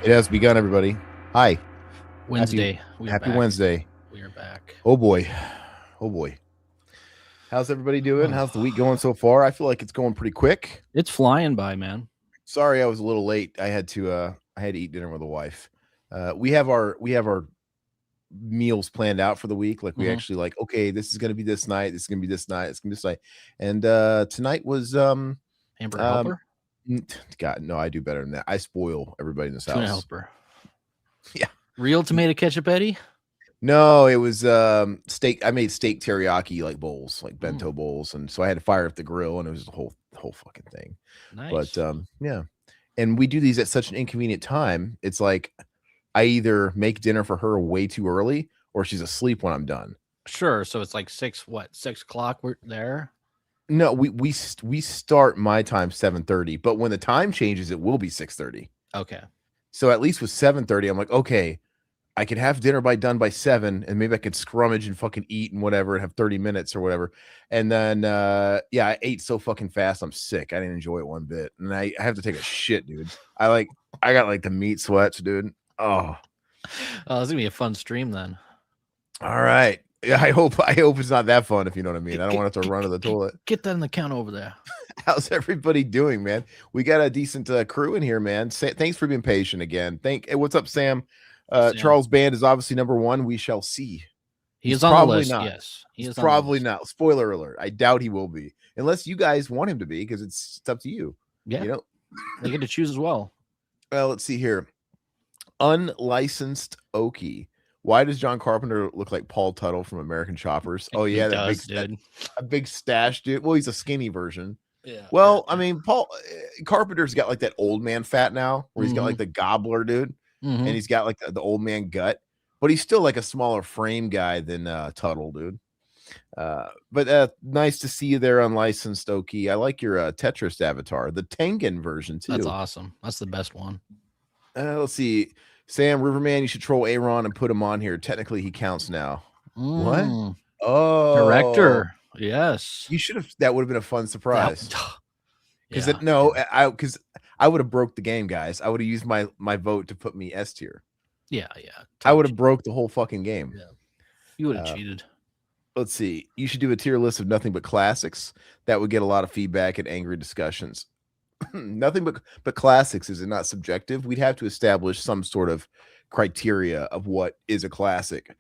It has begun, everybody. Hi. Happy Wednesday. We are Happy back. Wednesday. We are back. Oh boy. Oh boy. How's everybody doing? How's the week going so far? I feel like it's going pretty quick. It's flying by, man. Sorry I was a little late. I had to eat dinner with the wife. We have our meals planned out for the week. Like we Mhm. actually like, okay, this is gonna be this night, this is gonna be this night, it's gonna be this night. And tonight was Hamburger um helper? God, no, I do better than that. I spoil everybody in this Tuna house. helper. Yeah. Real tomato ketchup, Eddie? No, it was steak. I made steak teriyaki like bowls, like bento Mm, bowls, and so I had to fire up the grill, and it was the whole fucking thing. But nice. yeah, and we do these at such an inconvenient time. It's like I either make dinner for her way too early, or she's asleep when I'm done. Sure. So it's like 6 o'clock? We're there. No, we start my time 7:30, but when the time changes, it will be 6:30. Okay. So at least with 7:30, I'm like, okay, I could have dinner done by 7, and maybe I could scrummage and fucking eat and whatever and have 30 minutes or whatever. And then yeah, I ate so fucking fast, I'm sick. I didn't enjoy it one bit. And I have to take a shit, dude. I got like the meat sweats, dude. Oh, Oh, this is gonna be a fun stream then. all right. Yeah, I hope it's not that fun, if you know what I mean. I Get, don't get, want to have to get, run to the get, toilet. get that in the counter over there. How's everybody doing, man? We got a decent crew in here, man. Thanks for being patient again. Hey, what's up, Sam? Sam. Charles Band is obviously number one. We shall see. He He's is on the probably list. not. Yes. He He's is on the probably list. not. Spoiler alert. I doubt he will be, unless you guys want him to be, because it's up to you. Yeah. You know. They get to choose as well. Well, let's see here. Unlicensed Okie. Why does John Carpenter look like Paul Tuttle from American Choppers? Oh He yeah, does, dude. a big stash, dude. Well, he's a skinny version. Yeah. Well, I mean, Paul Carpenter's got like that old man fat now, where he's got Mm-hmm. like the gobbler, dude, and Mm-hmm. he's got like the old man gut, but he's still like a smaller frame guy than Tuttle, dude. But nice to see you there, Unlicensed Okie. I like your Tetris avatar, the Tengen version That's too. awesome. That's the best one. Let's see, Sam Riverman. You should troll Aaron and put him on here. Technically, he counts now. What? Mm, Oh, director. Yes. you should have. That would have been a fun That surprise. Because yeah. no, I would have broke the game, guys. I would have used my vote to put me S tier. Yeah. I would have broke the whole fucking game. Yeah. You would have Uh, cheated. let's see. You should do a tier list of nothing but classics. That would get a lot of feedback and angry discussions. Nothing but classics. Is it not subjective? We'd have to establish some sort of criteria of what is a classic.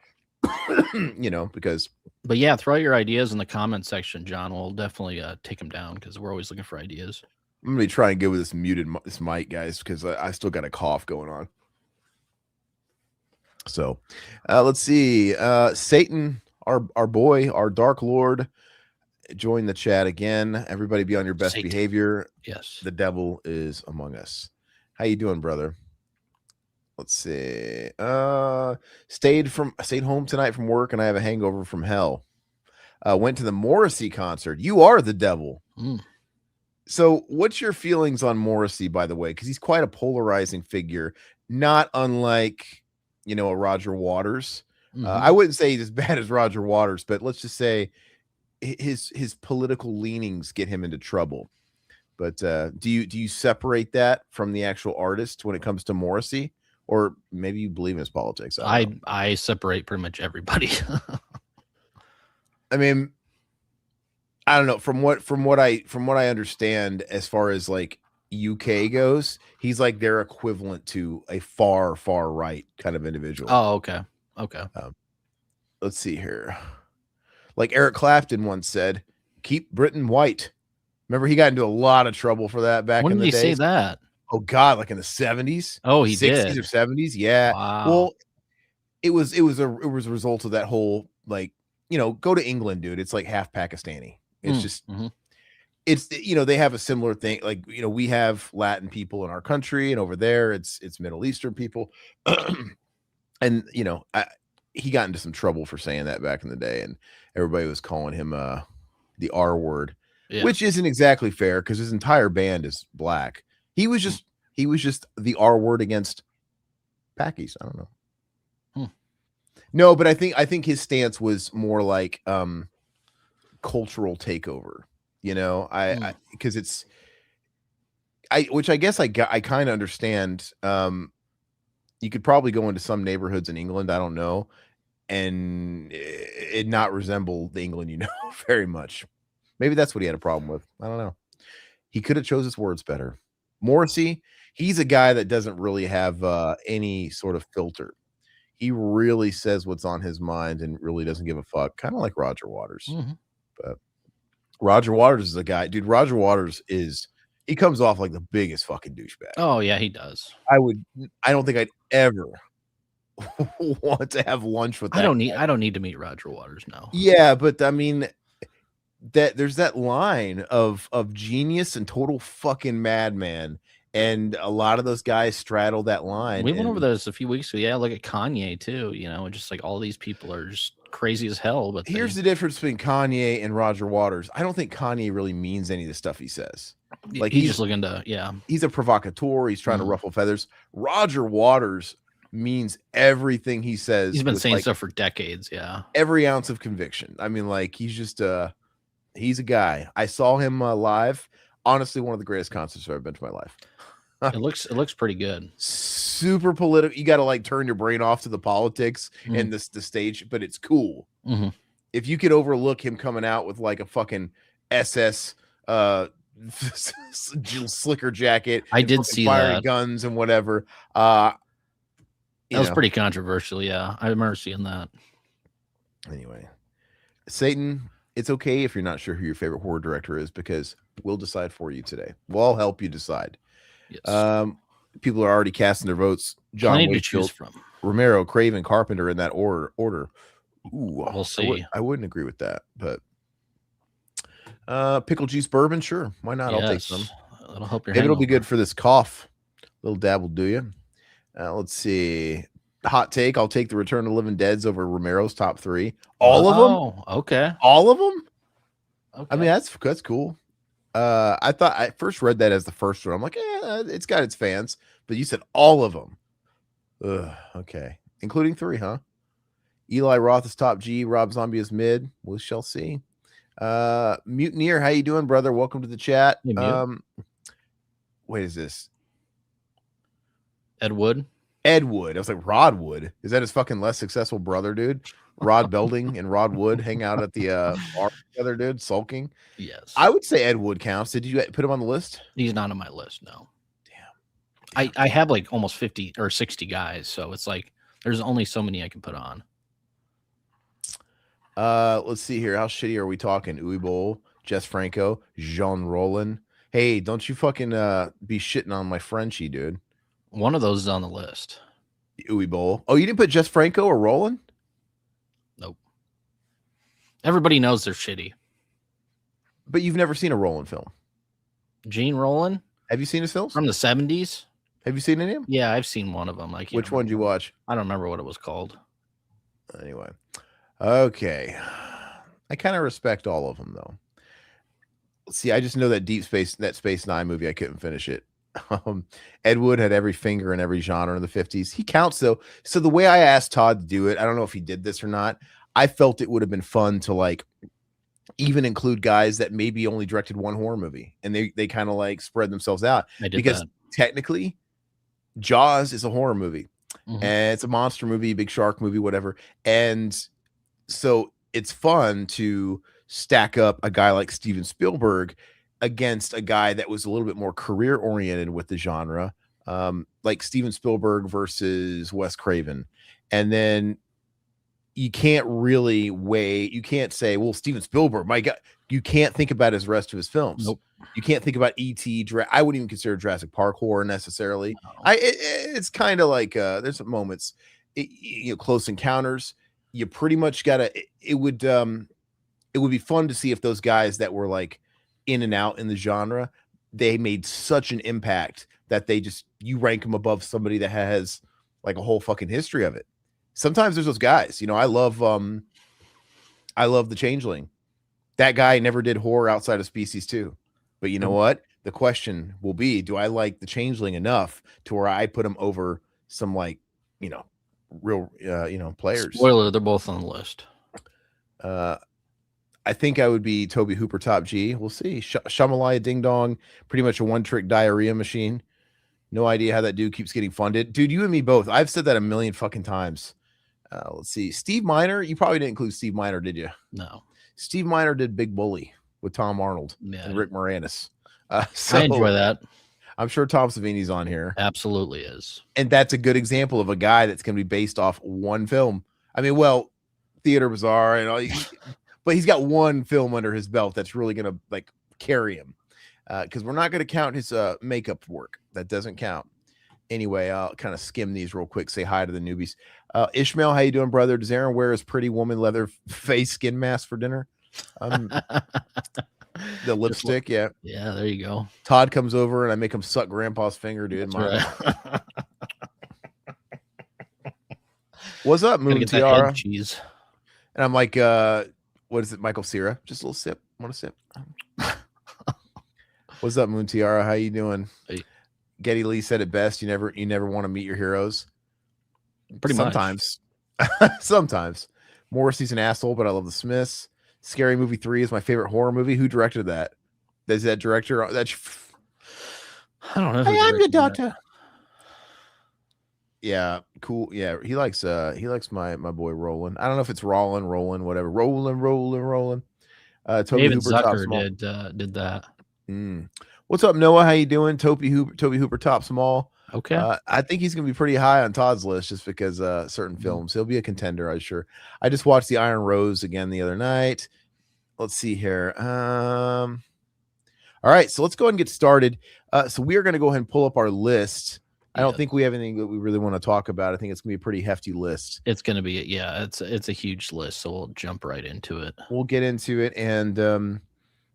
Because But yeah, throw out your ideas in the comment section, John. We'll definitely take them down because we're always looking for ideas. I'm gonna be trying to get with this mic, guys, because I still got a cough going on. So let's see. Satan, our boy, our dark lord, join the chat again. Everybody be on your best Satan. behavior. Yes. The devil is among us. How you doing, brother? Let's see. Stayed home tonight from work, and I have a hangover from hell. Went to the Morrissey concert. You are the devil. Mm. So, what's your feelings on Morrissey, by the way? Because he's quite a polarizing figure, not unlike, a Roger Waters. Mm-hmm. I wouldn't say he's as bad as Roger Waters, but let's just say his political leanings get him into trouble. But do you separate that from the actual artist when it comes to Morrissey, or maybe you believe in his politics? I separate pretty much everybody. I mean, I don't know. From what I understand, as far as like UK goes, he's like their equivalent to a far right kind of individual. Oh, okay. Let's see here. Like Eric Clapton once said, "Keep Britain white." Remember, he got into a lot of trouble for that back When in did the he days. say that? Oh God, like in the 70s. Oh, he 60s did. or 70s. Yeah. Wow. Well, it was a result of that whole, like, go to England, dude. It's like half Pakistani. It's just it's they have a similar thing. Like, we have Latin people in our country, and over there it's Middle Eastern people. And he got into some trouble for saying that back in the day, and everybody was calling him the R word, which isn't exactly fair because his entire band is black. He was just the R word against Pakis. I don't know. No, but I think his stance was more like cultural takeover. Because which I guess I kind of understand. You could probably go into some neighborhoods in England, I don't know, and it not resemble the England you know very much. Maybe that's what he had a problem with. I don't know. He could have chose his words better. Morrissey, he's a guy that doesn't really have any sort of filter. He really says what's on his mind and really doesn't give a fuck. Kind of like Roger Waters. Mm-hmm. But Roger Waters is a guy, dude. Roger Waters he comes off like the biggest fucking douchebag. Oh yeah, he does. I don't think I'd ever want to have lunch with that. I don't need to meet Roger Waters now. Yeah, but I mean that there's that line of genius and total fucking madman. And a lot of those guys straddle that line. We went over this a few weeks ago. Yeah, look at Kanye too. You know, just like all these people are just crazy as hell. But here's the difference between Kanye and Roger Waters. I don't think Kanye really means any of the stuff he says. Like he's just looking to, he's a provocateur. He's trying to ruffle feathers. Roger Waters means everything he says. He's been saying stuff for decades. Yeah, every ounce of conviction. I mean, like he's just he's a guy. I saw him live. Honestly, one of the greatest concerts I've ever been to in my life. It looks pretty good. Super political. You got to like turn your brain off to the politics and the stage, but it's cool. Mm-hmm. If you could overlook him coming out with like a fucking SS slicker jacket, I did see that, guns and whatever. That was pretty controversial. Yeah, I remember seeing that. Anyway, Satan, it's okay if you're not sure who your favorite horror director is because we'll decide for you today. We'll help you decide. Yes. People are already casting their votes. John Wakefield, Romero, Craven, Carpenter in that order. Ooh, we'll see. I wouldn't agree with that, but pickle juice bourbon, sure, why not? Yes. I'll take some. That'll help your. Maybe it'll be good for this cough. Little dab will do you. Let's see. Hot take. I'll take the Return of the Living Dead's over Romero's top 3. All of them. Okay. All of them. Okay. I mean, that's cool. I thought I first read that as the first one. I'm like, it's got its fans, but you said all of them. Okay, including 3, huh? Eli Roth is top G. Rob Zombie is mid. We shall see. Mutineer, how you doing, brother? Welcome to the chat. Hey, wait, is this Ed Wood? Ed Wood. I was like, Rod Wood. Is that his fucking less successful brother, dude? Rod Belding and Rod Wood hang out at the bar together, dude, sulking. Yes. I would say Ed Wood counts. Did you put him on the list? He's not on my list, no. Damn. I have like almost 50 or 60 guys, so it's like there's only so many I can put on. Let's see here. How shitty are we talking? Uwe Boll, Jess Franco, Jean Rollin. Hey, don't you fucking be shitting on my Frenchie, dude. One of those is on the list. Uwe Boll. Oh, you didn't put Jess Franco or Rollin? Nope. Everybody knows they're shitty. But you've never seen a Rollin film. Gene Rollin? Have you seen his films? From the 70s? Have you seen any of them? Yeah, I've seen one of them. Which one did you watch? I don't remember what it was called. Anyway. Okay. I kind of respect all of them, though. See, I just know that that Space Nine movie, I couldn't finish it. Ed Wood had every finger in every genre in the 50s. He counts, though. So the way I asked Todd to do it, I don't know if he did this or not. I felt it would have been fun to like even include guys that maybe only directed one horror movie, and they kind of like spread themselves out. Because technically, Jaws is a horror movie, and it's a monster movie, big shark movie, whatever. And so it's fun to stack up a guy like Steven Spielberg against a guy that was a little bit more career oriented with the genre, like Steven Spielberg versus Wes Craven. And then you can't really you can't say, well, Steven Spielberg, my God, you can't think about his rest of his films. Nope. You can't think about E.T. I wouldn't even consider Jurassic Park horror necessarily. No. It's kind of like there's moments, Close Encounters. You pretty much gotta. It would be fun to see if those guys that were like in and out in the genre, they made such an impact that you rank them above somebody that has like a whole fucking history of it. Sometimes there's those guys, I love The Changeling. That guy never did horror outside of Species 2. But you know what? The question will be, do I like The Changeling enough to where I put him over some like, real, players? Spoiler, they're both on the list. I think I would be Tobe Hooper top G. We'll see. Shamalaya Ding Dong, pretty much a one-trick diarrhea machine. No idea how that dude keeps getting funded. Dude, you and me both. I've said that a million fucking times. Let's see. Steve Miner. You probably didn't include Steve Miner, did you? No. Steve Miner did Big Bully with Tom Arnold and Rick Moranis. So I enjoy that. I'm sure Tom Savini's on here. Absolutely is. And that's a good example of a guy that's going to be based off one film. I mean, well, Theater Bazaar and all, but he's got one film under his belt that's really going to like carry him. Because we're not going to count his makeup work. That doesn't count. Anyway, I'll kind of skim these real quick. Say hi to the newbies. Ishmael, how you doing, brother? Does Aaron wear his pretty woman leather face skin mask for dinner? The lipstick, yeah. Yeah, there you go. Todd comes over and I make him suck Grandpa's finger, dude. Right. What's up, Moon Tiara? Cheese. And I'm like, what is it, Michael Cera? Just a little sip. Want a sip? What's up, Moon Tiara? How you doing? Hey. Geddy Lee said it best. You never want to meet your heroes. Pretty Sometimes. Sometimes. Morrissey's an asshole, but I love the Smiths. Scary Movie 3 is my favorite horror movie. Who directed that? Is that director? I don't know. Hey, I'm your doctor. Yeah, cool. Yeah, he likes my boy Roland. I don't know if it's Roland, whatever. Roland. Tobe David Hooper Zucker did that. What's up, Noah? How you doing? Tobe Hooper tops them all. Okay. I think he's gonna be pretty high on Todd's list just because certain films. He'll be a contender, I'm sure. I just watched The Iron Rose again the other night. Let's see here. All right, so let's go ahead and get started. So we are going to go ahead and pull up our list. I don't think we have anything that we really want to talk about. I think it's going to be a pretty hefty list. It's going to be, it's a huge list, so we'll jump right into it. We'll get into it, and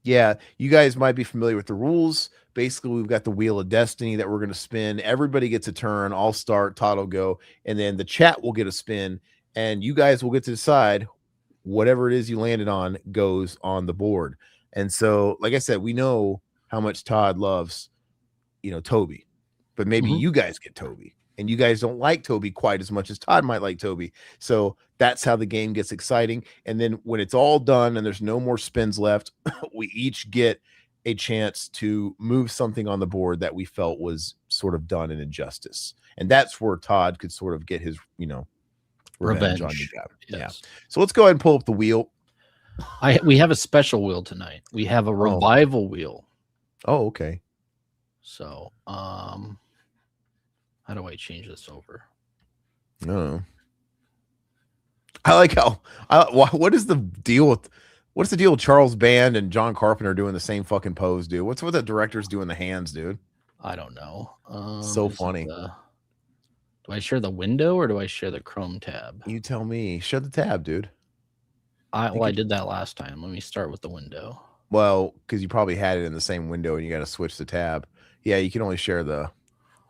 yeah, you guys might be familiar with the rules. Basically, we've got the Wheel of Destiny that we're going to spin. Everybody gets a turn. I'll start, Todd will go, and then the chat will get a spin, and you guys will get to decide whatever it is you landed on goes on the board. And so, like I said, we know how much Todd loves, Tobe, but maybe you guys get Tobe and you guys don't like Tobe quite as much as Todd might like Tobe. So that's how the game gets exciting. And then when it's all done and there's no more spins left, we each get a chance to move something on the board that we felt was sort of done in injustice. And that's where Todd could sort of get his, revenge on you guys. Yes. Yeah. So let's go ahead and pull up the wheel. We have a special wheel tonight. We have a revival wheel. Oh, okay. So, how do I change this over? No. I like how. What is the deal with? What's the deal with Charles Band and John Carpenter doing the same fucking pose, dude? What's with the directors doing the hands, dude? I don't know. So funny. Do I share the window or do I share the Chrome tab? You tell me. Share the tab, dude. I did that last time. Let me start with the window. Well, because you probably had it in the same window and you got to switch the tab. Yeah, you can only share the.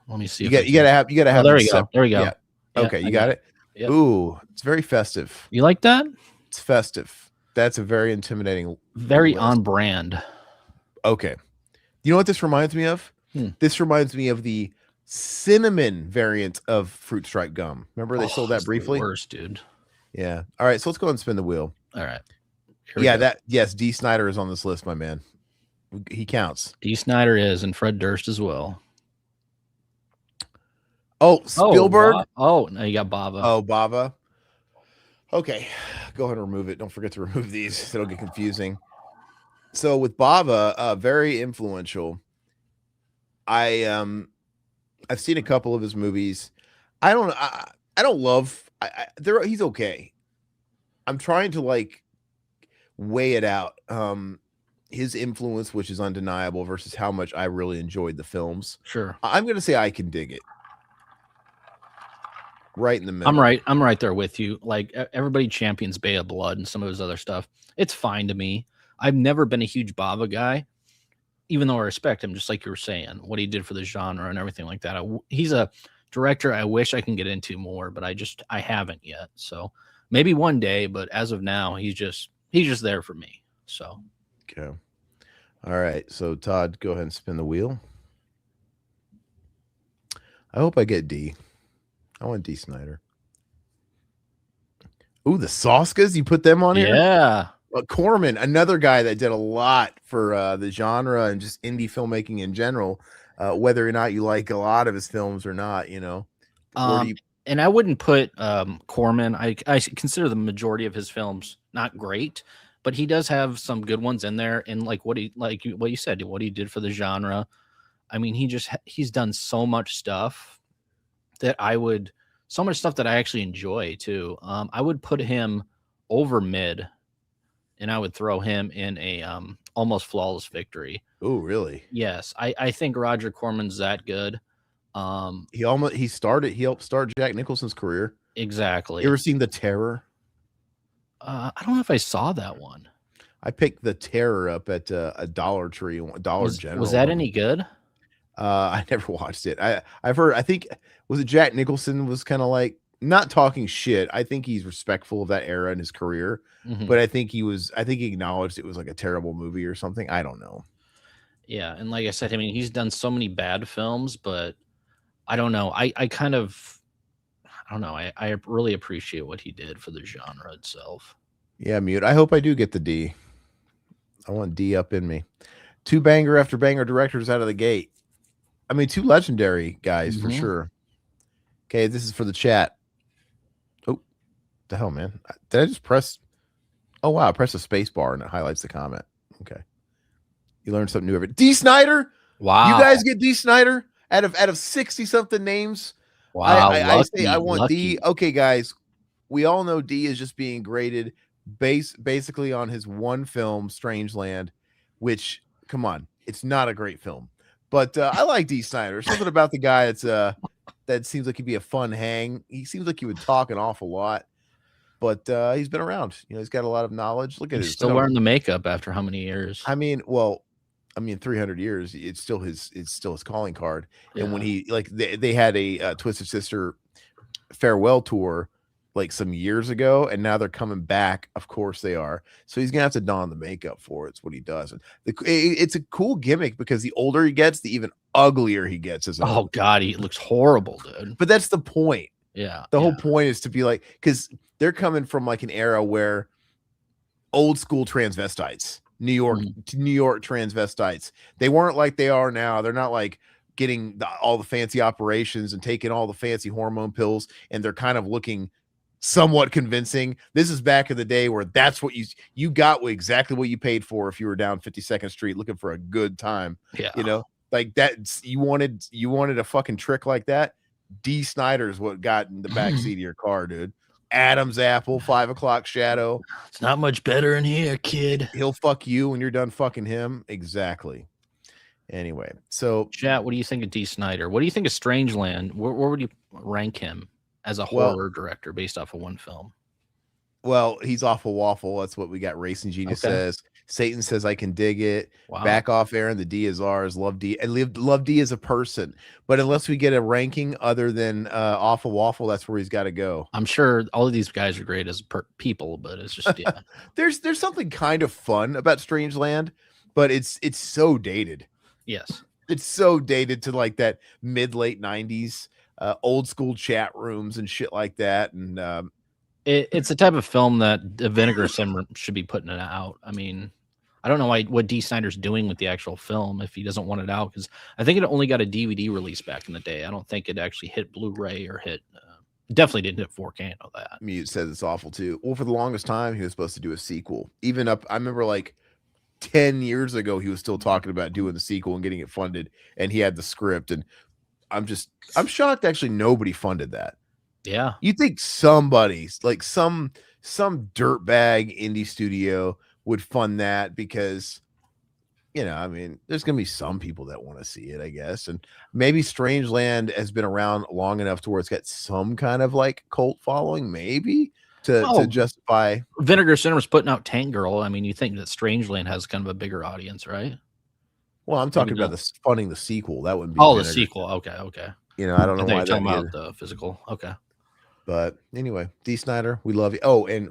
Let me see. You gotta have. Oh, there we go. There we go. Yeah. Okay, you got it. Yep. Ooh, it's very festive. You like that? It's festive. That's a very intimidating. Very on brand. Okay. You know what this reminds me of? This reminds me of the cinnamon variant of Fruit Stripe gum. Remember they sold that briefly? Worst, dude. Yeah. All right. So let's go ahead and spin the wheel. All right. Yes. D. Snyder is on this list, my man. He counts. D. Snyder is, and Fred Durst as well. Oh, Spielberg. Oh, no, you got Bava. Oh, Bava. Okay. Go ahead and remove it. Don't forget to remove these. It'll get confusing. So with Bava, very influential. I've seen a couple of his movies. I don't love. He's okay. I'm trying to weigh it out. His influence, which is undeniable, versus how much I really enjoyed the films. Sure. I'm gonna say I can dig it. Right in the middle. I'm right there with you. Like everybody champions Bay of Blood and some of his other stuff. It's fine to me. I've never been a huge Bava guy, even though I respect him, just like you were saying, what he did for the genre and everything like that. He's a director I wish I can get into more, but I haven't yet. So maybe one day, but as of now, he's just there for me. So okay. All right. So Todd, go ahead and spin the wheel. I hope I get D. I want D. Snyder. Ooh, the Soskas, you put them on here? Yeah. Corman, another guy that did a lot for the genre and just indie filmmaking in general. whether or not you like a lot of his films or not, you know. Where do you? And I wouldn't put Corman. I consider the majority of his films not great, but he does have some good ones in there. And like what you said, what he did for the genre. I mean, he's done so much stuff that so much stuff that I actually enjoy too. I would put him over mid, and I would throw him in a almost flawless victory. Oh, really? Yes, I think Roger Corman's that good. He helped start Jack Nicholson's career. Exactly. You ever seen The Terror? I don't know if I saw that one. I picked The Terror up at a Dollar Tree, Dollar General. Was that any good? I never watched it. I've heard. I think was it Jack Nicholson was kind of like not talking shit. I think he's respectful of that era in his career, but I think he acknowledged it was like a terrible movie or something. I don't know. Yeah, and like I said, I mean, he's done so many bad films, but I don't know. I don't know. I really appreciate what he did for the genre itself. Yeah, Mute. I hope I do get the D. I want D up in me. 2 banger after banger directors out of the gate. I mean, 2 legendary guys for sure. Okay, this is for the chat. Oh, the hell, man. Did I just press? Oh, wow. I pressed a space bar and it highlights the comment. Okay. You learned something new every D. Snyder. Wow. You guys get D. Snyder out of 60-something names. Wow. I say I want D. Okay, guys. We all know D is just being graded basically on his one film, Strangeland, which, come on, it's not a great film. But I like D. Snyder. Something about the guy that seems like he'd be a fun hang. He seems like he would talk an awful lot, but he's been around. You know, he's got a lot of knowledge. Look at he's still wearing the makeup after how many years? I mean, 300 years. It's still his calling card. Yeah. And when he they had a Twisted Sister farewell tour like some years ago, and now they're coming back. Of course they are. So he's gonna have to don the makeup for it. It's what he does. And it's a cool gimmick because the older he gets, the even uglier he gets. Oh God, he looks horrible, dude. But that's the point. Yeah. The whole point is to be like, because they're coming from like an era where old school transvestites, New York transvestites, they weren't like they are now. They're not like getting all the fancy operations and taking all the fancy hormone pills, and they're kind of looking somewhat convincing. This is back in the day where that's what you got exactly what you paid for if you were down 52nd Street looking for a good time. Yeah, you know, like that. You wanted a fucking trick like that. D. Snyder is what got in the backseat of your car, dude. Adam's apple, 5 o'clock shadow. It's not much better in here, kid. He'll fuck you when you're done fucking him. Exactly. Anyway, so chat, what do you think of D. Snyder? What do you think of Strangeland? Where would you rank him as a horror director based off of one film? Well, he's awful waffle. That's what we got. Racing Genius says. Satan says I can dig it. Wow. Back off, Aaron. The D is ours. Love D. And love D as a person. But unless we get a ranking other than awful waffle, that's where he's got to go. I'm sure all of these guys are great as people, but it's just there's something kind of fun about Strangeland, but it's so dated. Yes, it's so dated to like that mid-late 90s old school chat rooms and shit like that. And it's a type of film that the Vinegar Sim should be putting it out. I mean, I don't know what D. Snyder's doing with the actual film if he doesn't want it out, because I think it only got a DVD release back in the day. I don't think it actually hit Blu-ray or hit. Definitely didn't hit 4K. I know that. Mute says it's awful too. Well, for the longest time, he was supposed to do a sequel. Even up, I remember like 10 years ago, he was still talking about doing the sequel and getting it funded, and he had the script. And I'm shocked actually nobody funded that. Yeah. You think somebody's like some dirtbag indie studio would fund that, because, you know, I mean, there's going to be some people that want to see it, I guess. And maybe Strangeland has been around long enough to where it's got some kind of like cult following, maybe to justify. Vinegar Cinema's putting out Tank Girl. I mean, you think that Strangeland has kind of a bigger audience, right? Well, I'm talking about funding the sequel. That wouldn't be. Oh, Vinegar. The sequel. Okay. You know, I don't know why you're talking about the physical. Okay. But anyway, D. Snyder, we love you. Oh, and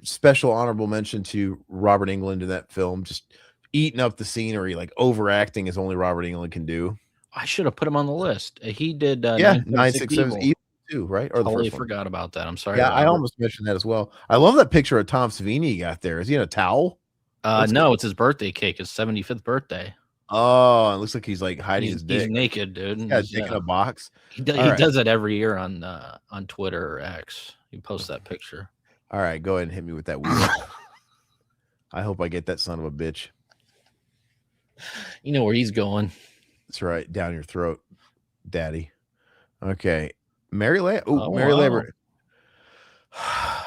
special honorable mention to Robert Englund in that film, just eating up the scenery, like overacting as only Robert Englund can do. I should have put him on the list. He did 967 Evil too, right? Or totally forgot about that. I'm sorry. Yeah, I almost mentioned that as well. I love that picture of Tom Savini he got there. Is he in a towel? No, it's his birthday cake, his 75th birthday. Oh, it looks like he's like hiding his dick. He's naked, dude. He's got a dick in a box. He All right. does it every year on Twitter or X. He posts that picture. All right, go ahead and hit me with that wheel. I hope I get that son of a bitch. You know where he's going. That's right, down your throat, daddy. Okay, Mary Lambert. Oh, Mary wow. Lambert.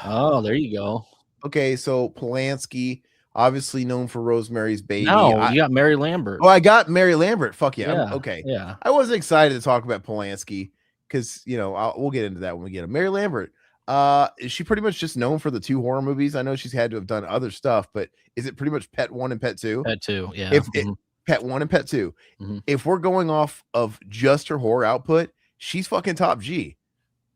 Oh, there you go. Okay, so Polanski, obviously known for Rosemary's Baby. No, you got Mary Lambert. Oh, I got Mary Lambert. Fuck yeah. Yeah, Okay. yeah. I wasn't excited to talk about Polanski because, you know, we'll get into that when we get him. Mary Lambert. Is she pretty much just known for the 2 horror movies? I know she's had to have done other stuff, but is it pretty much Pet 1 and Pet 2? Pet 2, yeah. Pet 1 and Pet 2. If we're going off of just her horror output, she's fucking top G.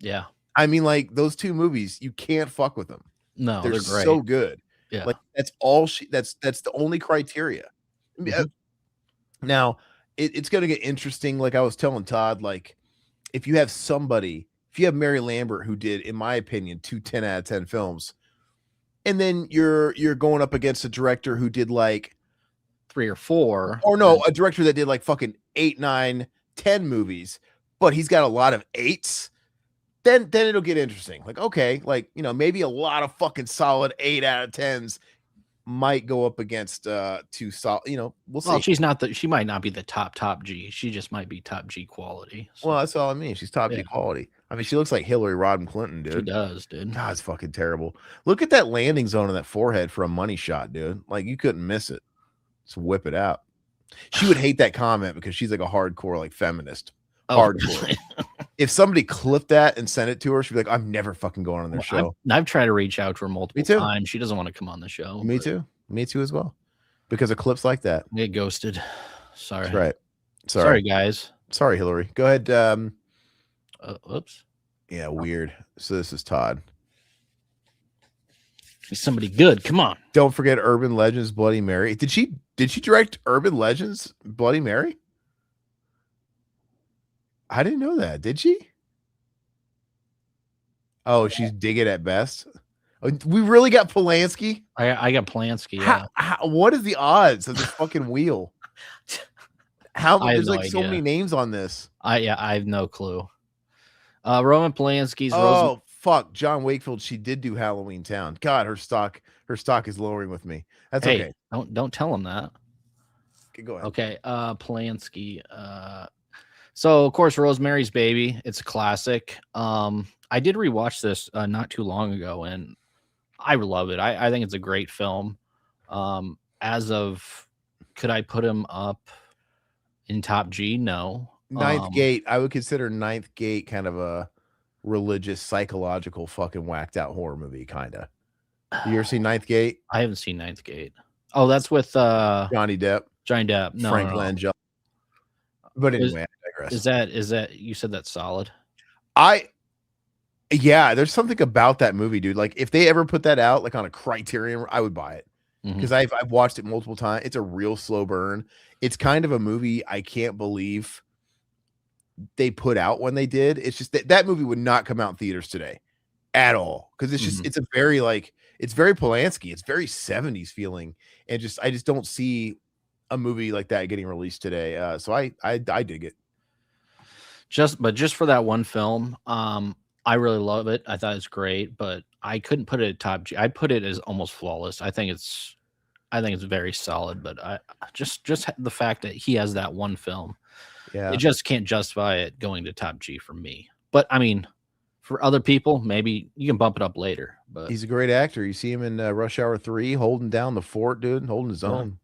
Yeah. I mean, like, those 2 movies, you can't fuck with them. No, they're great. so good. Yeah. Like, that's all that's the only criteria. Now, it's going to get interesting. Like I was telling Todd, like, if you have Mary Lambert, who did, in my opinion, 2 10 out of 10 films, and then you're going up against a director who did like 3 or 4, or no, a director that did like fucking 8, 9, 10 movies, but he's got a lot of 8s, then it'll get interesting. Like, okay, like, you know, maybe a lot of fucking solid 8 out of 10s might go up against 2 solid, you know, we'll see. Well, she might not be the top G. She just might be top G quality. So. Well, that's all I mean. She's top G quality. I mean, she looks like Hillary Rodham Clinton, dude. She does, dude. God, it's fucking terrible. Look at that landing zone on that forehead for a money shot, dude. Like, you couldn't miss it. Just whip it out. She would hate that comment because she's like a hardcore, like, feminist. Hardcore. If somebody clipped that and sent it to her, she'd be like, I'm never fucking going on their show. I've tried to reach out to her multiple times. She doesn't want to come on the show. Me too. Me too as well. Because of clips like that. Get ghosted. Sorry. That's right. Sorry, guys. Sorry, Hillary. Go ahead. Oops. Yeah, weird. So this is Todd. He's somebody good. Come on. Don't forget Urban Legends Bloody Mary. Did she direct Urban Legends Bloody Mary? I didn't know that. Did she? Oh, she's digging at best. We really got Polanski? I got Polanski. Yeah. What is the odds of this fucking wheel? There's like so many names on this. I have no clue. Roman Polanski's fuck, John Wakefield. She did do Halloween Town. God, her stock is lowering with me. That's okay. Don't tell him that. Okay, go ahead. Okay, Polanski. So of course, Rosemary's Baby. It's a classic. I did rewatch this not too long ago, and I love it. I think it's a great film. Could I put him up in top G? No. Ninth Gate. I would consider Ninth Gate kind of a religious, psychological, fucking whacked out horror movie, kind of. You ever seen Ninth Gate? I haven't seen Ninth Gate. Oh, that's with Johnny Depp. No, Frank Langella. But anyway, I digress. Is that you said that's solid? Yeah, there's something about that movie, dude. Like, if they ever put that out, like on a Criterion, I would buy it because I've watched it multiple times. It's a real slow burn. It's kind of a movie I can't believe they put out when they did. It's just that movie would not come out in theaters today at all because it's just it's very Polanski. It's very 70s feeling, and I just don't see a movie like that getting released today. So I dig it. Just for that one film, I really love it. I thought it's great, but I couldn't put it at top G. I'd put it as almost flawless. I think it's very solid, but I just the fact that he has that one film, it just can't justify it going to top G for me. But I mean, for other people, maybe you can bump it up later. But he's a great actor. You see him in Rush Hour 3, holding down the fort, dude, holding his own.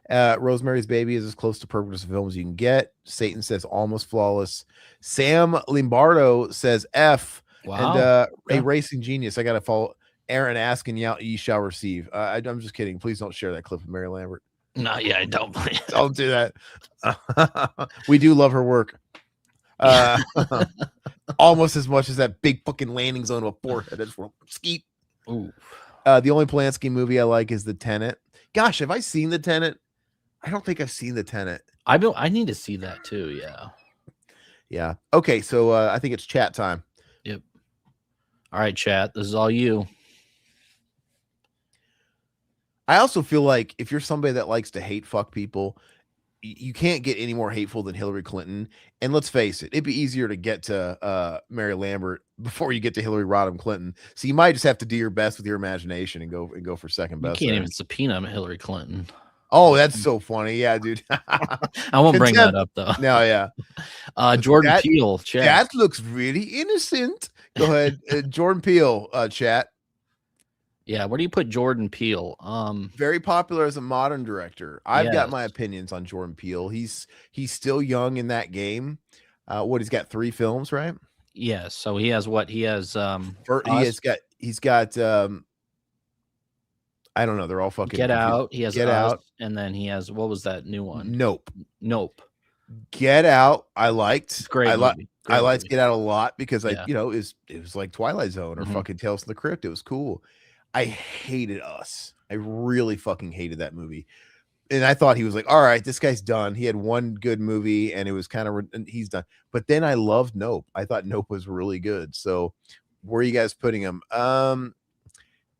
Rosemary's Baby is as close to perfect as a film as you can get. Satan says almost flawless. Sam Lombardo says F. Wow. And a racing genius. I gotta follow Aaron asking ye shall receive. I'm just kidding. Please don't share that clip of Mary Lambert. No, yeah, don't do that. We do love her work. Almost as much as that big fucking landing zone of a forehead. That's skeet. Ooh. The only Polanski movie I like is The Tenet. Gosh, have I seen The Tenet? I don't think I've seen The Tenet. I need to see that too. Yeah. Okay, so I think it's chat time. Yep. All right, chat. This is all you. I also feel like if you're somebody that likes to hate fuck people, you can't get any more hateful than Hillary Clinton. And let's face it, it'd be easier to get to Mary Lambert before you get to Hillary Rodham Clinton. So you might just have to do your best with your imagination and go for second You best. can't There. even subpoena Hillary Clinton. Oh, that's so funny. Yeah, dude. I won't bring that up though. No, yeah. Jordan Peele, chat. That looks really innocent. Go ahead, Jordan Peele, chat. Yeah, where do you put Jordan Peele? Very popular as a modern director. I've got my opinions on Jordan Peele. He's still young in that game. What, he's got 3 films, right? Yes. So he has what? He has he's got I don't know, they're all fucking Get confused. Out. He has Get Out, and then he has, what was that new one? Nope. Get Out, I liked. Great. I liked Get Out a lot because it was like Twilight Zone or fucking Tales from the Crypt. It was cool. I hated Us. I really fucking hated that movie. And I thought he was like, all right, this guy's done. He had one good movie and it was kind of, he's done. But then I loved Nope. I thought Nope was really good. So where are you guys putting him?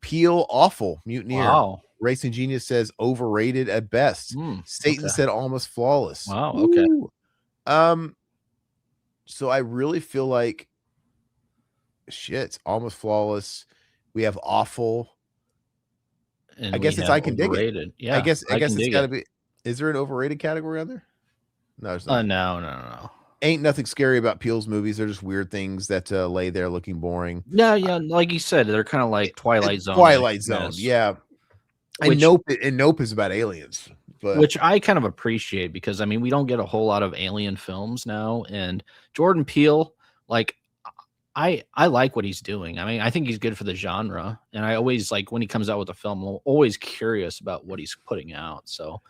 Peele, awful. Mutineer. Wow. Racing Genius says overrated at best. Satan said almost flawless. Wow. Okay. Ooh. So I really feel like almost flawless. We have awful. And I guess it's I can overrated. dig it. Yeah. I guess it's got to be. Is there an overrated category on there? No, there's not. No. Ain't nothing scary about Peele's movies. They're just weird things that lay there looking boring. Yeah, like you said, they're kind of like Twilight Zone. Twilight Zone, yeah. And Nope is about aliens. But which I kind of appreciate because I mean we don't get a whole lot of alien films now, and Jordan Peele, like I like what he's doing. I mean, I think he's good for the genre, and I always like when he comes out with a film, I'm always curious about what he's putting out. So,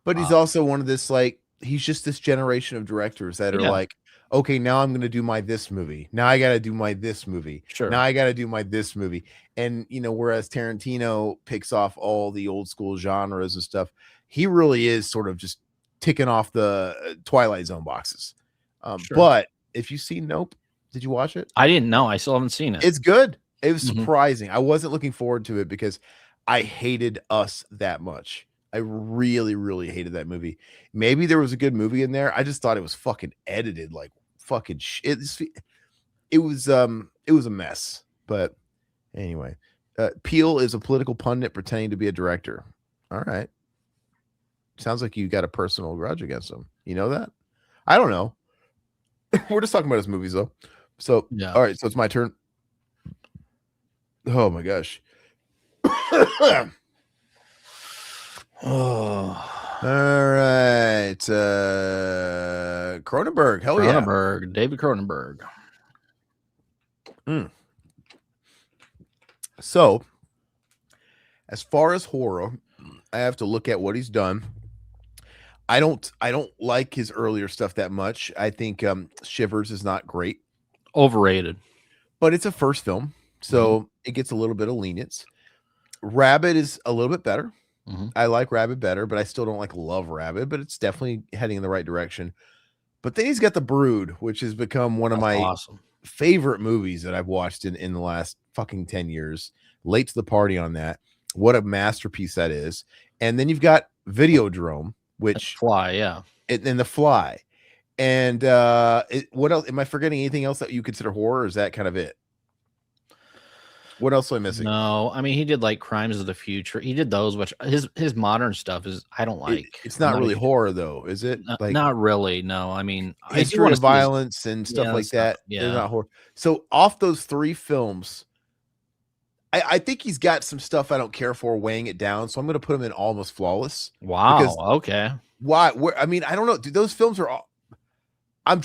but he's also one of this like he's just this generation of directors that are like, okay, now I'm going to do my this movie. Now I got to do my this movie. Sure. Now I got to do my this movie. And whereas Tarantino picks off all the old school genres and stuff, he really is sort of just ticking off the Twilight Zone boxes. Sure. But if you've seen Nope, did you watch it? I didn't know. I still haven't seen it. It's good. It was surprising. I wasn't looking forward to it because I hated Us that much. I really, really hated that movie. Maybe there was a good movie in there. I just thought it was fucking edited like fucking shit. It was a mess. But anyway, Peele is a political pundit pretending to be a director. All right. Sounds like you got a personal grudge against him. You know that? I don't know. We're just talking about his movies though. So yeah. All right, so it's my turn. Oh my gosh. Oh. All right. Cronenberg. Hell yeah. Cronenberg. David Cronenberg. So, as far as horror, I have to look at what he's done. I don't like his earlier stuff that much. I think Shivers is not great. Overrated. But it's a first film, so it gets a little bit of lenience. Rabid is a little bit better. I like Rabid better, but I still don't love Rabid, but it's definitely heading in the right direction. But then he's got The Brood, which has become one of my favorite movies that I've watched in the last fucking 10 years. Late to the party on that. What a masterpiece that is. And then you've got Videodrome, which Fly, yeah. And The Fly. And what else? Am I forgetting anything else that you consider horror, or is that kind of it? What else am I missing? No, I mean he did Crimes of the Future. He did those, which his modern stuff is I don't like. It's not really horror though, is it? Not really. No, I mean history of violence and stuff like that. Yeah, they're not horror. So off those 3 films, I think he's got some stuff I don't care for weighing it down. So I'm going to put him in Almost Flawless. Wow. Okay. Why? I mean, I don't know. Dude, those films are all. I'm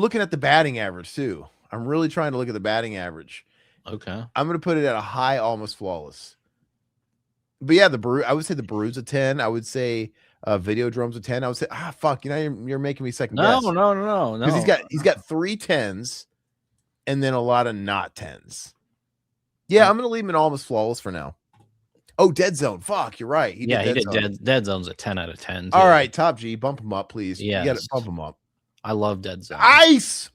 looking at the batting average too. I'm really trying to look at the batting average. Okay. I'm going to put it at a high Almost Flawless. But yeah, I would say The Brood's a 10. I would say Videodrome's a 10. I would say, fuck, you're making me second guess. No. Because he's got 3 10s and then a lot of not 10s. Yeah, I'm going to leave him in Almost Flawless for now. Oh, Dead Zone. Fuck, you're right. He did Dead Zone's a 10 out of 10. All right, Top G, bump him up, please. Yeah, you got to bump him up. I love Dead Zone. Ice.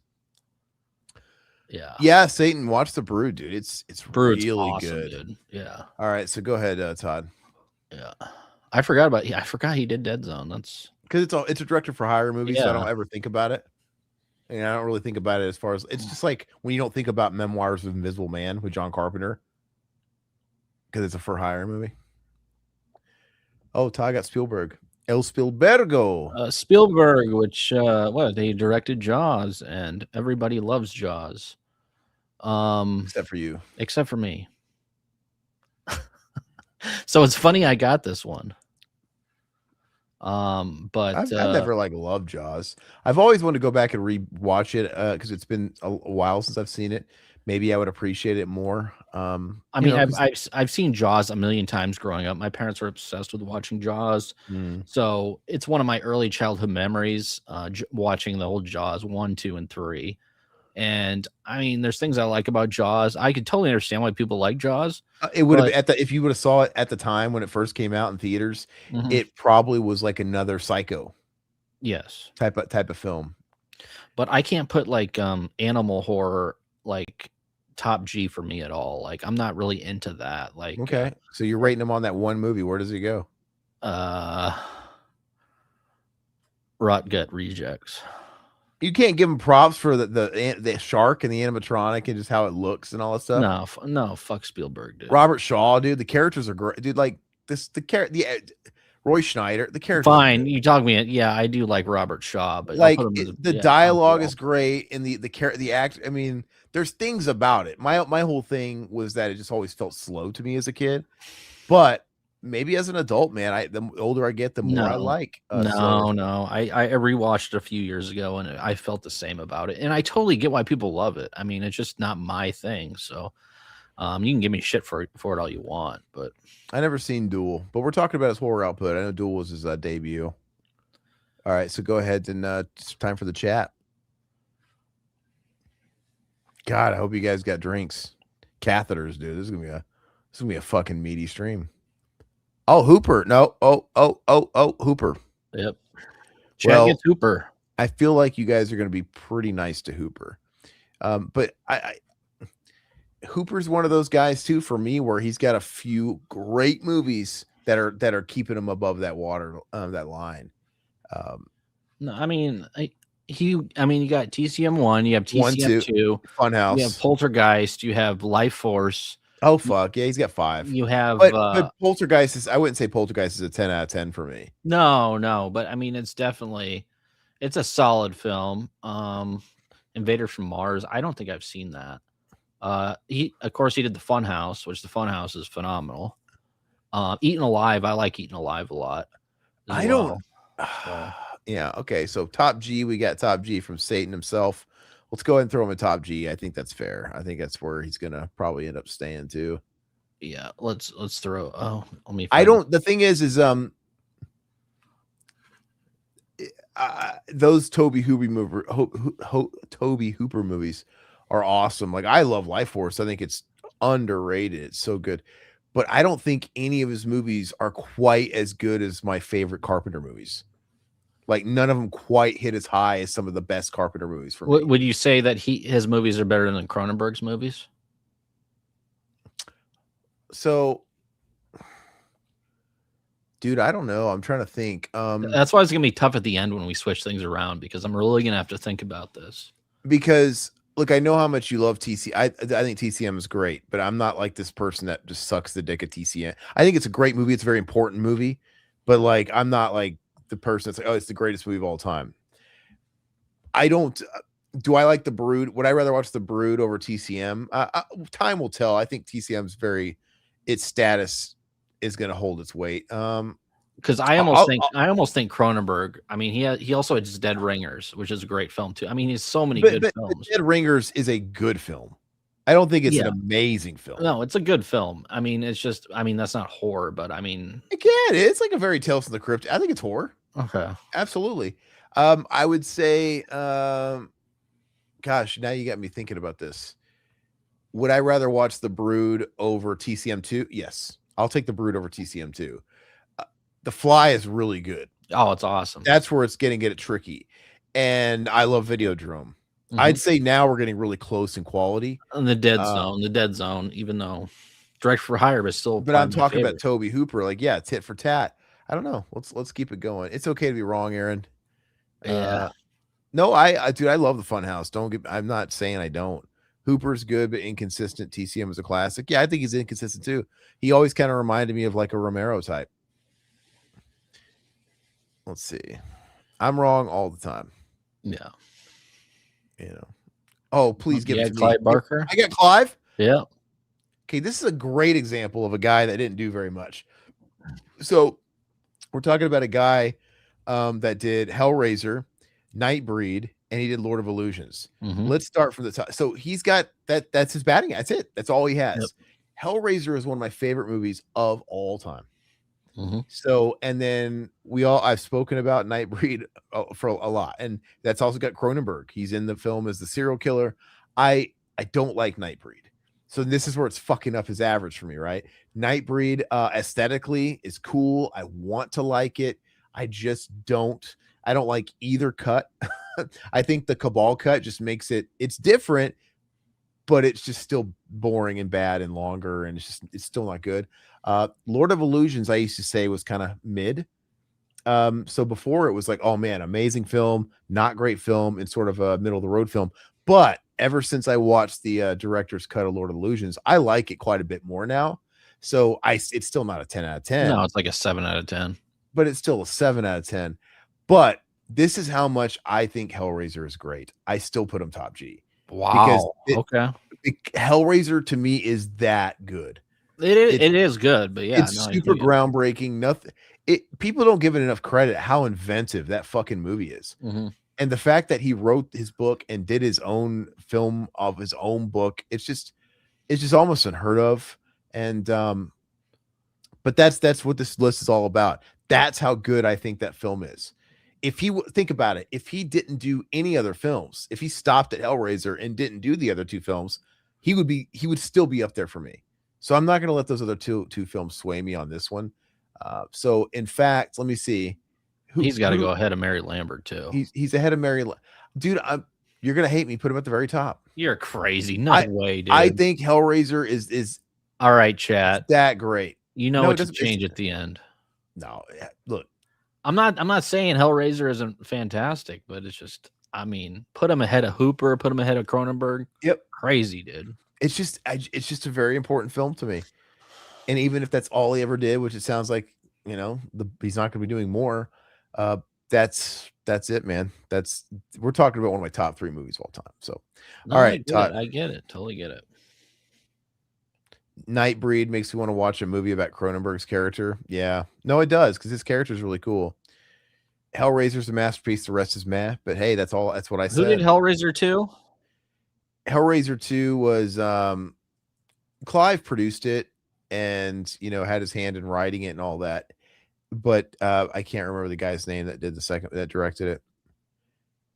Yeah. Yeah, Satan, watch The Brood, dude. It's Brood's really awesome, good. Dude. Yeah. All right, so go ahead, Todd. Yeah. I forgot about. Yeah, I forgot he did Dead Zone. That's because it's a director for hire movie, so I yeah. don't ever think about it. And I don't really think about it as far as it's just like when you don't think about Memoirs of Invisible Man with John Carpenter because it's a for hire movie. Oh, Ty got Spielberg. El Spielbergo. Spielberg, which what they directed Jaws, and everybody loves Jaws, Except for you. except for me. So it's funny I got this one. But I've never like loved Jaws. I've always wanted to go back and rewatch it because it's been a while since I've seen it. Maybe I would appreciate it more. I mean, I've seen Jaws a million times growing up. My parents were obsessed with watching Jaws, so it's one of my early childhood memories. Watching the whole Jaws 1, 2, and 3. And I mean, there's things I like about Jaws. I could totally understand why people like Jaws. It would have if you would have saw it at the time when it first came out in theaters, it probably was like another Psycho, yes, type of film. But I can't put like animal horror like top G for me at all. Like I'm not really into that. Like okay, so you're rating him on that one movie. Where does he go? Rot Gut Rejects. You can't give him props for the shark and the animatronic and just how it looks and all that stuff. No, fuck Spielberg, dude. Robert Shaw, dude. The characters are great, dude. Like Roy Schneider, the characters. Fine, you talk me. Yeah, I do like Robert Shaw, but like the dialogue is great and the act. I mean, there's things about it. My whole thing was that it just always felt slow to me as a kid, but maybe as an adult, man, the older I get, the more I like. I rewatched it a few years ago and I felt the same about it. And I totally get why people love it. I mean, it's just not my thing. So you can give me shit for it all you want, but I never seen Duel, but we're talking about his horror output. I know Duel was his debut. All right, so go ahead and it's time for the chat. God, I hope you guys got drinks, catheters, dude. This is gonna be a fucking meaty stream. Oh, Hooper. No. Oh, Hooper. Yep. Chad gets Hooper. I feel like you guys are going to be pretty nice to Hooper. But Hooper's one of those guys too, for me, where he's got a few great movies that are keeping him above that that line. No, I mean, you got TCM1, you have TCM2, Funhouse, you have Poltergeist, you have Life Force. Oh fuck yeah, he's got 5. You have, but Poltergeist is. I wouldn't say Poltergeist is a 10 out of 10 for me. No, but I mean, it's a solid film. Invaders from Mars. I don't think I've seen that. He did the Funhouse, which the Funhouse is phenomenal. Eaten Alive. I like Eaten Alive a lot. Yeah. Okay. So top G, we got top G from Satan himself. Let's go ahead and throw him a top G. I think that's fair. I think that's where he's gonna probably end up staying too. Yeah, let's throw. Oh, let me. The thing is those Tobe Hooper movies are awesome. Like I love Life Force. I think it's underrated. It's so good, but I don't think any of his movies are quite as good as my favorite Carpenter movies. Like none of them quite hit as high as some of the best Carpenter movies for me. Would you say that his movies are better than Cronenberg's movies? So, dude, I don't know. I'm trying to think. That's why it's gonna be tough at the end when we switch things around because I'm really gonna have to think about this. Because look, I know how much you love TC. I think TCM is great, but I'm not like this person that just sucks the dick at TCM. I think it's a great movie. It's a very important movie, but like I'm not like the person that's like, oh, it's the greatest movie of all time. I don't. Do I like The Brood? Would I rather watch The Brood over TCM? Time will tell. I think TCM's its status is going to hold its weight. Because I almost think Cronenberg. I mean, he also has Dead Ringers, which is a great film too. I mean, he has so many good films. Dead Ringers is a good film. I don't think it's an amazing film. No, it's a good film. I mean, it's just. I mean, that's not horror, but I mean, again, it's like a very Tales from the Crypt. I think it's horror. Okay, absolutely. I would say, gosh, now you got me thinking about this. Would I rather watch The Brood over TCM2? Yes, I'll take The Brood over TCM2. The Fly is really good. Oh, it's awesome. That's where it's getting tricky. And I love Videodrome. Mm-hmm. I'd say now we're getting really close in quality. And the Dead Zone, even though direct for hire, but still. But I'm talking about Tobe Hooper. Like, yeah, tit for tat. I don't know. Let's keep it going. It's okay to be wrong, Aaron. Yeah. No, dude, I love the Funhouse. I'm not saying I don't. Hooper's good but inconsistent. TCM is a classic. Yeah, I think he's inconsistent too. He always kind of reminded me of like a Romero type. Let's see. I'm wrong all the time. Yeah. You know. Oh, please give it to Clive me. Barker. I got Clive. Yeah. Okay, this is a great example of a guy that didn't do very much. So we're talking about a guy that did Hellraiser, Nightbreed, and he did Lord of Illusions. Mm-hmm. Let's start from the top. So he's got that. That's his batting. That's it. That's all he has. Yep. Hellraiser is one of my favorite movies of all time. Mm-hmm. So, and then I've spoken about Nightbreed for a lot, and that's also got Cronenberg. He's in the film as the serial killer. I don't like Nightbreed. So this is where it's fucking up his average for me, right? Nightbreed aesthetically is cool. I want to like it. I just don't. I don't like either cut. I think the Cabal cut just makes it's different, but it's just still boring and bad and longer, and it's still not good. Lord of Illusions, I used to say, was kind of mid. So before it was like, oh man, amazing film, not great film, and sort of a middle of the road film. But ever since I watched the director's cut of Lord of Illusions, I like it quite a bit more now. So it's still not a 10 out of 10. No, it's like a 7 out of 10. But it's still a 7 out of 10. But this is how much I think Hellraiser is great. I still put him top G. Wow. Because Hellraiser to me is that good. It is good, but yeah, it's super groundbreaking. Nothing. People don't give it enough credit how inventive that fucking movie is. Mm-hmm. And the fact that he wrote his book and did his own film of his own book, it's just almost unheard of. And but that's what this list is all about. That's how good I think that film is. If he think about it, if he didn't do any other films, if he stopped at Hellraiser and didn't do the other two films, he would still be up there for me. So I'm not going to let those other two films sway me on this one. So in fact, let me see. He's got to go ahead of Mary Lambert too. He's ahead of Mary. Dude, you're gonna hate me. Put him at the very top. You're crazy. No way, dude. I think Hellraiser is all right, chat. That great. You know what to change at the end. No, look. I'm not saying Hellraiser isn't fantastic, but it's just, I mean, put him ahead of Hooper, put him ahead of Cronenberg. Yep. Crazy, dude. It's just a very important film to me. And even if that's all he ever did, which it sounds like, he's not going to be doing more. That's it, man. We're talking about one of my top 3 movies of all time. So, all right, Todd. I get it. Totally get it. Nightbreed makes me want to watch a movie about Cronenberg's character. Yeah, no, it does, because his character is really cool. Hellraiser's a masterpiece. The rest is meh. But hey, that's what I said. Who did Hellraiser 2? Hellraiser 2 was Clive produced it, and had his hand in writing it and all that. But I can't remember the guy's name that directed it.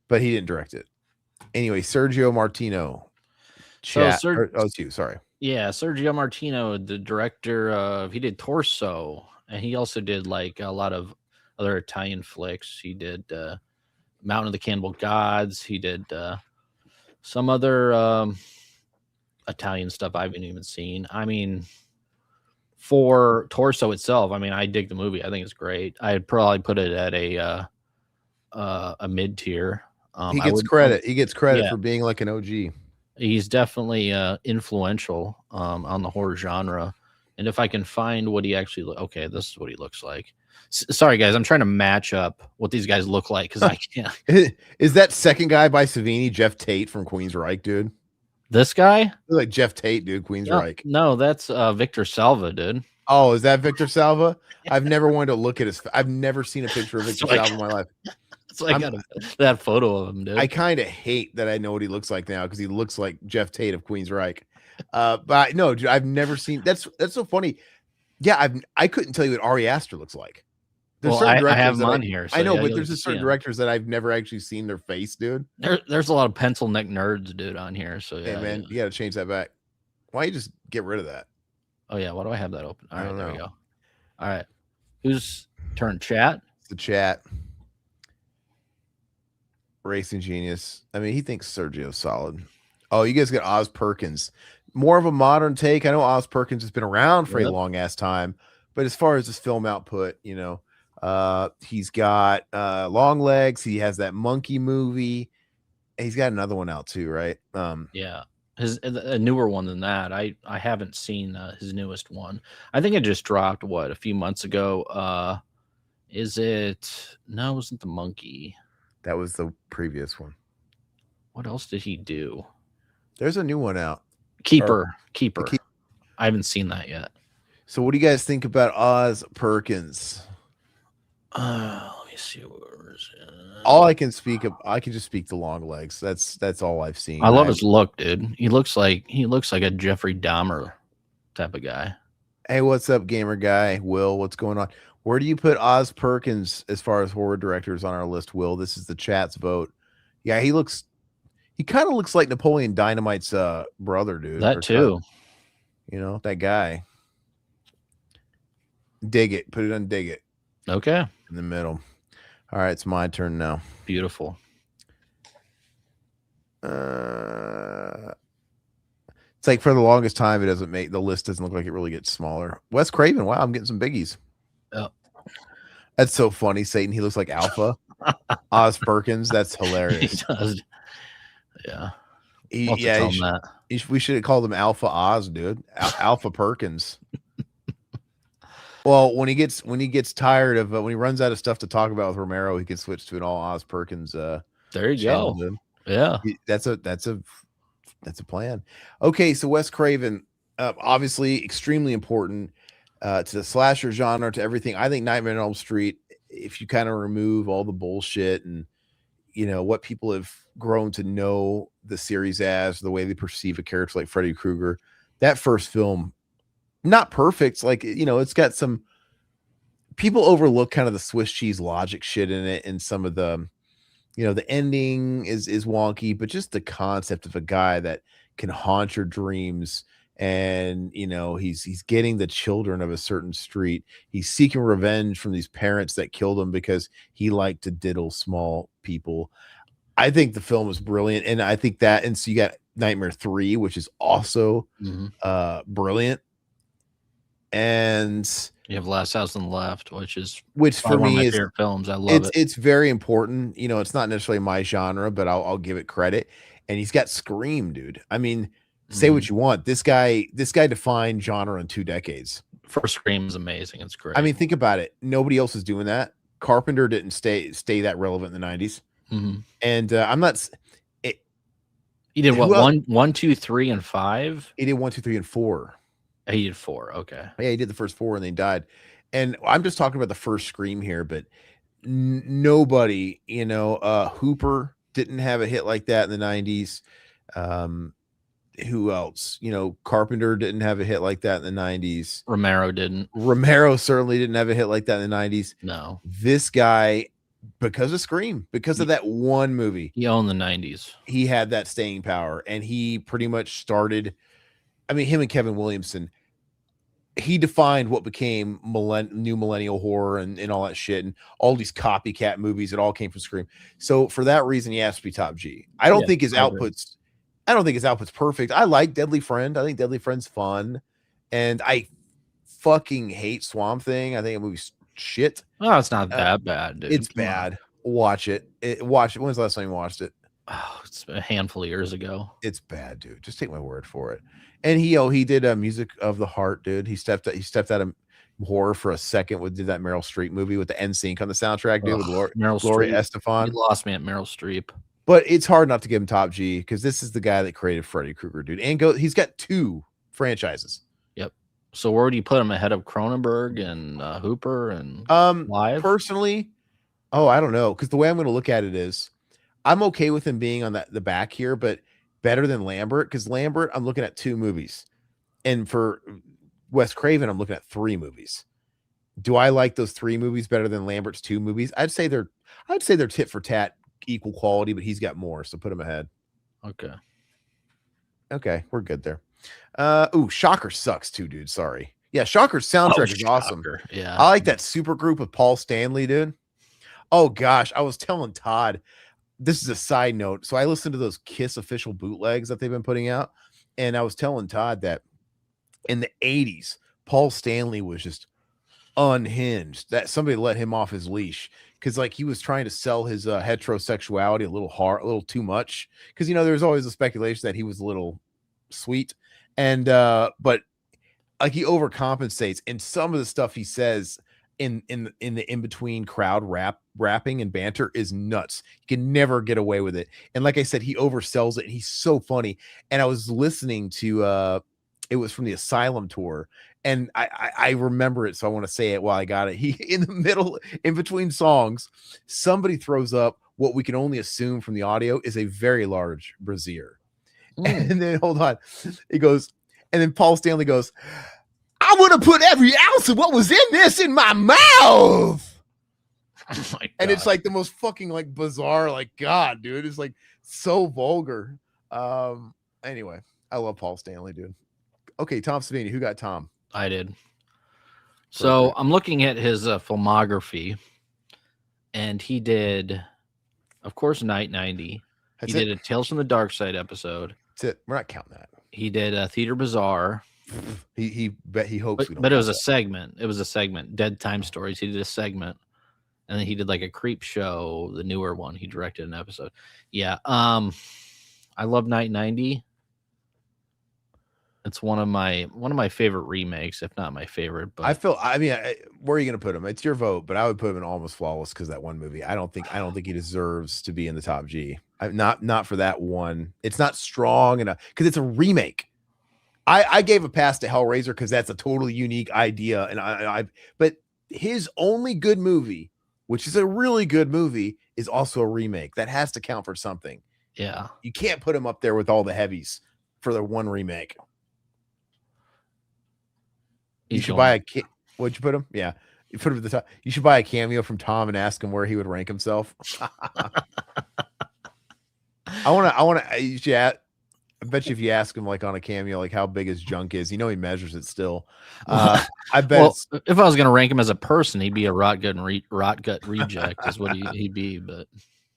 But he didn't direct it. Anyway, Sergio Martino. It's you, sorry. Yeah, Sergio Martino, the director of, he did Torso, and he also did like a lot of other Italian flicks. He did Mountain of the Cannibal Gods. He did some other Italian stuff I haven't even seen. I mean, for Torso itself, I mean, I dig the movie. I think it's great. I'd probably put it at a mid tier. He gets credit. He gets credit for being like an OG. He's definitely influential on the horror genre. And if I can find what he actually okay, this is what he looks like. Sorry, guys, I'm trying to match up what these guys look like because I can't. Is that second guy by Savini, Jeff Tate from Queensryche, dude? This guy? Like Jeff Tate, dude, Queensryche. No, that's Victor Salva, dude. Oh, is that Victor Salva? I've never wanted to look at his. I've never seen a picture of Victor Salva in my life. So I got that photo of him, dude. I kind of hate that I know what he looks like now because he looks like Jeff Tate of Queensryche. But no, dude, I've never seen. That's so funny. Yeah, I couldn't tell you what Ari Aster looks like. There's I have him on here. So I know, but there's just certain directors that I've never actually seen their face, dude. There's a lot of pencil neck nerds, dude, on here. So yeah, hey, man, you got to change that back. Why don't you just get rid of that? Oh yeah, why do I have that open? All right, there we go. All right, whose turn? Chat. It's the chat. Racing Genius. I mean, he thinks Sergio's solid. Oh, you guys got Oz Perkins. More of a modern take. I know Oz Perkins has been around for a long ass time, but as far as his film output, He's got Long Legs. He has that monkey movie. He's got another one out too, right? Yeah. A newer one than that. I haven't seen his newest one. I think it just dropped a few months ago. Is it? No, it wasn't the monkey. That was the previous one. What else did he do? There's a new one out. Keeper. I haven't seen that yet. So what do you guys think about Oz Perkins? Let me see. Where is it? All I can speak of, I can just speak to Long Legs. That's all I've seen. I love his look, dude. He looks like a Jeffrey Dahmer type of guy. Hey, what's up, gamer guy? Will, what's going on? Where do you put Oz Perkins as far as horror directors on our list, Will? This is the chat's vote. Yeah, he kind of looks like Napoleon Dynamite's brother, dude. That too. You know, that guy. Dig it. Put it on dig it. Okay. In the middle. All right, it's my turn now. Beautiful. It's like for the longest time, it doesn't make the list doesn't look like it really gets smaller. Wes Craven. Wow, I'm getting some biggies. Oh. That's so funny, Satan. He looks like Alpha. Oz Perkins. That's hilarious. He does. Yeah. We should have called him Alpha Oz, dude. Alpha Perkins. Well, when he gets tired of when he runs out of stuff to talk about with Romero, he can switch to an all Oz Perkins. There you channel, go. Dude. Yeah, that's a plan. Okay, so Wes Craven, obviously extremely important to the slasher genre, to everything. I think Nightmare on Elm Street, if you kind of remove all the bullshit and what people have grown to know the series as, the way they perceive a character like Freddy Krueger, that first film, not perfect. Like, it's got some people overlook kind of the Swiss cheese logic shit in it. And some of the, the ending is wonky, but just the concept of a guy that can haunt your dreams. And, he's getting the children of a certain street. He's seeking revenge from these parents that killed him because he liked to diddle small people. I think the film is brilliant. And I think that, and so you got Nightmare 3, which is also brilliant. And you have Last House on the Left, which for me my is favorite films. I love it. It's very important. It's not necessarily my genre, but I'll give it credit. And he's got Scream, dude. I mean, say what you want. This guy defined genre in 2 decades. First Scream is amazing. It's great. I mean, think about it. Nobody else is doing that. Carpenter didn't stay that relevant in the 90s. And I'm not. He did what? 1, 2, 3, and 5. He did 1, 2, 3, and 4. He did 4. Okay. Yeah, he did the first 4 and they died. And I'm just talking about the first Scream here, but nobody, Hooper didn't have a hit like that in the 90s. Who else? Carpenter didn't have a hit like that in the 90s. Romero didn't. Romero certainly didn't have a hit like that in the 90s. No. This guy, because of Scream, because of that one movie, he owned the 90s. He had that staying power, and he pretty much started. I mean, him and Kevin Williamson, he defined what became new millennial horror and all that shit, and all these copycat movies. It all came from Scream. So for that reason, he has to be top G. I don't think his output's perfect. I like Deadly Friend. I think Deadly Friend's fun, and I fucking hate Swamp Thing. I think the movie's shit. Oh, it's not that bad, dude. It's bad. Watch it. Watch it. When was the last time you watched it? Oh, it's a handful of years ago. It's bad, dude. Just take my word for it. And he did Music of the Heart, dude. He stepped out of horror for a second. Did that Meryl Streep movie with the NSYNC on the soundtrack, dude, with Gloria Estefan. You lost me at Meryl Streep. But it's hard not to give him top G because this is the guy that created Freddy Krueger, dude. And he's got 2 franchises. Yep. So where do you put him ahead of Cronenberg and Hooper and Live? Personally, I don't know, because the way I'm going to look at it is, I'm okay with him being on the back here, but better than Lambert, because Lambert, I'm looking at 2 movies, and for Wes Craven, I'm looking at 3 movies. Do I like those 3 movies better than Lambert's 2 movies? I'd say they're tit for tat, equal quality, but he's got more, so put him ahead. Okay, we're good there. Shocker sucks too, dude. Sorry. Yeah, Shocker's soundtrack is awesome. Yeah, I like that super group with Paul Stanley, dude. Oh gosh, I was telling Todd, this is a side note. So I listened to those Kiss official bootlegs that they've been putting out, and I was telling Todd that in the 80s, Paul Stanley was just unhinged. That somebody let him off his leash because like he was trying to sell his heterosexuality a little hard, a little too much. Because there's always a speculation that he was a little sweet, and but like he overcompensates, and some of the stuff he says in the in between crowd rapping and banter is nuts. You can never get away with it. And like I said, he oversells it. And he's so funny. And I was listening to it was from the Asylum tour, and I remember it, so I want to say it while I got it. He in the middle, in between songs, somebody throws up what we can only assume from the audio is a very large brassiere. And then hold on, he goes, and then Paul Stanley goes, I would have put every ounce of what was in this in my mouth. Oh my and it's like the most fucking like bizarre, like, God, dude, it's like so vulgar. Anyway, I love Paul Stanley, dude. Okay, Tom Savini, who got Tom? I did. So I'm looking at his filmography, and he did, of course, Night 90. He did a Tales from the Dark Side episode. That's it. We're not counting that. He did a Theater Bazaar. He hopes we don't. But it was a segment. It was a segment. Dead Time Stories. He did a segment, and then he did like a Creep Show, the newer one. He directed an episode. Yeah. I love Night 90. It's one of my favorite remakes, if not my favorite. But where are you gonna put him? It's your vote, but I would put him in Almost Flawless because that one movie. I don't think he deserves to be in the top G. Not for that one. It's not strong enough because it's a remake. I gave a pass to Hellraiser because that's a totally unique idea, and but his only good movie, which is a really good movie, is also a remake. That has to count for something. Yeah, you can't put him up there with all the heavies for the one remake. You should buy what'd you put him? Yeah, you put him at the top. You should buy a cameo from Tom and ask him where he would rank himself. I bet you if you ask him like on a cameo, like how big his junk is, he measures it still. I bet. Well, if I was going to rank him as a person, he'd be a rot gut reject, is what he'd be. But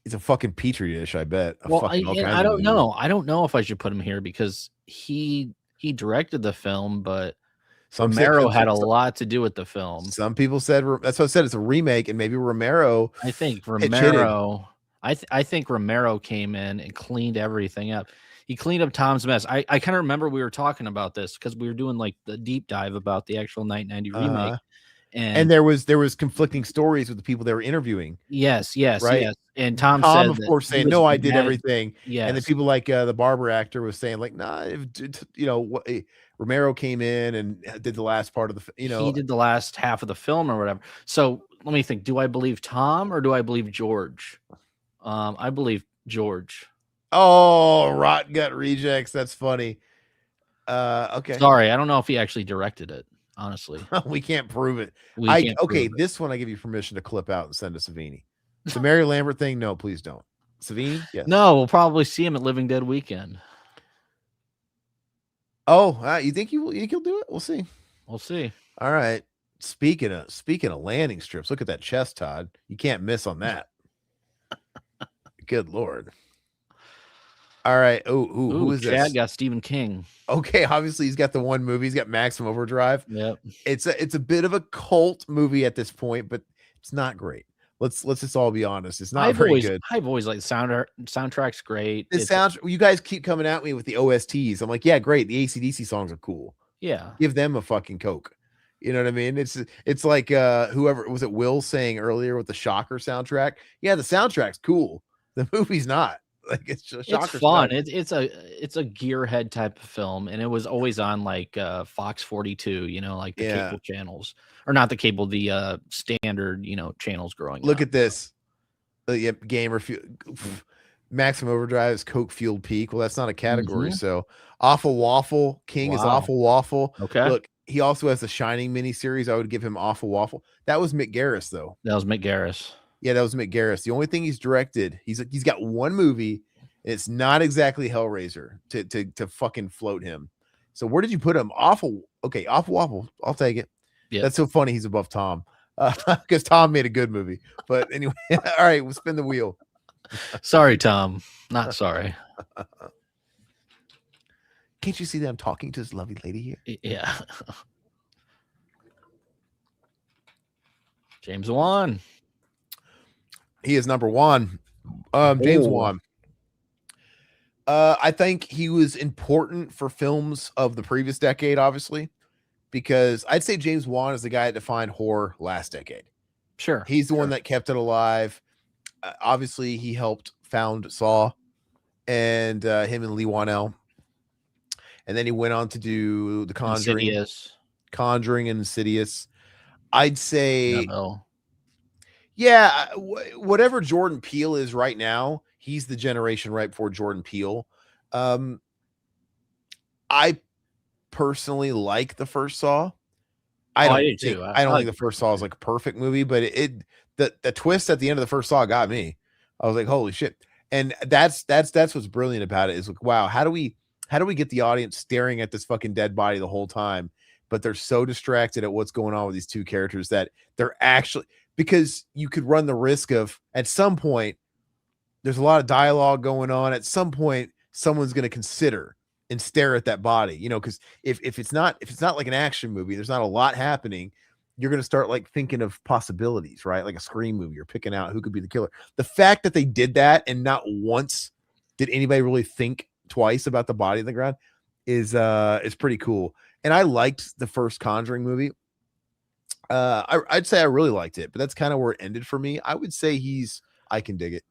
he's a fucking petri dish. I bet. I don't know. I don't know if I should put him here because he directed the film, but Romero had a lot to do with the film. Some people said that's what I said. It's a remake, and maybe Romero. I think Romero. I think Romero came in and cleaned everything up. He cleaned up Tom's mess. I kind of remember we were talking about this because we were doing like the deep dive about the actual Night 90 remake. And there was conflicting stories with the people they were interviewing. Yes. And Tom said, of course, saying, no, I did everything. Yes. And the people like the barber actor was saying like, nah, Romero came in and did the last part of the, he did the last half of the film or whatever. So let me think. Do I believe Tom or do I believe George? I believe George. Oh, rot gut rejects. That's funny. Okay. Sorry, I don't know if he actually directed it. Honestly, we can't prove it. Prove this one I give you permission to clip out and send to Savini. The Mary Lambert thing, no, please don't. Savini, yes. No, we'll probably see him at Living Dead Weekend. Oh, you think he'll do it? We'll see. We'll see. All right. Speaking of landing strips, look at that chest, Todd. You can't miss on that. Good Lord. All right. Who is Chad this? Chad got Stephen King. Okay, obviously he's got the one movie. He's got Maximum Overdrive. Yep. It's a bit of a cult movie at this point, but it's not great. Let's just all be honest. It's not very good. I've always liked the soundtrack's great. You guys keep coming at me with the OSTs. I'm like, yeah, great. The AC/DC songs are cool. Yeah. Give them a fucking Coke. You know what I mean? It's like whoever was it Will saying earlier with the Shocker soundtrack. Yeah, the soundtrack's cool. The movie's not. Like it's just it's fun. It's a gearhead type of film, and it was always on like Fox 42, like the cable channels, or not the cable, the standard channels growing Look up. at this. Gamer Maximum Overdrive is Coke Fueled Peak. Well, that's not a category. So Awful Waffle King is Awful Waffle. Okay. Look, he also has the Shining miniseries. I would give him Awful Waffle. That was Mick Garris, though. That was Mick Garris. Yeah, that was Mick Garris. The only thing he's directed, he's got one movie. It's not exactly Hellraiser to fucking float him. So where did you put him? Awful. Okay, Awful Waffle. I'll take it. Yeah, that's so funny. He's above Tom because Tom made a good movie. But anyway, all right, we'll spin the wheel. Sorry, Tom. Not sorry. Can't you see that I'm talking to this lovely lady here? Yeah. James Wan. He is number one. James Wan. I think he was important for films of the previous decade, obviously, because I'd say James Wan is the guy that defined horror last decade. Sure. He's the one that kept it alive. Obviously, he helped found Saw, and him and Lee Wanell. And then he went on to do The Conjuring, Conjuring and Insidious. I'd say, yeah, whatever Jordan Peele is right now, he's the generation right before Jordan Peele. I personally like the first Saw. I don't think the first Saw is like a perfect movie, but the twist at the end of the first Saw got me. I was like, holy shit. And that's what's brilliant about it is like, wow, how do we get the audience staring at this fucking dead body the whole time, but they're so distracted at what's going on with these two characters that they're actually, because you could run the risk of at some point there's a lot of dialogue going on. At some point, someone's going to consider and stare at that body, because if it's not like an action movie, there's not a lot happening. You're going to start like thinking of possibilities, right? Like a Scream movie, you're picking out who could be the killer. The fact that they did that and not once did anybody really think twice about the body in the ground is pretty cool. And I liked the first Conjuring movie. I'd say I really liked it, but that's kind of where it ended for me. I would say I can dig it.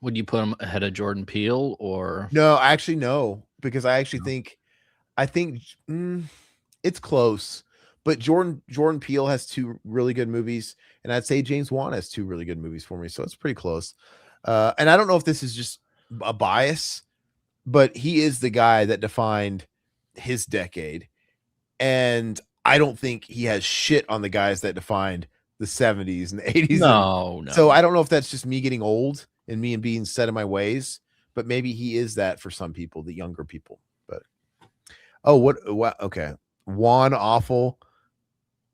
Would you put him ahead of Jordan Peele or no? Actually, no, because I actually think it's close. But Jordan Peele has two really good movies, and I'd say James Wan has two really good movies for me, so it's pretty close. And I don't know if this is just a bias, but he is the guy that defined his decade, and I don't think he has shit on the guys that defined the 70s and the 80s. No. So I don't know if that's just me getting old and me and being set in my ways, but maybe he is that for some people, the younger people. But okay. Wan awful.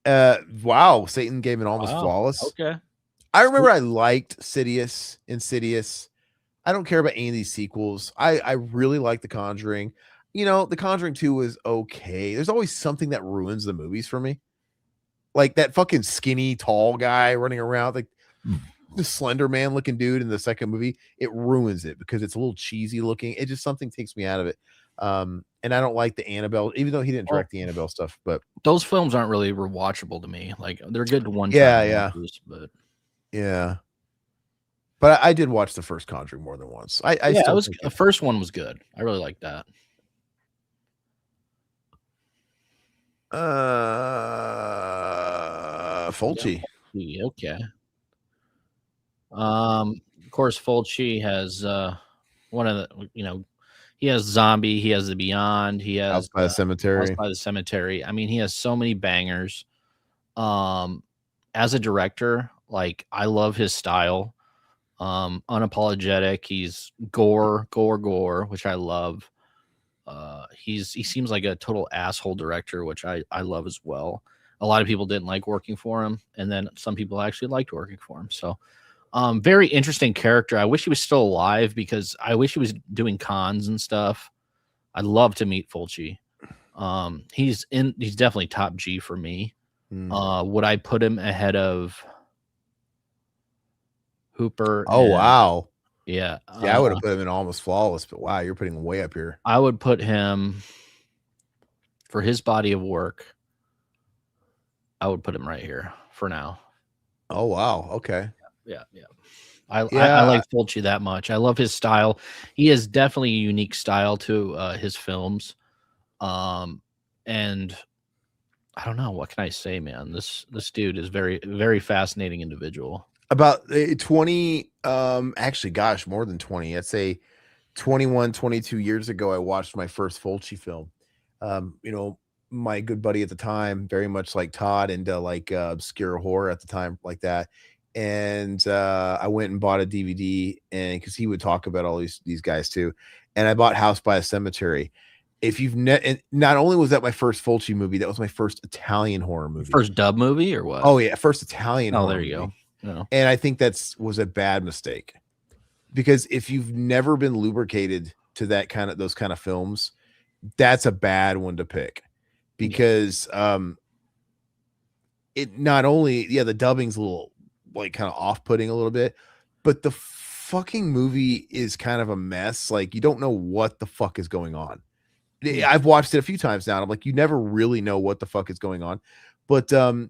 Wow, Satan gave it almost flawless. Okay. I remember I liked Insidious. I don't care about any of these sequels. I really like The Conjuring. The Conjuring 2 was okay. There's always something that ruins the movies for me. Like that fucking skinny, tall guy running around, like the Slender Man looking dude in the second movie. It ruins it because it's a little cheesy looking. It just something takes me out of it. And I don't like the Annabelle, even though he didn't direct the Annabelle stuff. But those films aren't really rewatchable to me. Like they're good to one time. Yeah. Movies, but yeah. But I did watch the first Conjuring more than once. The first one was good. I really liked that. Fulci. Yeah, okay. Of course, Fulci has one of the, he has Zombie, he has The Beyond, he has House by the Cemetery. House by the Cemetery. I mean, he has so many bangers. As a director, like I love his style. Unapologetic. He's gore, which I love. He seems like a total asshole director, which I love as well. A lot of people didn't like working for him, and then some people actually liked working for him. So, very interesting character. I wish he was still alive because I wish he was doing cons and stuff. I'd love to meet Fulci. He's definitely top G for me. Would I put him ahead of Hooper? Wow. Yeah. I would have put him in Almost Flawless, but wow, you're putting him way up here. I would put him for his body of work. I would put him right here for now. Oh, wow. Okay. Yeah. I like Fulci that much. I love his style. He has definitely a unique style to his films. And I don't know, what can I say, man? This dude is very, very fascinating individual. About 20, actually, gosh, more than 20. I'd say 21, 22 years ago, I watched my first Fulci film. My good buddy at the time, very much like Todd, into like obscure horror at the time, like that. And I went and bought a DVD, and because he would talk about all these guys too. And I bought House by a Cemetery. If you've not only was that my first Fulci movie, that was my first Italian horror movie. First dub movie or what? Oh yeah, first Italian. Oh, there you go. No. And I think was a bad mistake, because if you've never been lubricated to those kind of films, that's a bad one to pick, because it not only, the dubbing's a little like kind of off-putting a little bit, but the fucking movie is kind of a mess. Like you don't know what the fuck is going on. I've watched it a few times now, and I'm like, you never really know what the fuck is going on. But the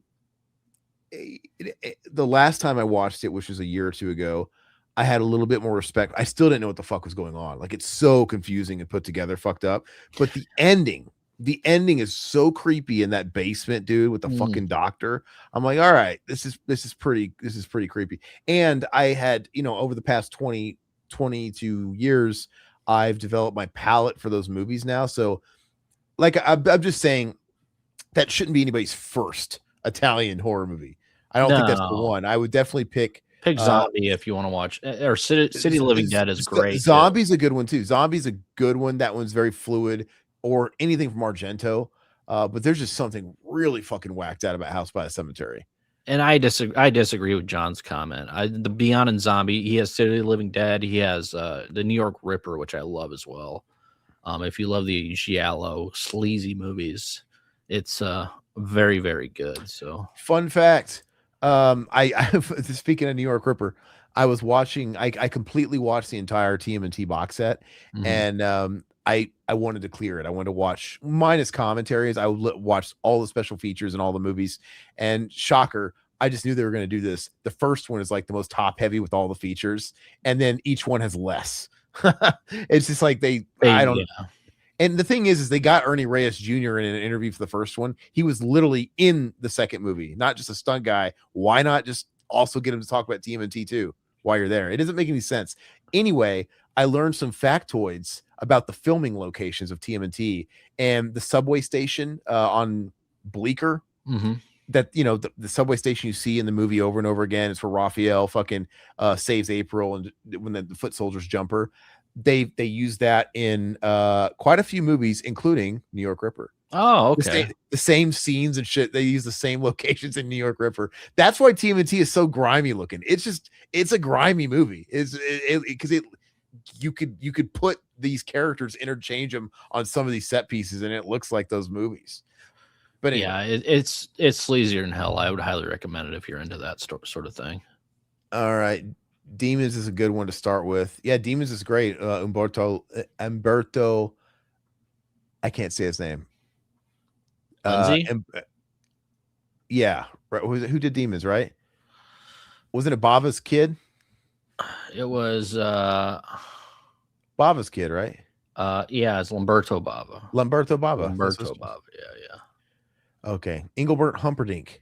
last time I watched it, which was a year or two ago, I had a little bit more respect. I still didn't know what the fuck was going on. Like it's so confusing and put together, fucked up. But the ending is so creepy in that basement, dude, with the fucking doctor. I'm like, all right, this is pretty creepy. And I had, over the past 22 years, I've developed my palate for those movies now. So like, I'm just saying that shouldn't be anybody's first Italian horror movie. I don't think that's the one. I would definitely pick Zombie if you want to watch, or City of the Living Dead is great. Zombie's a good one too. Zombie's a good one. That one's very fluid, or anything from Argento. But there's just something really fucking whacked out about House by the Cemetery. And I disagree with John's comment. The Beyond and Zombie, he has City of the Living Dead. He has the New York Ripper, which I love as well. If you love the giallo sleazy movies, it's very, very good. So fun fact. I speaking of New York Ripper, I was watching, I completely watched the entire TMNT box set, and I wanted to clear it. I wanted to watch minus commentaries. I would watch all the special features and all the movies, and shocker, I just knew they were going to do this. The first one is like the most top heavy with all the features, and then each one has less. It's just like I don't. Yeah. And the thing is they got Ernie Reyes Jr. in an interview for the first one. He was literally in the second movie, not just a stunt guy. Why not just also get him to talk about TMNT too while you're there? It doesn't make any sense. Anyway, I learned some factoids about the filming locations of TMNT and the subway station on Bleecker. That, the subway station you see in the movie over and over again. It's where Raphael fucking saves April, and when the foot soldiers jump her. They use that in quite a few movies, including New York Ripper. Oh, okay. The same scenes and shit. They use the same locations in New York Ripper. That's why TMNT is so grimy looking. It's a grimy movie. Because you could put these characters, interchange them on some of these set pieces, and it looks like those movies. But anyway. Yeah, it's sleazier than hell. I would highly recommend it if you're into that sort of thing. All right. Demons is a good one to start with. Yeah, Demons is great. Umberto, I can't say his name. Yeah, right. Who did Demons, right? Wasn't it Bava's kid? It was Bava's kid, right? Yeah, it's Lamberto Bava. Lamberto Bava. Yeah. Okay. Engelbert Humperdinck.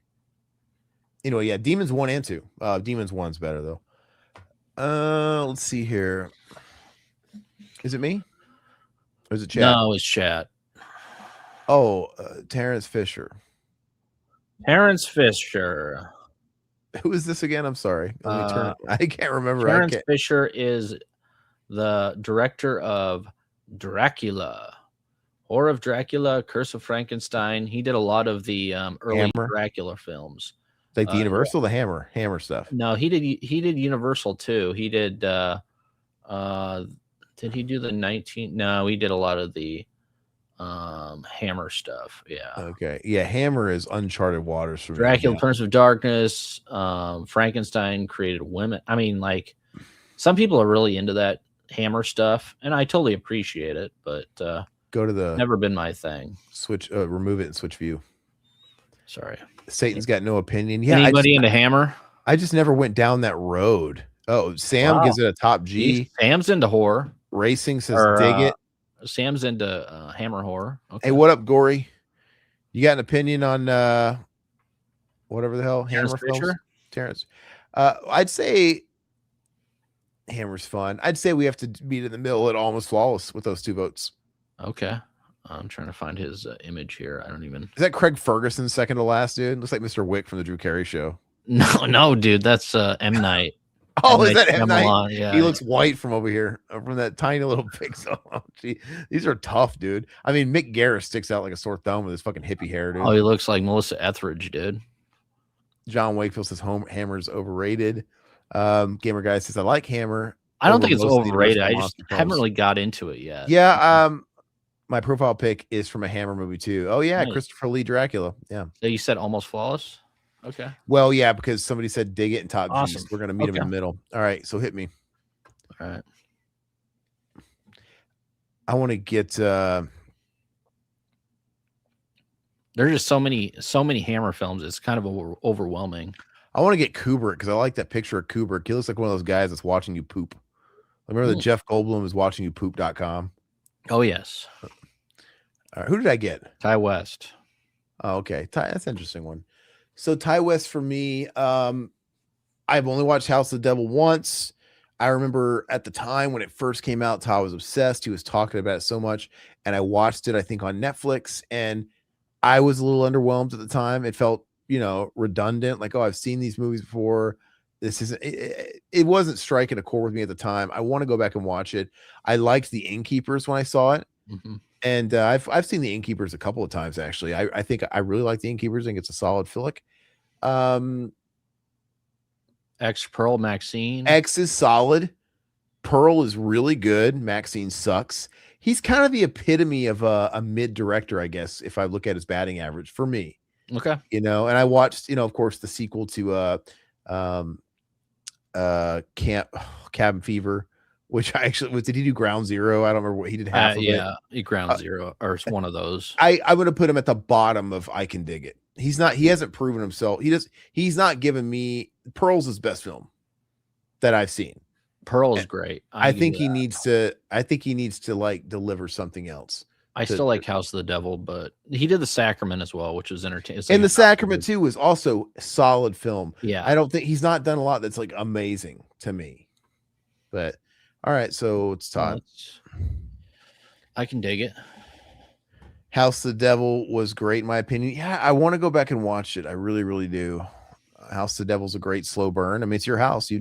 Anyway, yeah, Demons 1 and 2. Demons 1's better though. Let's see here. Is it me? Or is it chat? No, it's chat. Oh, Terrence Fisher. Who is this again? I'm sorry. Let me turn it. I can't remember. Terrence Fisher is the director of Dracula, Horror of Dracula, Curse of Frankenstein. He did a lot of the early Dracula films. Like the Universal, the Hammer stuff. No, he did Universal too. He did he do the 19? No, he did a lot of the Hammer stuff. Yeah. Okay. Yeah, Hammer is uncharted waters for Dracula, Prince of Darkness, Frankenstein created women. I mean, like, some people are really into that Hammer stuff, and I totally appreciate it, but go to the never been my thing. Switch remove it and switch view. Sorry. Satan's got no opinion. Yeah. Anybody into Hammer? I just never went down that road. Oh, Sam gives it a top G. Sam's into horror. Racing says dig it. Sam's into Hammer horror. Okay. Hey, what up, Gory? You got an opinion on whatever the hell Hammer films? Terrence. I'd say Hammer's fun. I'd say we have to meet in the middle at Almost Flawless with those 2 votes. Okay. I'm trying to find his image here. I don't even. Is that Craig Ferguson, second to last, dude? Looks like Mr. Wick from the Drew Carey Show. No, dude. That's M. Night. Oh, is that M. Night? Yeah. He looks white from over here, from that tiny little pixel. Oh, gee. These are tough, dude. I mean, Mick Garris sticks out like a sore thumb with his fucking hippie hair, dude. Oh, he looks like Melissa Etheridge, dude. John Wakefield says Hammer's overrated. Gamer Guy says I like Hammer. I don't think it's overrated. I just haven't really got into it yet. Yeah. My profile pic is from a Hammer movie too. Oh yeah, nice. Christopher Lee Dracula. Yeah. So you said Almost Flawless? Okay. Well, yeah, because somebody said dig it and top Awesome. G's. We're gonna meet them in the middle. All right, so hit me. All right. I want to get. There's just so many Hammer films. It's kind of overwhelming. I want to get Kubrick because I like that picture of Kubrick. He looks like one of those guys that's watching you poop. Remember that Jeff Goldblum is watching you poop.com? Oh yes. All right, who did I get? Ty West. Oh, okay. That's an interesting one. So Ty West for me, I've only watched House of the Devil once. I remember at the time when it first came out, Ty was obsessed. He was talking about it so much, and I watched it, I think, on Netflix, and I was a little underwhelmed at the time. It felt, redundant. Like, oh, I've seen these movies before. This isn't. It wasn't striking a chord with me at the time. I want to go back and watch it. I liked The Innkeepers when I saw it. Mm-hmm. And I've seen The Innkeepers a couple of times, actually. I think I really like The Innkeepers. I think it's a solid flick. X Pearl Maxine. X is solid. Pearl is really good. Maxine sucks. He's kind of the epitome of a mid director, I guess, if I look at his batting average for me. Okay. And I watched, of course, the sequel to Cabin Fever, which I actually did he do Ground Zero? I don't remember what he did half of it. Yeah, Ground Zero or one of those. I'm going to put him at the bottom of I Can Dig It. He hasn't proven himself. He's not given me. Pearl's his best film that I've seen. Pearl is great. I think he needs to like deliver something else. I still like House of the Devil, but he did The Sacrament as well, which was entertaining. And The Sacrament too was also a solid film. Yeah. I don't think he's not done a lot that's like amazing to me. But all right, so it's Todd. I Can Dig It. House of the Devil was great in my opinion. Yeah, I want to go back and watch it. I really, really do. House of the Devil's a great slow burn. I mean, it's your house,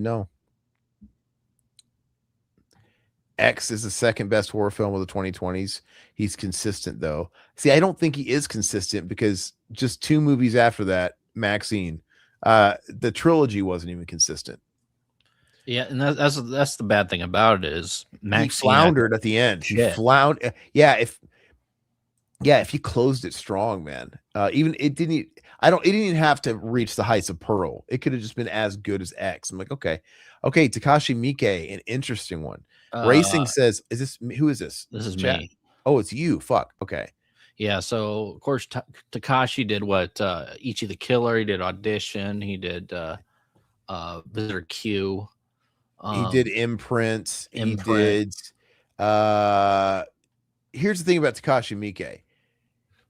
X is the second best horror film of the 2020s. He's consistent though. See, I don't think he is consistent because just 2 movies after that, Maxine, the trilogy wasn't even consistent. Yeah, and that's the bad thing about it is Maxine he floundered at the end. He floundered. Yeah, if he closed it strong, man. It didn't even have to reach the heights of Pearl. It could have just been as good as X. I'm like, okay, Takashi Miike, an interesting one. Racing says, who is this? This is me. Oh, it's you. Fuck. Okay. Yeah. So of course, Takashi did what? Ichi the Killer. He did Audition. He did Visitor Q. He did Imprint. He did. Here's the thing about Takashi Miike.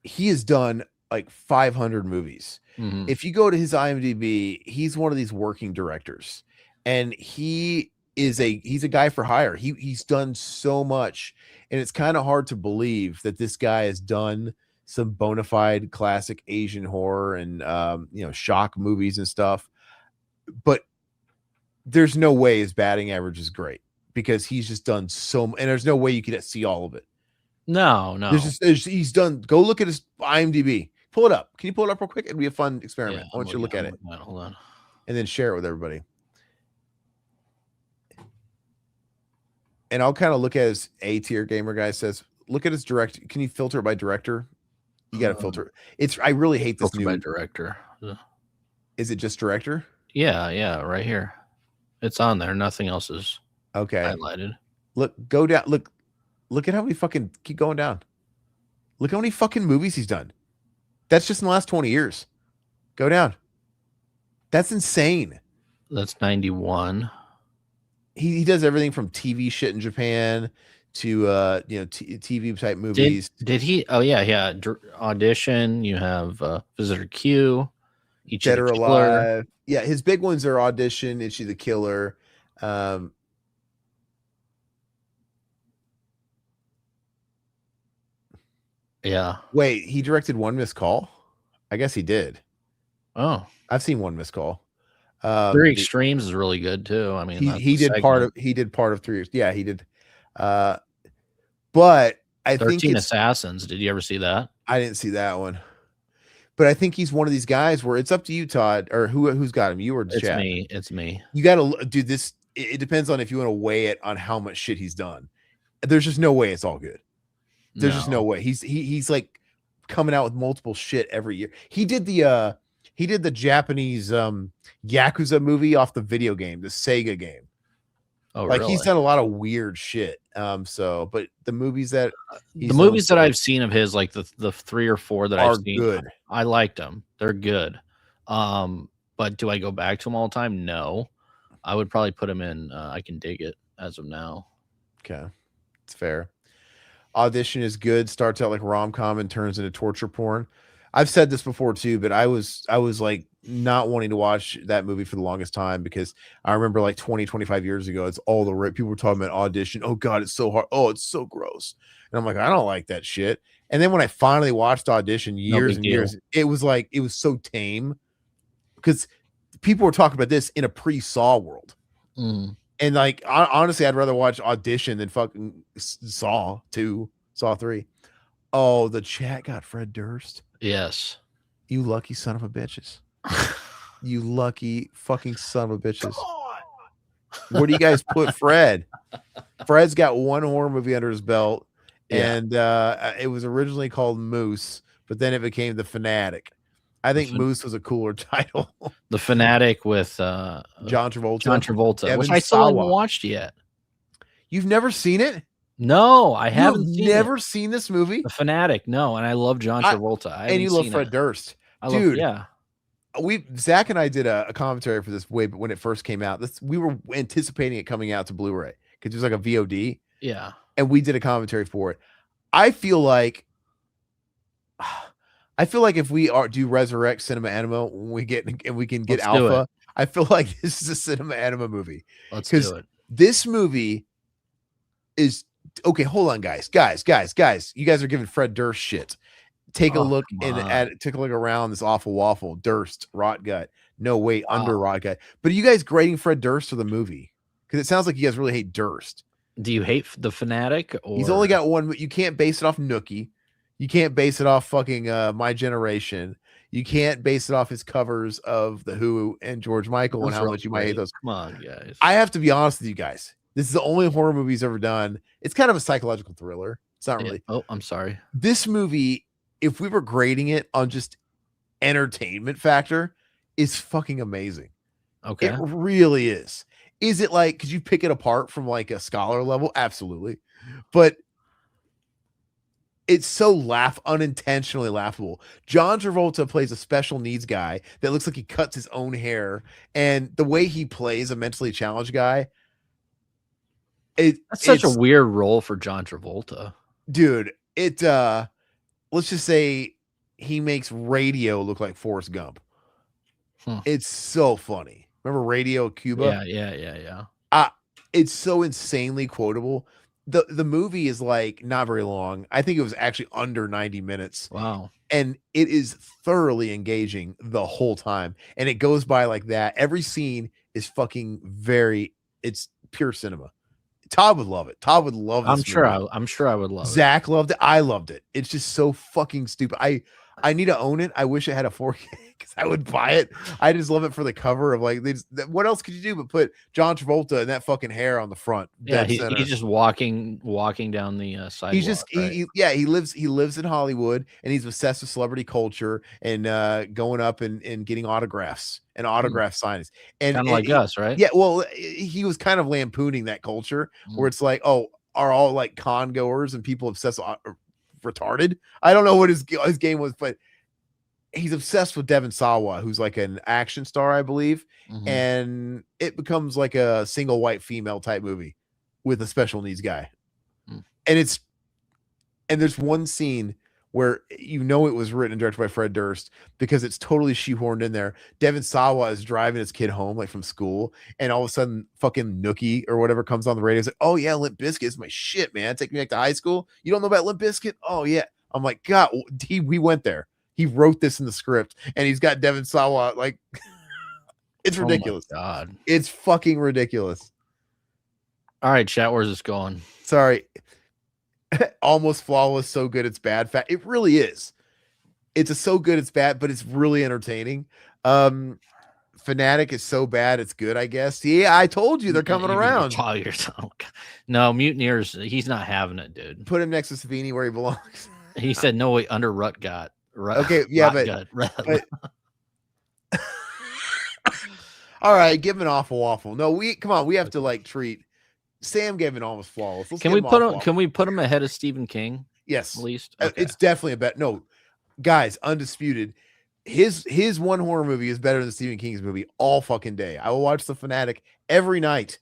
He has done like 500 movies. Mm-hmm. If you go to his IMDb, he's one of these working directors, and he's a guy for hire. He's done so much, and it's kind of hard to believe that this guy has done some bona fide classic Asian horror and shock movies and stuff. But there's no way his batting average is great because he's just done and there's no way you could see all of it. No. He's done. Go look at his IMDb. Pull it up. Can you pull it up real quick? It'd be a fun experiment. I want you to look at it. Hold on. And then share it with everybody. And I'll kind of look at his A-tier gamer guy says, look at his direct. Can you filter it by director? You got to filter. I really hate this new by director. Is it just director? Yeah, right here. It's on there. Nothing else is highlighted. Go down. Look at how many fucking keep going down. Look how many fucking movies he's done. That's just in the last 20 years. Go down. That's insane. That's 91. He does everything from TV shit in Japan to TV type movies. Did he? Oh yeah. Audition. You have Visitor Q. Dead or Alive. Yeah, his big ones are Audition, Itchy the Killer. Yeah. Wait, he directed One Missed Call? I guess he did. Oh, I've seen One Missed Call. Three Extremes is really good too. I mean, he did part of 3 Yeah, he did. But I 13 think Assassins. Did you ever see that? I didn't see that one. But I think he's one of these guys where it's up to you, Todd, or who's got him, you or the chat. It's me. You got to do this. It depends on if you want to weigh it on how much shit he's done. There's just no way it's all good. There's just no way. He's like coming out with multiple shit every year. He did the He did the Japanese Yakuza movie off the video game, the Sega game. Oh, like really? he's done a lot of weird shit. But the movies that I've seen of his, like the 3 or 4 that I've seen, good. I liked them. They're good. But do I go back to them all the time? No. I would probably put them in. I can dig it as of now. Okay, it's fair. Audition is good. Starts out like rom-com and turns into torture porn. I've said this before too, but I was like not wanting to watch that movie for the longest time because I remember like 25 years ago, it's all the people were talking about Audition. Oh God, it's so hard. Oh, it's so gross. And I'm like, I don't like that shit. And then when I finally watched Audition years and years, it was so tame because people were talking about this in a pre-Saw world. And like, honestly, I'd rather watch Audition than fucking Saw 2, Saw 3. Oh, the chat got Fred Durst. Yes. You lucky son of a bitches. You lucky fucking son of a bitches. Where do you guys put Fred? Fred's got one horror movie under his belt. Yeah. And it was originally called Moose, but then it became The Fanatic. I think Moose was a cooler title. The Fanatic with John Travolta. Which I still haven't watched yet. You've never seen it? No, I haven't. Never seen this movie? The Fanatic, no. And I love John Travolta. And you love Fred Durst. Dude, yeah. Zach and I did a commentary for this way, but when it first came out, we were anticipating it coming out to Blu-ray because it was like a VOD. Yeah. And we did a commentary for it. I feel like if we do resurrect Cinema Anima when we can get Alpha, I feel like this is a Cinema Anima movie. Let's do it. This movie is okay. Hold on, guys. You guys are giving Fred Durst shit. Take a look take a look around this awful waffle. Durst, rot gut. No, wait, under rot gut. But are you guys grading Fred Durst for the movie? Because it sounds like you guys really hate Durst. Do you hate The Fanatic? Or... He's only got one. You can't base it off Nookie. You can't base it off fucking My Generation. You can't base it off his covers of The Who and George Michael and how much you might hate those. Come on, guys. I have to be honest with you guys. This is the only horror movie he's ever done. It's kind of a psychological thriller. It's not really. Oh, I'm sorry. This movie, if we were grading it on just entertainment factor, is fucking amazing. Okay. It really is. Is it like, could you pick it apart from like a scholar level? Absolutely. But it's so unintentionally laughable. John Travolta plays a special needs guy that looks like he cuts his own hair. And the way he plays a mentally challenged guy, that's such a weird role for John Travolta. Dude, let's just say he makes Radio look like Forrest Gump. It's so funny. Remember Radio Cuba? Yeah. It's so insanely quotable. The movie is like not very long. I think it was actually under 90 minutes. Wow. And it is thoroughly engaging the whole time. And it goes by like that. Every scene is fucking it's pure cinema. Todd would love it. Todd would love this I'm sure I would love it. Zach loved it. I loved it. It's just so fucking stupid. I need to own it. I wish it had a 4K because I would buy it. I just love it for the cover of like, what else could you do but put John Travolta and that fucking hair on the front? Yeah, he's just walking down the sidewalk. He's just he lives in Hollywood and he's obsessed with celebrity culture and going up and getting autographs and autograph signings. And kind of like us, right? Yeah, well, he was kind of lampooning that culture where it's like, oh, are all like con goers and people obsessed with retarded? I don't know what his game was, but he's obsessed with Devon Sawa, who's like an action star, I believe. And it becomes like a single white female type movie with a special needs guy. And there's one scene where it was written and directed by Fred Durst because it's totally shoehorned in there. Devon Sawa is driving his kid home like from school, and all of a sudden fucking Nookie or whatever comes on the radio. It's like, oh yeah, Limp Bizkit is my shit, man. Take me back to high school. You don't know about Limp Bizkit? Oh yeah. I'm like, God, we went there. He wrote this in the script and he's got Devon Sawa. Like, it's ridiculous. Oh my God. It's fucking ridiculous. All right, chat, where's this going? Sorry. Almost Flawless, so good it's bad. It really is. It's a so good it's bad, but it's really entertaining. Fanatic is so bad it's good, I guess. Yeah, I told you they're coming around. No, Mutineers, he's not having it, dude. Put him next to Savini where he belongs. He said no way under Rut gut. Okay, yeah, but All right, give him an awful waffle. No, come on. We have to like treat. Sam gave an almost flawless. Let's Can we put him? Can we put him ahead of Stephen King? Yes, at least okay. It's definitely a bet. No, guys, undisputed. His one horror movie is better than Stephen King's movie all fucking day. I will watch The Fanatic every night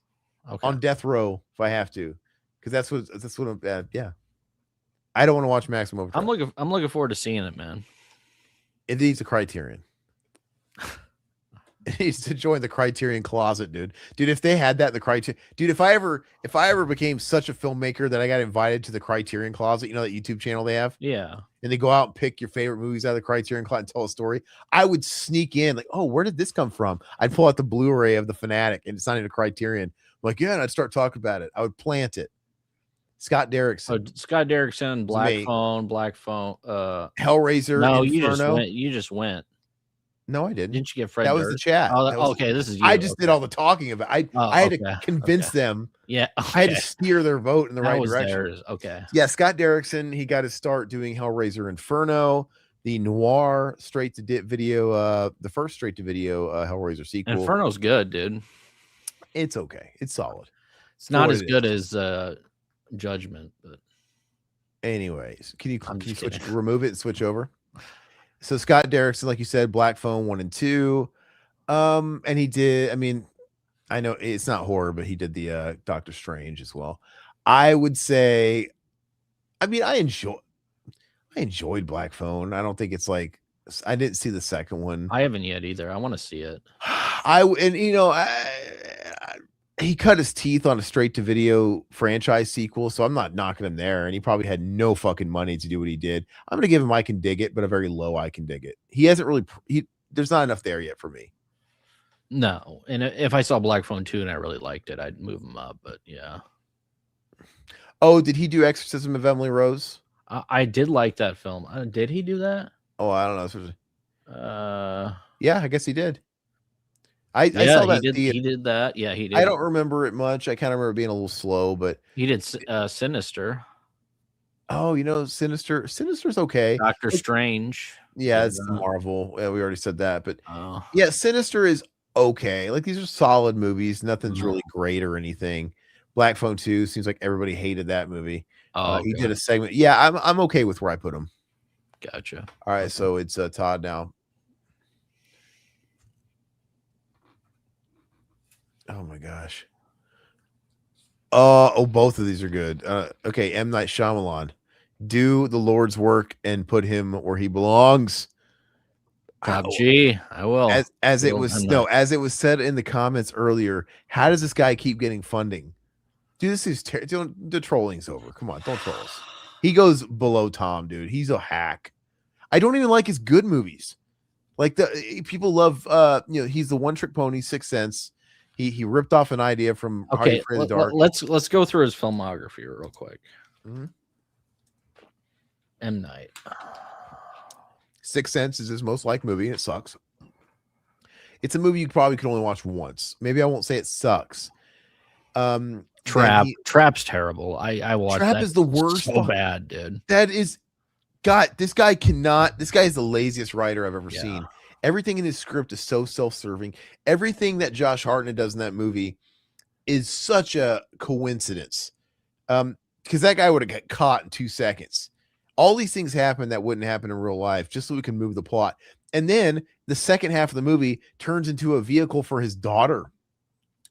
on death row if I have to, because that's what I'm. Yeah, I don't want to watch Maximum Overdrive. I'm looking forward to seeing it, man. It needs a Criterion. It needs to join the Criterion closet, dude. Dude, if they had that in the Criterion, dude, if I ever became such a filmmaker that I got invited to the Criterion closet, you know that YouTube channel they have? Yeah. And they go out and pick your favorite movies out of the Criterion closet and tell a story. I would sneak in like, oh, where did this come from? I'd pull out the Blu-ray of The Fanatic and it's not even a Criterion. I'm like, yeah, and I'd start talking about it. I would plant it. Scott Derrickson. Oh, Scott Derrickson, Black Phone. Hellraiser. No, Inferno. you just went. No, I didn't. Didn't you get Fred? That was the chat. Oh, okay, this is you. I just did all the talking about it. I had to convince them. Yeah. I had to steer their vote in the right direction. Theirs. Okay. Yeah, Scott Derrickson, he got to start doing Hellraiser Inferno, the noir straight to video, the first straight to video Hellraiser sequel. Inferno's good, dude. It's okay. It's solid. It's not as good as Judgment, but anyways, can you remove it and switch over? So Scott Derrickson, like you said, Black Phone 1 and 2. And he did, I mean, I know it's not horror, but he did the Doctor Strange as well. I would say, I mean, I enjoyed Black Phone. I don't think it's like, I didn't see the second one. I haven't yet either. I want to see it. He cut his teeth on a straight to video franchise sequel, so I'm not knocking him there. And he probably had no fucking money to do what he did. I'm going to give him I can dig it, but a very low I can dig it. He hasn't really, there's not enough there yet for me. No. And if I saw Black Phone 2 and I really liked it, I'd move him up, but yeah. Oh, did he do Exorcism of Emily Rose? I did like that film. Did he do that? Oh, I don't know. Yeah, I guess he did. I saw that. He did that. Yeah, he did. I don't remember it much. I kind of remember being a little slow, but he did Sinister. Oh, you know, Sinister's okay. Doctor Strange. Yeah, it's Marvel. Yeah, we already said that, but yeah, Sinister is okay. Like these are solid movies. Nothing's really great or anything. Black Phone 2 seems like everybody hated that movie. He did a segment. Yeah, I'm okay with where I put him. Gotcha. All right, so it's Todd now. Oh my gosh. Oh, both of these are good. Okay, M. Night Shyamalan. Do the Lord's work and put him where he belongs. Top G. I will. As it was said in the comments earlier, how does this guy keep getting funding? Dude, this is the trolling's over. Come on, don't troll us. He goes below Tom, dude. He's a hack. I don't even like his good movies. Like people love he's the one trick pony, Sixth Sense. He ripped off an idea from Hardy Afraid of the Dark. Let's go through his filmography real quick. Mm-hmm. M. Night. Sixth Sense is his most liked movie, and it sucks. It's a movie you probably could only watch once. Maybe I won't say it sucks. Trap's terrible. I watched Trap that. Is the worst. So bad, dude. That is God, this guy is the laziest writer I've ever seen. Everything in his script is so self-serving. Everything that Josh Hartnett does in that movie is such a coincidence. Because that guy would have got caught in 2 seconds. All these things happen that wouldn't happen in real life just so we can move the plot. And then the second half of the movie turns into a vehicle for his daughter,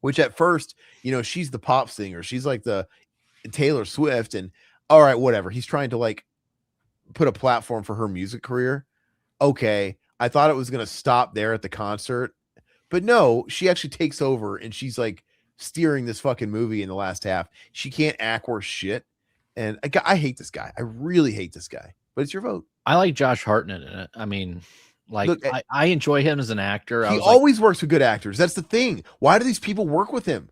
which at first, she's the pop singer. She's like the Taylor Swift, and all right, whatever. He's trying to like put a platform for her music career. Okay. I thought it was going to stop there at the concert, but no, she actually takes over and she's like steering this fucking movie in the last half. She can't act worth shit. And I hate this guy. I really hate this guy, but it's your vote. I like Josh Hartnett in it. I mean, like, look, I enjoy him as an actor. He always works with good actors. That's the thing. Why do these people work with him?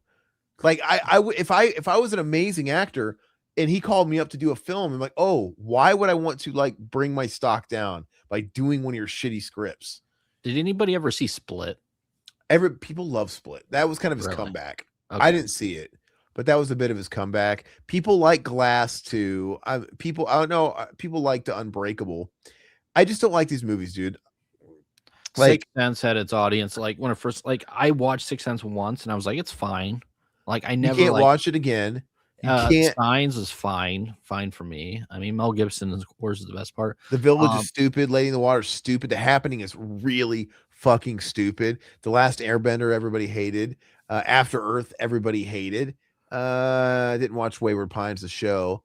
Like if I was an amazing actor and he called me up to do a film, I'm like, oh, why would I want to like bring my stock down by doing one of your shitty scripts? Did anybody ever see Split? People love Split. That was kind of his comeback. Okay. I didn't see it, but that was a bit of his comeback. People like Glass too. People like The Unbreakable. I just don't like these movies, dude. Sixth Sense had its audience. Like when it first, like I watched Sixth Sense once, and I was like, it's fine. Like I You never can't watch it again. You can't. Signs is fine for me. I mean, Mel Gibson, of course, is the best part. The Village is stupid. Lady in the Water is stupid. The Happening is really fucking stupid. The Last Airbender, everybody hated. After Earth, everybody hated. I didn't watch Wayward Pines, the show.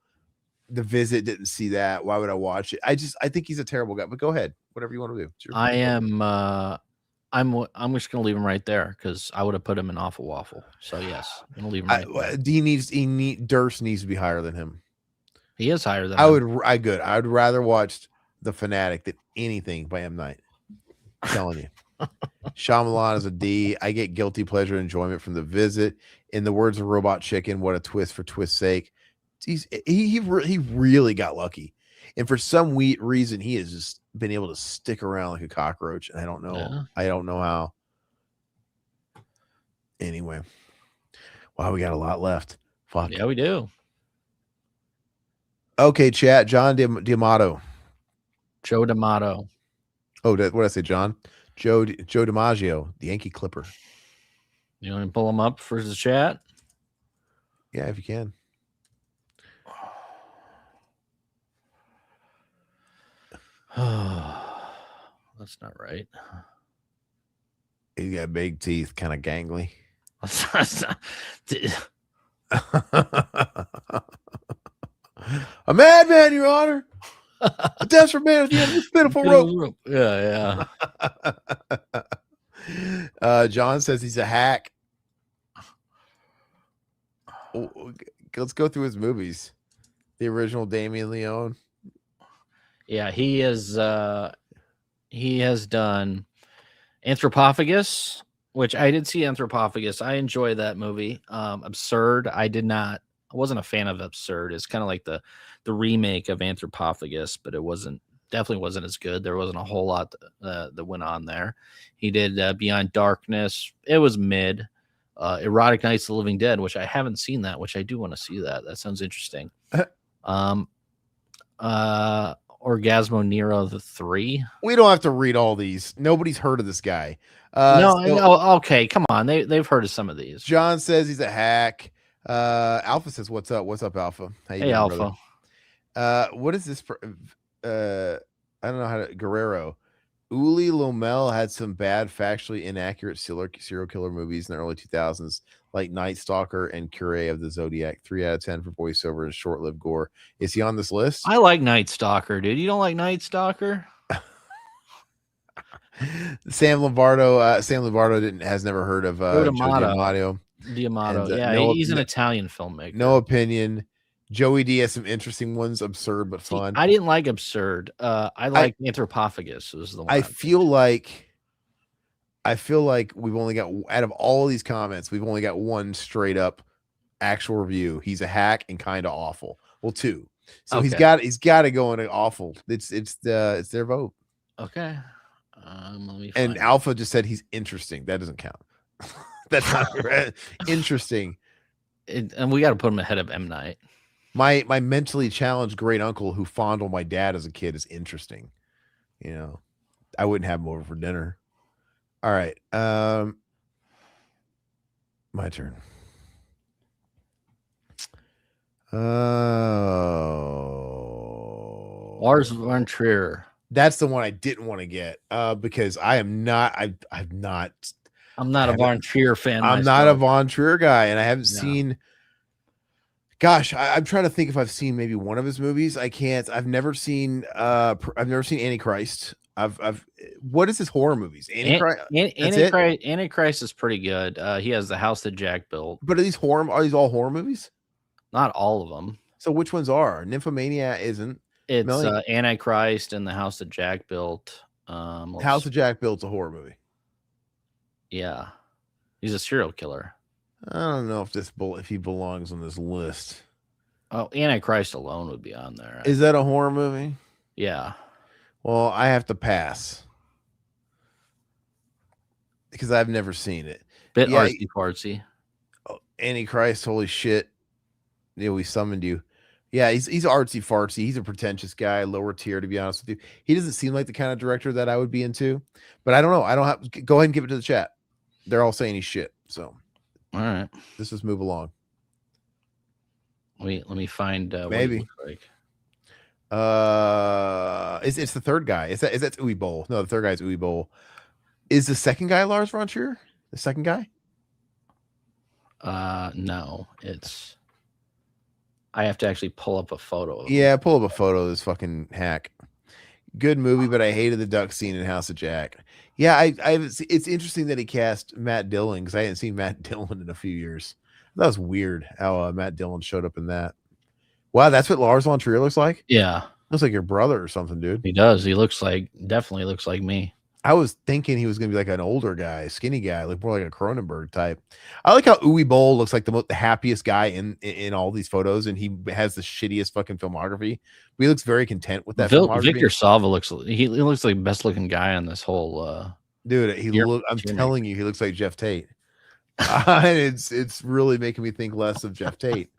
The Visit, didn't see that. Why would I watch it? I think he's a terrible guy. But go ahead, whatever you want to do. I'm just gonna leave him right there because I would have put him in Awful Waffle. So yes, I'm gonna leave him right there. Durst needs to be higher than him. He is higher than I would rather watch The Fanatic than anything by M. Night. I'm telling you. Shyamalan is a D. I get guilty pleasure enjoyment from The Visit. In the words of Robot Chicken, what a twist for twist's sake. He really got lucky. And for some reason, he has just been able to stick around like a cockroach. And I don't know. Yeah. I don't know how. Anyway. Wow, we got a lot left. Fuck. Yeah, we do. Okay, chat. John D'Amato. Joe D'Amato. Oh, what did I say, John? Joe DiMaggio, the Yankee Clipper. You want to pull him up for the chat? Yeah, if you can. That's not right. He's got big teeth, kind of gangly. A madman, Your Honor. A desperate man at the end of this pitiful rope. Yeah. John says he's a hack. Let's go through his movies. The original Damien Leone. Yeah, he has done Anthropophagus, which I did see Anthropophagus. I enjoy that movie. Absurd. I wasn't a fan of Absurd. It's kind of like the remake of Anthropophagus, but definitely wasn't as good. There wasn't a whole lot that went on there. He did Beyond Darkness. It was mid. Erotic Nights of the Living Dead, which I haven't seen that, which I do want to see that. That sounds interesting. Orgasmo Nero the 3. We don't have to read all these. Nobody's heard of this guy. No. Okay, come on. They've heard of some of these. John says he's a hack. Alpha says, "What's up? What's up, Alpha? How you doing, Alpha? Brother? What is this? I don't know how to. Guerrero. Uli Lomel had some bad, factually inaccurate serial killer movies in the early 2000s, like Night Stalker and Cure of the Zodiac. 3 out of 10 for voiceover and short-lived gore. Is he on this list? I like Night Stalker, dude. You don't like Night Stalker? Sam Lombardo has never heard of D'Amato. And, yeah, he's an Italian filmmaker. No opinion. Joey D has some interesting ones, absurd but fun. I didn't like Absurd. I like Anthropophagus was the one. I feel like we've only got, out of all of these comments, we've only got one straight up actual review. He's a hack and kind of awful. Well, 2. So he's got to go into awful. It's their vote. Okay. And Alpha just said he's interesting. That doesn't count. That's not interesting. And we got to put him ahead of M. Night. My mentally challenged great uncle who fondled my dad as a kid is interesting. You know, I wouldn't have him over for dinner. All right. My turn. Lars von Trier. That's the one I didn't want to get because I'm not a Von Trier fan. I'm not a Von Trier guy, and I haven't seen. Gosh, I'm trying to think if I've seen maybe one of his movies. I can't. I've never seen Antichrist. What is his horror movies? Antichrist is pretty good. He has The House That Jack Built. But are these all horror movies? Not all of them. So which ones are? Nymphomania isn't. It's Antichrist and The House That Jack Built. House of Jack Built's a horror movie. Yeah, he's a serial killer. I don't know if he belongs on this list. Oh, Antichrist alone would be on there. Is that a horror movie? Yeah. Well, I have to pass because I've never seen it. Bit artsy fartsy. Oh, Antichrist, holy shit! Yeah, we summoned you. Yeah, he's artsy fartsy. He's a pretentious guy, lower tier, to be honest with you. He doesn't seem like the kind of director that I would be into, but I don't know. I don't have. Go ahead and give it to the chat. They're all saying he's shit. So, all right, let's just move along. Let me find what Maybe. he looks like. It's the third guy. Is that Uwe Boll? No, the third guy is Uwe Boll. Is the second guy Lars von Trier? The second guy? No, it's. I have to actually pull up a photo. Of Yeah, pull up a photo of this fucking hack. Good movie, but I hated the duck scene in House of Jack. Yeah, it's interesting that he cast Matt Dillon because I hadn't seen Matt Dillon in a few years. That was weird how Matt Dillon showed up in that. Wow, that's what Lars von Trier looks like? Yeah. Looks like your brother or something, dude. He does. He definitely looks like me. I was thinking he was going to be like an older guy, skinny guy, like more like a Cronenberg type. I like how Uwe Boll looks like the happiest guy in all these photos, and he has the shittiest fucking filmography. But he looks very content with that filmography. Victor Salva looks like the best looking guy on this whole. Dude, I'm telling you, he looks like Jeff Tate. It's really making me think less of Jeff Tate.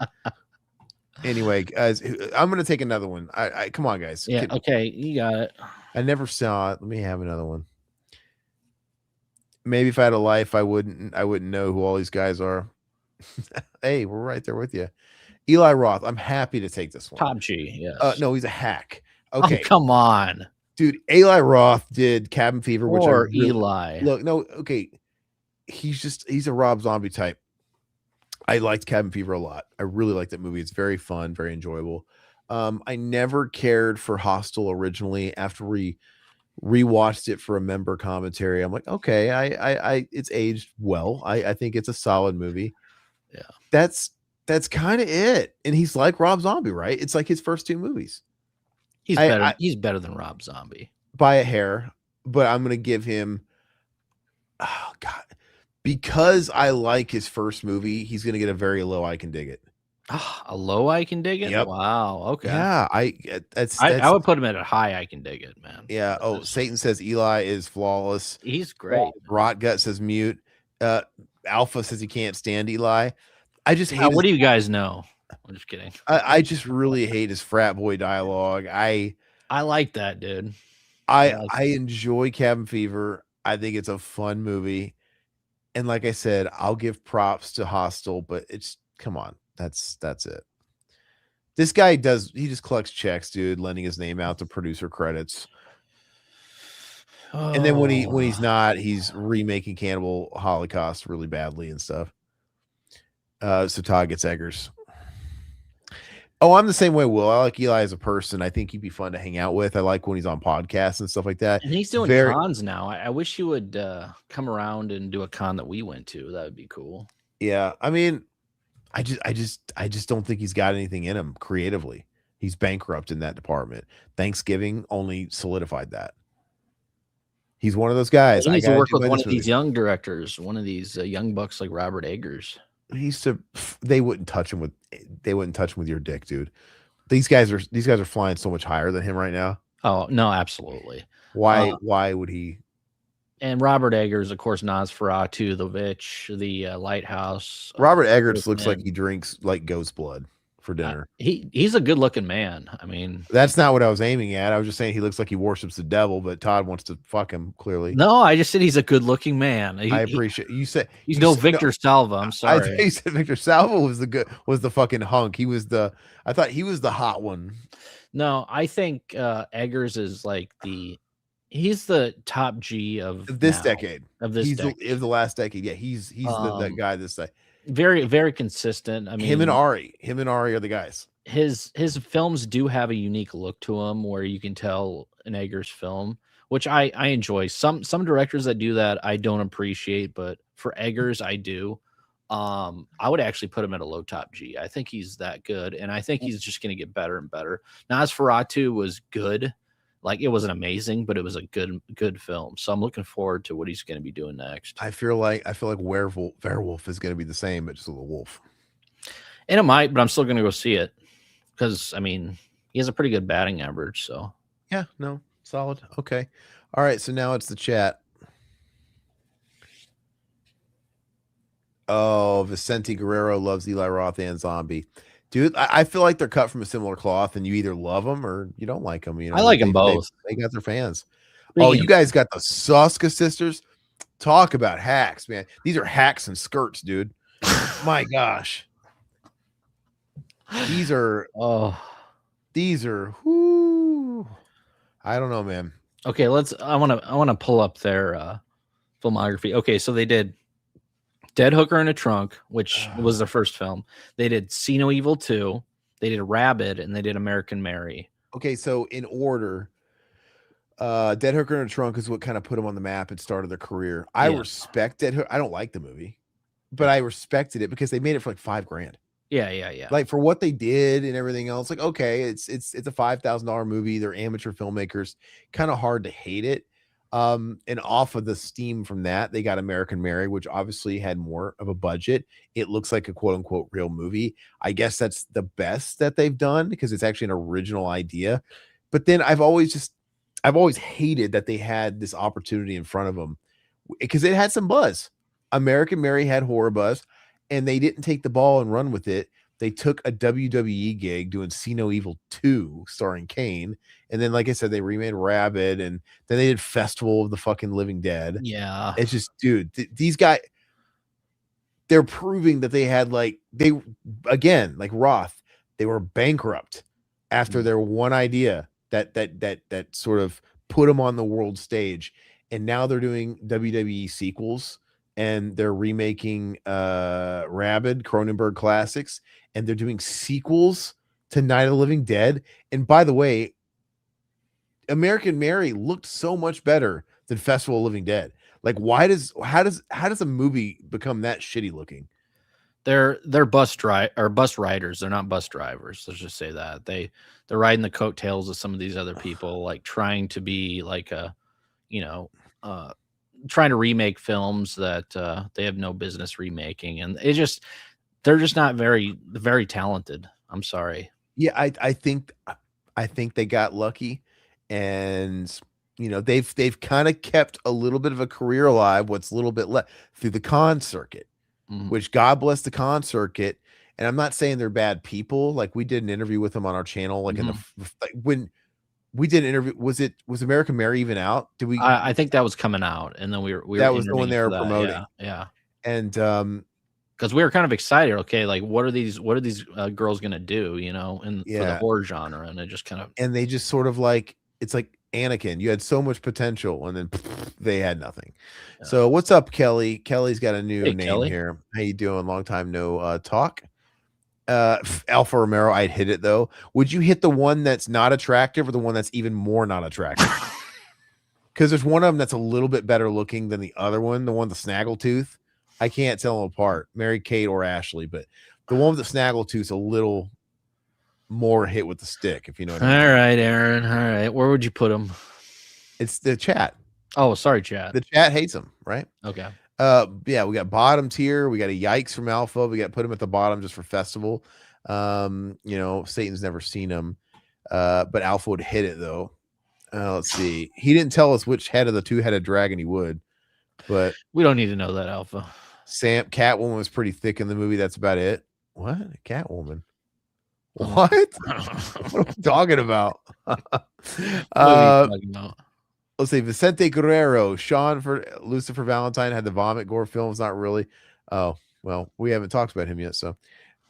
Anyway, guys, I'm going to take another one. I come on, guys. Yeah, okay, you got it. I never saw it. Let me have another one. Maybe if I had a life, I wouldn't know who all these guys are. Hey, we're right there with you. Eli Roth. I'm happy to take this one. Top G, yes. No, he's a hack. Okay. Oh, come on. Dude, Eli Roth did Cabin Fever, which Eli. Look, no, okay. He's a Rob Zombie type. I liked Cabin Fever a lot. I really liked that movie. It's very fun, very enjoyable. I never cared for Hostel originally. After we rewatched it for a member commentary, I'm like, okay, I it's aged well. I think it's a solid movie. Yeah. That's kind of it. And he's like Rob Zombie, right? It's like his first two movies. He's better. He's better than Rob Zombie by a hair, but I'm gonna give him. Oh God, because I like his first movie, he's gonna get a very low. I can dig it. A low I can dig it. Yep. Wow. Okay. Yeah, I would put him at a high I can dig it, man. Yeah. Oh, Satan says Eli is flawless. He's great. Rotgut says mute. Alpha says he can't stand Eli. I just hate. What do you guys know? I'm just kidding. I just really hate his frat boy dialogue. I like that, dude. I enjoy Cabin Fever. I think it's a fun movie. And like I said, I'll give props to Hostel, but it's come on. That's it. This guy he just collects checks, dude, lending his name out to producer credits. And then when he's not, he's remaking Cannibal Holocaust really badly and stuff. So Todd gets Eggers. Oh, I'm the same way, Will. I like Eli as a person. I think he'd be fun to hang out with. I like when he's on podcasts and stuff like that. And he's doing cons now. I wish he would come around and do a con that we went to. That would be cool. Yeah, I mean, I just don't think he's got anything in him creatively. He's bankrupt in that department. Thanksgiving only solidified that. He's one of those guys. He needs to work with one of these young directors, one of these young bucks like Robert Eggers. They wouldn't touch him with your dick, dude. These guys are flying so much higher than him right now. Oh no, absolutely. Why would he? And Robert Eggers, of course, Nosferatu, The Witch, The Lighthouse. Robert Eggers looks like he drinks like ghost blood for dinner. He's a good looking man. I mean, that's not what I was aiming at. I was just saying he looks like he worships the devil, but Todd wants to fuck him clearly. No, I just said he's a good looking man. I appreciate you said he's no Victor Salva. I'm sorry. I thought you said Victor Salva was the fucking hunk. I thought he was the hot one. No, I think Eggers is like he's the top G of this decade. Of the last decade. Yeah, he's the guy this day. Very, very consistent. I mean, him and Ari are the guys. His films do have a unique look to them where you can tell an Eggers film, which I enjoy. Some directors that do that I don't appreciate, but for Eggers I do. I would actually put him at a low top G. I think he's that good, and I think he's just going to get better and better. Nosferatu was good. Like, it wasn't amazing, but it was a good film. So I'm looking forward to what he's going to be doing next. I feel like Werewolf is going to be the same, but just a little wolf. And it might, but I'm still going to go see it because, I mean, he has a pretty good batting average. So yeah, no, solid. Okay. All right. So now it's the chat. Oh, Vicente Guerrero loves Eli Roth and Zombie. Dude, I feel like they're cut from a similar cloth, and you either love them or you don't like them. You I know, like them both. they got their fans. Oh, Speaking you guys got the Soska sisters. Talk about hacks, man. These are hacks and skirts, dude. My gosh. These are whoo. I don't know, man. Okay, I want to pull up their filmography. Okay, so they did Dead Hooker in a Trunk, which was their first film. They did See No Evil 2, they did Rabid, and they did American Mary. Okay, so in order, Dead Hooker in a Trunk is what kind of put them on the map and started their career. I respect Dead Hooker. I don't like the movie, but I respected it because they made it for like $5,000. Yeah. Like for what they did and everything else, like okay, it's a $5,000 movie. They're amateur filmmakers. Kind of hard to hate it. And off of the steam from that, they got American Mary, which obviously had more of a budget. It looks like a quote unquote real movie. I guess that's the best that they've done because it's actually an original idea. But then I've always hated that they had this opportunity in front of them because it had some buzz. American Mary had horror buzz, and they didn't take the ball and run with it. They took a WWE gig doing See No Evil 2 starring Kane. And then, like I said, they remade Rabid, and then they did Festival of the fucking Living Dead. Yeah. It's just, dude, these guys, they're proving that they had like Roth, they were bankrupt after their one idea that sort of put them on the world stage. And now they're doing WWE sequels, and they're remaking Rabid, Cronenberg classics, and they're doing sequels to Night of the Living Dead. And by the way, American Mary looked so much better than Festival of Living Dead. Like, how does a movie become that shitty looking? They're bus riders. They're not bus drivers. Let's just say that they're riding the coattails of some of these other people, like trying to be like trying to remake films that they have no business remaking, and they're just not very talented. I'm sorry. Yeah, I think they got lucky, and they've kind of kept a little bit of a career alive. What's a little bit left through the con circuit, which God bless the con circuit. And I'm not saying they're bad people. Like we did an interview with them on our channel, like when we did an interview. Was American Mary even out? Did we? I think that was coming out, and then we were that was the one they were promoting. Yeah. And because we were kind of excited. Okay, like what are these girls gonna do? For the horror genre, and it just kind of they just sort of like it's like Anakin. You had so much potential, and then they had nothing. Yeah. So what's up, Kelly? Kelly's got a new name Kelly. Here. How you doing? Long time no talk. Alpha Romero, I'd hit it though. Would you hit the one that's not attractive or the one that's even more not attractive? Because there's one of them that's a little bit better looking than the other one, the one with the snaggletooth. I can't tell them apart, Mary Kate or Ashley, but the one with the snaggletooth's a little more hit with the stick, if you know what I mean. All right, Aaron. All right, where would you put him? It's the chat. Oh, sorry, chat. The chat hates him, right? Okay. Yeah, we got bottom tier. We got a yikes from Alpha. We got to put him at the bottom just for festival. Satan's never seen him, but Alpha would hit it though. Let's see. He didn't tell us which head of the two-headed dragon he would, but we don't need to know that, Alpha. Catwoman was pretty thick in the movie. That's about it. What? Catwoman? What? What are we talking about? Let's see. Vicente Guerrero, Sean for Lucifer Valentine had the vomit gore films. Not really. Oh, well, we haven't talked about him yet, so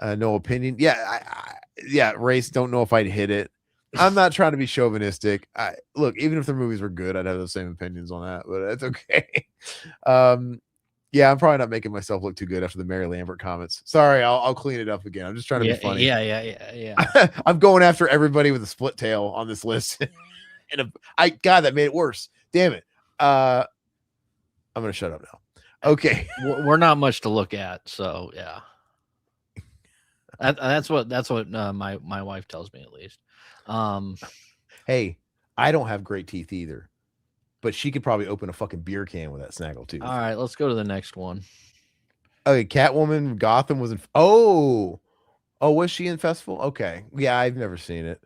no opinion. Yeah, Race. Don't know if I'd hit it. I'm not trying to be chauvinistic. Look, even if the movies were good, I'd have the same opinions on that, but that's okay. Yeah, I'm probably not making myself look too good after the Mary Lambert comments. Sorry, I'll clean it up again. I'm just trying to be funny. Yeah. I'm going after everybody with a split tail on this list. And God, that made it worse. Damn it. I'm gonna shut up now. Okay. We're not much to look at, so yeah. That's what my wife tells me, at least. Hey, I don't have great teeth either, but she could probably open a fucking beer can with that snaggle tooth. All right, let's go to the next one. Okay, Catwoman Gotham was in. Oh, was she in Festival? Okay, yeah, I've never seen it.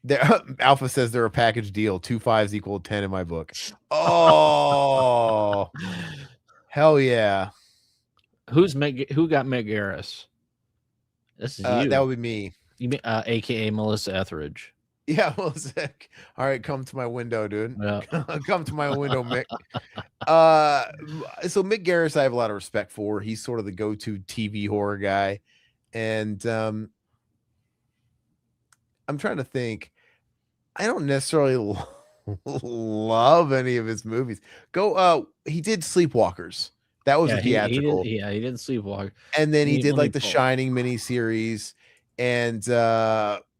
There, Alpha says they're a package deal. 2 5s equal 10 in my book. Oh, hell yeah! Who got Meg Garris? This is you. That would be me. You mean, AKA Melissa Etheridge. Yeah, well, sick. All right, come to my window, dude. Yeah. Come to my window, Mick. So Mick Garris, I have a lot of respect for. He's sort of the go-to TV horror guy, and I'm trying to think. I don't necessarily love any of his movies. He did Sleepwalkers. That was a theatrical. He did Sleepwalker. And then he did like the Shining miniseries, and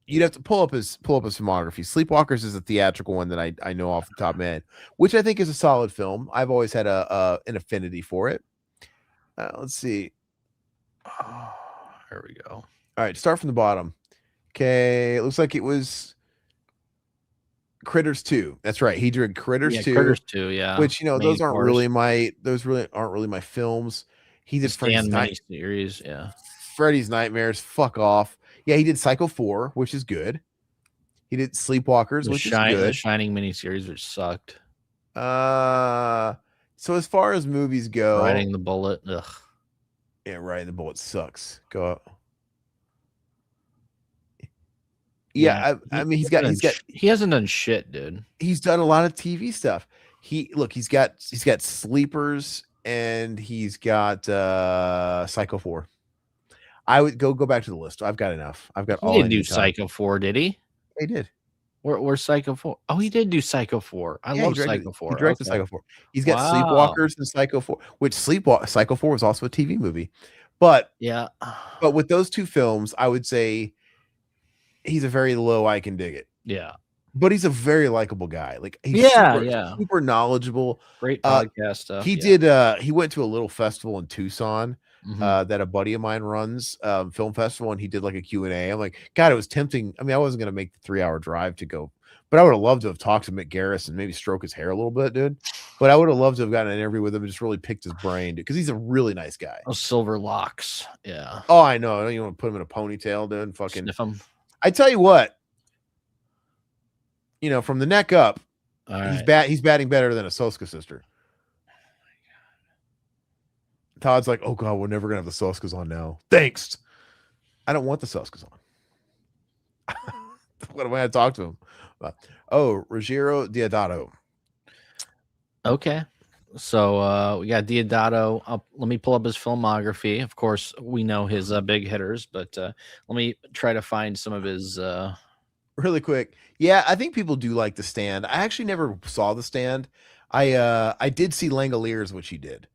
you'd have to pull up his filmography. Sleepwalkers is a theatrical one that I know off the top of my head, which I think is a solid film. I've always had an affinity for it. Let's see. Oh, here we go. All right, start from the bottom. Okay, it looks like it was Critters 2. That's right. He did Critters 2. Critters 2, yeah. Which, those aren't really my films. He did Freddy's series, yeah. Freddy's Nightmares, fuck off. Yeah, he did Psycho 4, which is good. He did Sleepwalkers, which is good. The Shining miniseries, which sucked. So as far as movies go, Riding the Bullet, ugh. Yeah, Riding the Bullet sucks. Go up. Yeah, I mean he hasn't done shit, dude. He's done a lot of TV stuff. He's got Sleepers and he's got Psycho 4. I would go back to the list. I've got enough. I've got all. He didn't do Psycho 4, did he? He did. Where's Psycho 4? Oh, he did do Psycho 4. I love Psycho 4. He directed Psycho 4. He's got Sleepwalkers and Psycho 4, which Psycho 4 was also a TV movie. But with those two films, I would say he's a very low I can dig it. Yeah. But he's a very likable guy. Like he's super knowledgeable. Great podcast stuff. He went to a little festival in Tucson that a buddy of mine runs, film festival, and he did like a Q&A. I'm like, God, it was tempting. I mean, I wasn't going to make the 3-hour drive to go, but I would have loved to have talked to Mick Garris and maybe stroke his hair a little bit, dude. But I would have loved to have gotten an interview with him and just really picked his brain, dude, because he's a really nice guy. Those silver locks. Yeah. Oh, I know. I don't even want to put him in a ponytail, dude. And fucking sniff him. I tell you what, from the neck up, he's batting better than a Soska sister. Todd's like, oh God, we're never gonna have the Soskas on now. Thanks. I don't want the Soskas on. What am I gonna talk to him about? Oh, Ruggiero Deodato. Okay. So we got Deodato. Let me pull up his filmography. Of course, we know his big hitters, but let me try to find some of his really quick. Yeah, I think people do like The Stand. I actually never saw The Stand. I did see Langoliers, which he did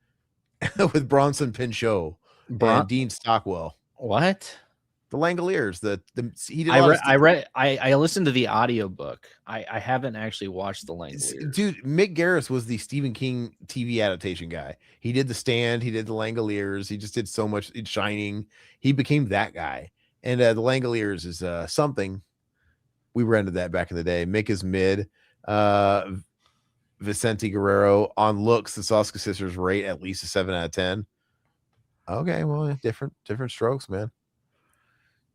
with Bronson Pinchot and Dean Stockwell. What? The Langoliers. He did. I listened to the audiobook. I haven't actually watched the Langoliers. Dude, Mick Garris was the Stephen King TV adaptation guy. He did The Stand. He did the Langoliers. He just did so much. Shining. He became that guy. And the Langoliers is something. We rented that back in the day. Mick is mid. Vicente Guerrero on looks. The Soska sisters rate at least a 7 out of 10. Okay, well, different strokes, man.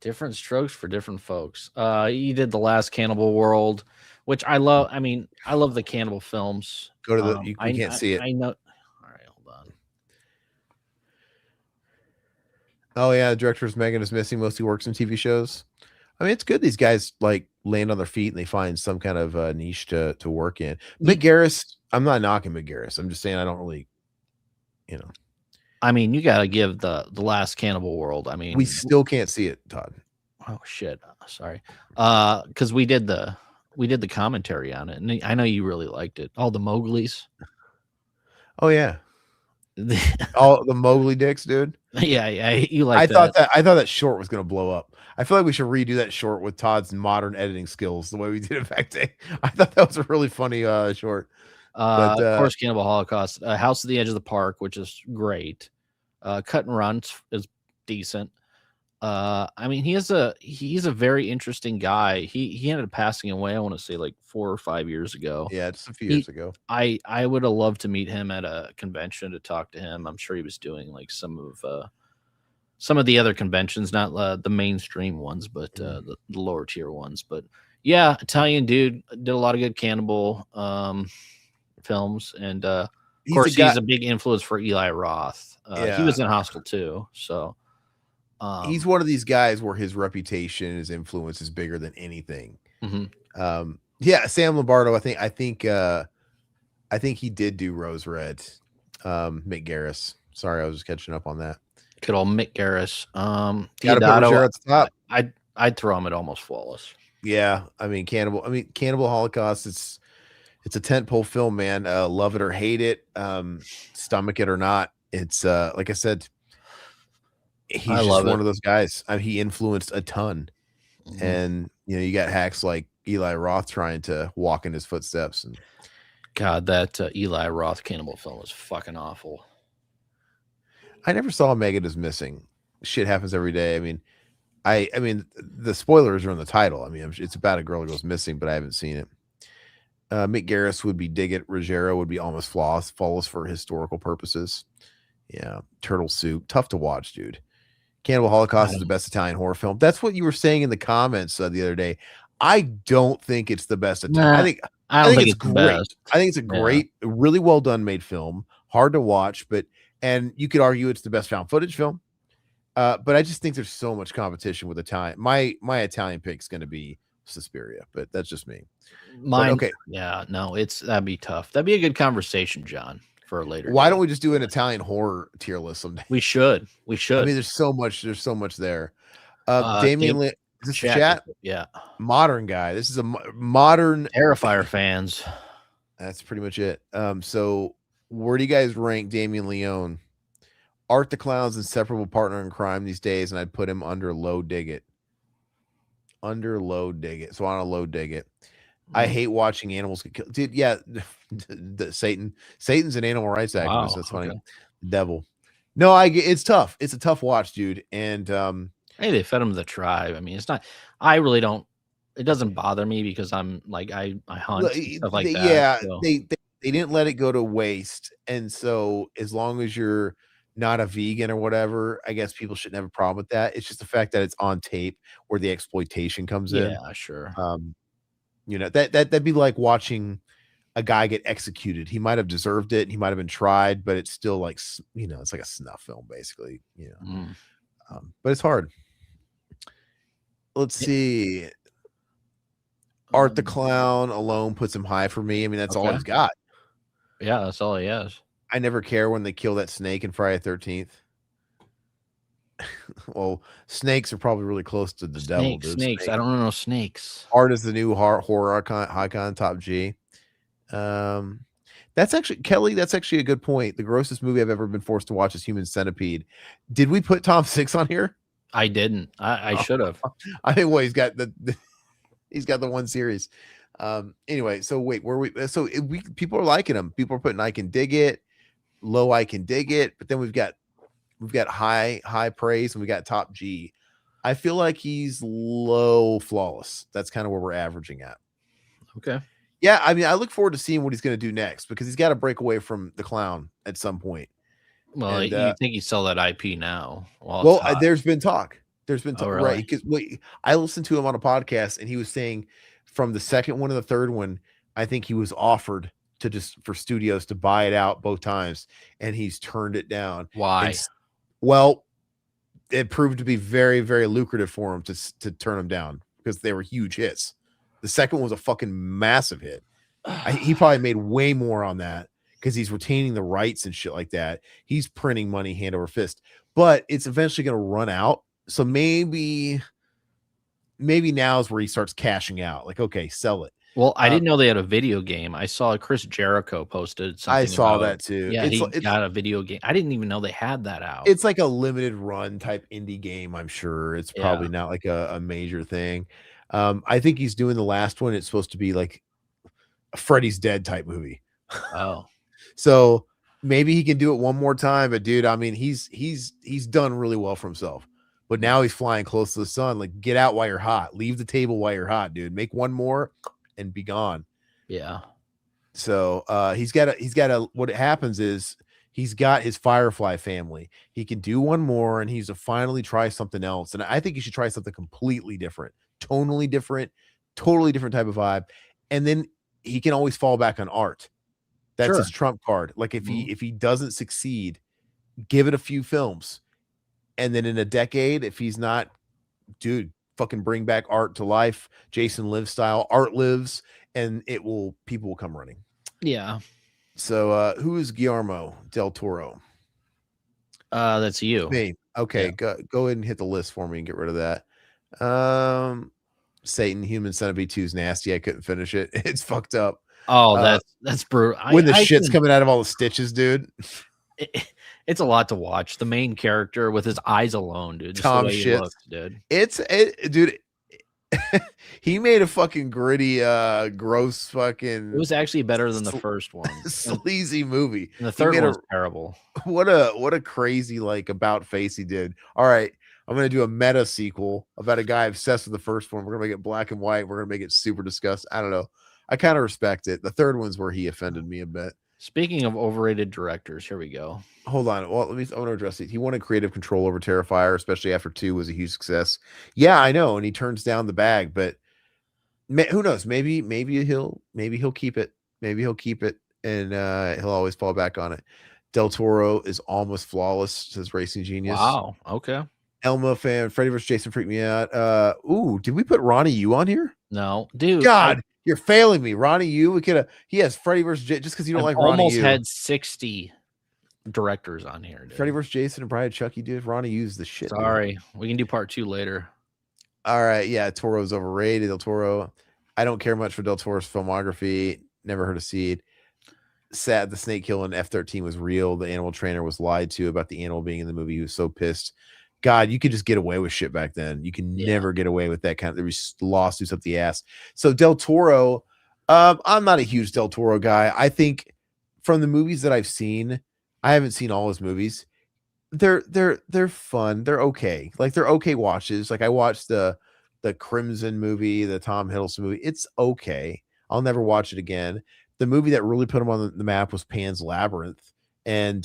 Different strokes for different folks. He did The Last Cannibal World, which I love. I mean, I love the cannibal films. Go to the. You can't see it. I know. All right, hold on. Oh yeah, the director's Megan is missing. Mostly works in TV shows. I mean, it's good these guys like land on their feet and they find some kind of niche to work in. Mick Garris, I'm not knocking Mick Garris. I'm just saying I don't really, I mean, you got to give the Last Cannibal World. I mean, we still can't see it, Todd. Oh shit, sorry. Because we did the commentary on it, and I know you really liked it. All the Mowgli's. Oh yeah, all the Mowgli dicks, dude. Yeah, you like. I thought that short was gonna blow up. I feel like we should redo that short with Todd's modern editing skills, the way we did it back then. I thought that was a really funny short. Of course, Cannibal Holocaust, House at the Edge of the Park, which is great. Cut and Run is decent. I mean, he's a very interesting guy. He ended up passing away, I want to say like 4 or 5 years ago. Yeah, just a few years ago. I would have loved to meet him at a convention to talk to him. I'm sure he was doing like some of the other conventions, not the mainstream ones, but the lower tier ones. But yeah, Italian dude, did a lot of good cannibal films, and of course he's a big influence for Eli Roth. He was in Hostel too, so He's one of these guys where his reputation, his influence is bigger than anything. Yeah, Sam Lombardo. I think he did do Rose Red. Mick Garris. Sorry, I was just catching up on that. Good old Mick Garris. Gotta put Rogero at the top. I'd throw him at Almost Flawless. Yeah, I mean Cannibal Holocaust. It's a tentpole film, man. Love it or hate it, stomach it or not. It's like I said, he's just one of those guys. He influenced a ton, and you got hacks like Eli Roth trying to walk in his footsteps. And God, that Eli Roth cannibal film was fucking awful. I never saw Megan is Missing. Shit happens every day. I mean, the spoilers are in the title. I mean, it's about a girl that goes missing, but I haven't seen it. Mick Garris would be Dig It. Rogero would be Almost Flawless for historical purposes. Yeah, Turtle Soup, tough to watch, dude. Cannibal Holocaust is the best Italian horror film. That's what you were saying in the comments the other day. I don't think it's the best Italian. I think it's great. I think it's a great, really well done made film. Hard to watch, and you could argue it's the best found footage film. But I just think there's so much competition with Italian. My Italian pick is going to be Suspiria, but that's just me. Mine, okay. Yeah, no, that'd be tough. That'd be a good conversation, John, for a later. Why don't we just do an Italian horror tier list someday? We should. I mean, there's so much there. Damien, is this chat? Yeah. Modern guy. This is a modern Terrifier fans. That's pretty much it. So where do you guys rank Damien Leone? Art the Clown's inseparable partner in crime these days, and I'd put him under Low Dig It. So on a Low Dig It. I hate watching animals get killed. Dude, yeah. Satan's an animal rights activist. Wow, that's funny. Okay. Devil. No, it's tough. It's a tough watch, dude. And hey, they fed him the tribe. I mean, it's not, I really don't, it doesn't bother me because I'm like, I hunt stuff like that. Yeah, so. They didn't let it go to waste. And so as long as you're not a vegan or whatever, I guess people shouldn't have a problem with that. It's just the fact that it's on tape where the exploitation comes in. Yeah, sure. That'd be like watching a guy get executed. He might have deserved it. He might have been tried, but it's still like, it's like a snuff film, basically. But it's hard. Let's see. Art the Clown alone puts him high for me. I mean, that's all he's got. Yeah, that's all he has. I never care when they kill that snake in Friday the 13th. Well, snakes are probably really close to the devil. Dude. Snakes. I don't know snakes. Art is the new horror icon, top G. That's actually, Kelly, that's actually a good point. The grossest movie I've ever been forced to watch is Human Centipede. Did we put Tom Six on here? I didn't. I should have. I think, well, he's got he's got the one series. Anyway, so wait, people are liking him. People are putting I Can Dig It, low I Can Dig It, but then we've got high praise and we got top G. I feel like he's low flawless. That's kind of where we're averaging at. Okay. Yeah, I mean, I look forward to seeing what he's going to do next because he's got to break away from the clown at some point. Well, and, you think he sell that IP now? Well, there's been talk. Really? Right? Because I listened to him on a podcast, and he was saying from the second one to the third one, I think he was offered for studios to buy it out both times, and he's turned it down. Why? Well, it proved to be very, very lucrative for him to turn them down because they were huge hits. The second one was a fucking massive hit. He probably made way more on that because he's retaining the rights and shit like that. He's printing money hand over fist, but it's eventually going to run out. So maybe now is where he starts cashing out. Like, okay, sell it. Well, I didn't know they had a video game. I saw Chris Jericho posted something. I saw that too. Yeah, he got a video game. I didn't even know they had that out. It's like a limited run type indie game, I'm sure. It's probably not like a major thing. I think he's doing the last one. It's supposed to be like a Freddy's Dead type movie. Oh. So maybe he can do it one more time. But dude, I mean, he's done really well for himself. But now he's flying close to the sun. Like, get out while you're hot. Leave the table while you're hot, dude. Make one more and be gone. Yeah. So what happens is he's got his Firefly family. He can do one more and he's to finally try something else. And I think he should try something completely different, tonally different, totally different type of vibe. And then he can always fall back on art. That's his trump card. Like if he doesn't succeed, give it a few films. And then in a decade, if he's not, dude, fucking bring back art to life. Jason Lives style. Art lives, and people will come running. Yeah. So who is Guillermo del Toro? That's you. Me. Okay, Yeah. go ahead and hit the list for me and get rid of that. Satan, Human Centipede 2 is nasty. I couldn't finish it. It's fucked up. Oh, that's brutal. When the shit's coming out of all the stitches, dude. It's a lot to watch. The main character with his eyes alone, dude. Just Tom the way he shit, looks, dude. Dude. He made a fucking gritty, gross fucking. It was actually better than the first one. Sleazy movie. And the third one was terrible. What a crazy like about face he did. All right, I'm gonna do a meta sequel about a guy obsessed with the first one. We're gonna make it black and white. We're gonna make it super disgusting. I don't know. I kind of respect it. The third one's where he offended me a bit. Speaking of overrated directors, here we go. Hold on. Well, I want to address it. He wanted creative control over Terrifier, especially after 2 was a huge success. Yeah, I know, and he turns down the bag, but who knows? Maybe he'll keep it. Maybe he'll keep it, and he'll always fall back on it. Del Toro is almost flawless, says Racing Genius. Wow. Okay. Elma fan, Freddy vs. Jason freaked me out. Did we put Ronnie Yu on here? No, dude. God, you're failing me. Ronnie Yu, he has Freddy vs. Jason just because you don't like Ronnie Yu. Almost had 60 directors on here, dude. Freddy vs. Jason and Bride of Chucky, dude. Ronnie Yu's the shit. Sorry, we can do part 2 later. All right, yeah, Toro's overrated. Del Toro. I don't care much for Del Toro's filmography. Never heard of Seed. Sad the snake kill in F-13 was real. The animal trainer was lied to about the animal being in the movie. He was so pissed. God, you could just get away with shit back then. You can never get away with that kind of. There was lawsuits up the ass. So Del Toro, I'm not a huge Del Toro guy. I think from the movies that I've seen, I haven't seen all his movies. They're fun. They're okay. Like they're okay watches. Like I watched the Crimson movie, the Tom Hiddleston movie. It's okay. I'll never watch it again. The movie that really put him on the map was Pan's Labyrinth, and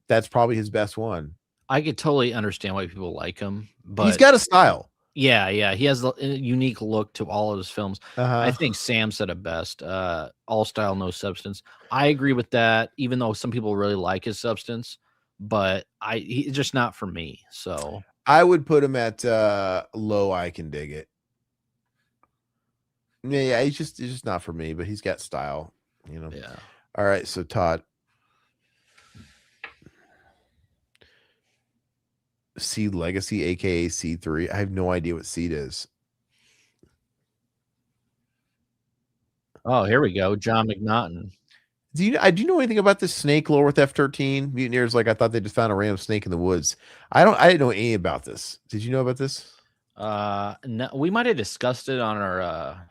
that's probably his best one. I could totally understand why people like him, but he's got a style. Yeah, he has a unique look to all of his films. I think Sam said it best. All style, no substance. I agree with that, even though some people really like his substance, but he's just not for me. So I would put him at low. I can dig it. Yeah, he's just not for me, but he's got style, you know. Yeah. All right, so Todd. Seed Legacy, aka Seed 3. I have no idea what Seed is. Oh, here we go. John McNaughton. Do you know anything about this snake lore with F-13? Mutineers, like I thought they just found a random snake in the woods. I didn't know any about this. Did you know about this? No, we might have discussed it on our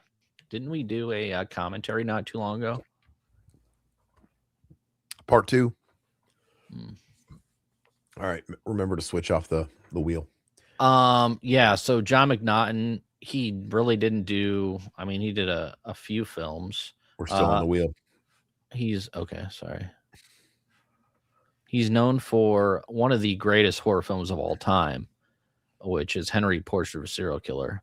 didn't we do a commentary not too long ago? Part 2. All right, remember to switch off the wheel. Yeah, so John McNaughton, he really didn't do. I mean, he did a few films. We're still on the wheel. He's okay. Sorry. He's known for one of the greatest horror films of all time, which is Henry Portrait of a Serial Killer.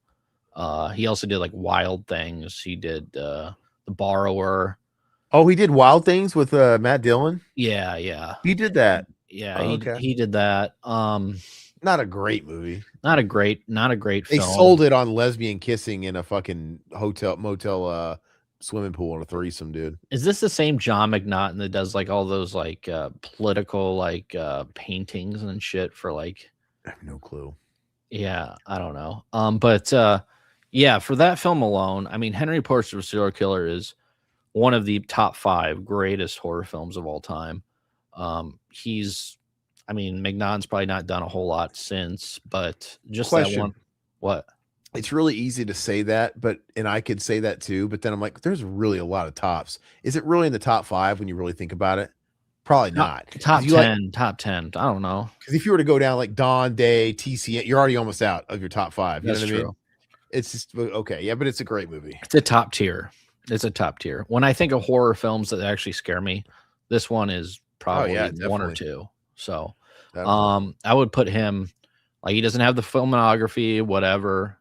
He also did like Wild Things. He did The Borrower. Oh, he did Wild Things with Matt Dillon? Yeah. He did that. Yeah, he did that. Not a great movie. Not a great film. They sold it on lesbian kissing in a fucking motel swimming pool on a threesome, dude. Is this the same John McNaughton that does like all those like political like paintings and shit for like? I have no clue. Yeah, I don't know. But yeah, for that film alone, I mean, Henry Portrait of a Serial Killer is one of the top 5 greatest horror films of all time. McNaughton's probably not done a whole lot since, but just that one. What? It's really easy to say that, and I could say that too, but then I'm like, there's really a lot of tops. Is it really in the top 5 when you really think about it? Probably not. Top 10. Top 10. I don't know. Because if you were to go down like Dawn, Day, TCN, you're already almost out of your top 5. You know what I mean? It's just okay. Yeah, but it's a great movie. It's a top tier. It's a top tier. When I think of horror films that actually scare me, this one is probably one or two. So I would put him, like, he doesn't have the filmography, whatever.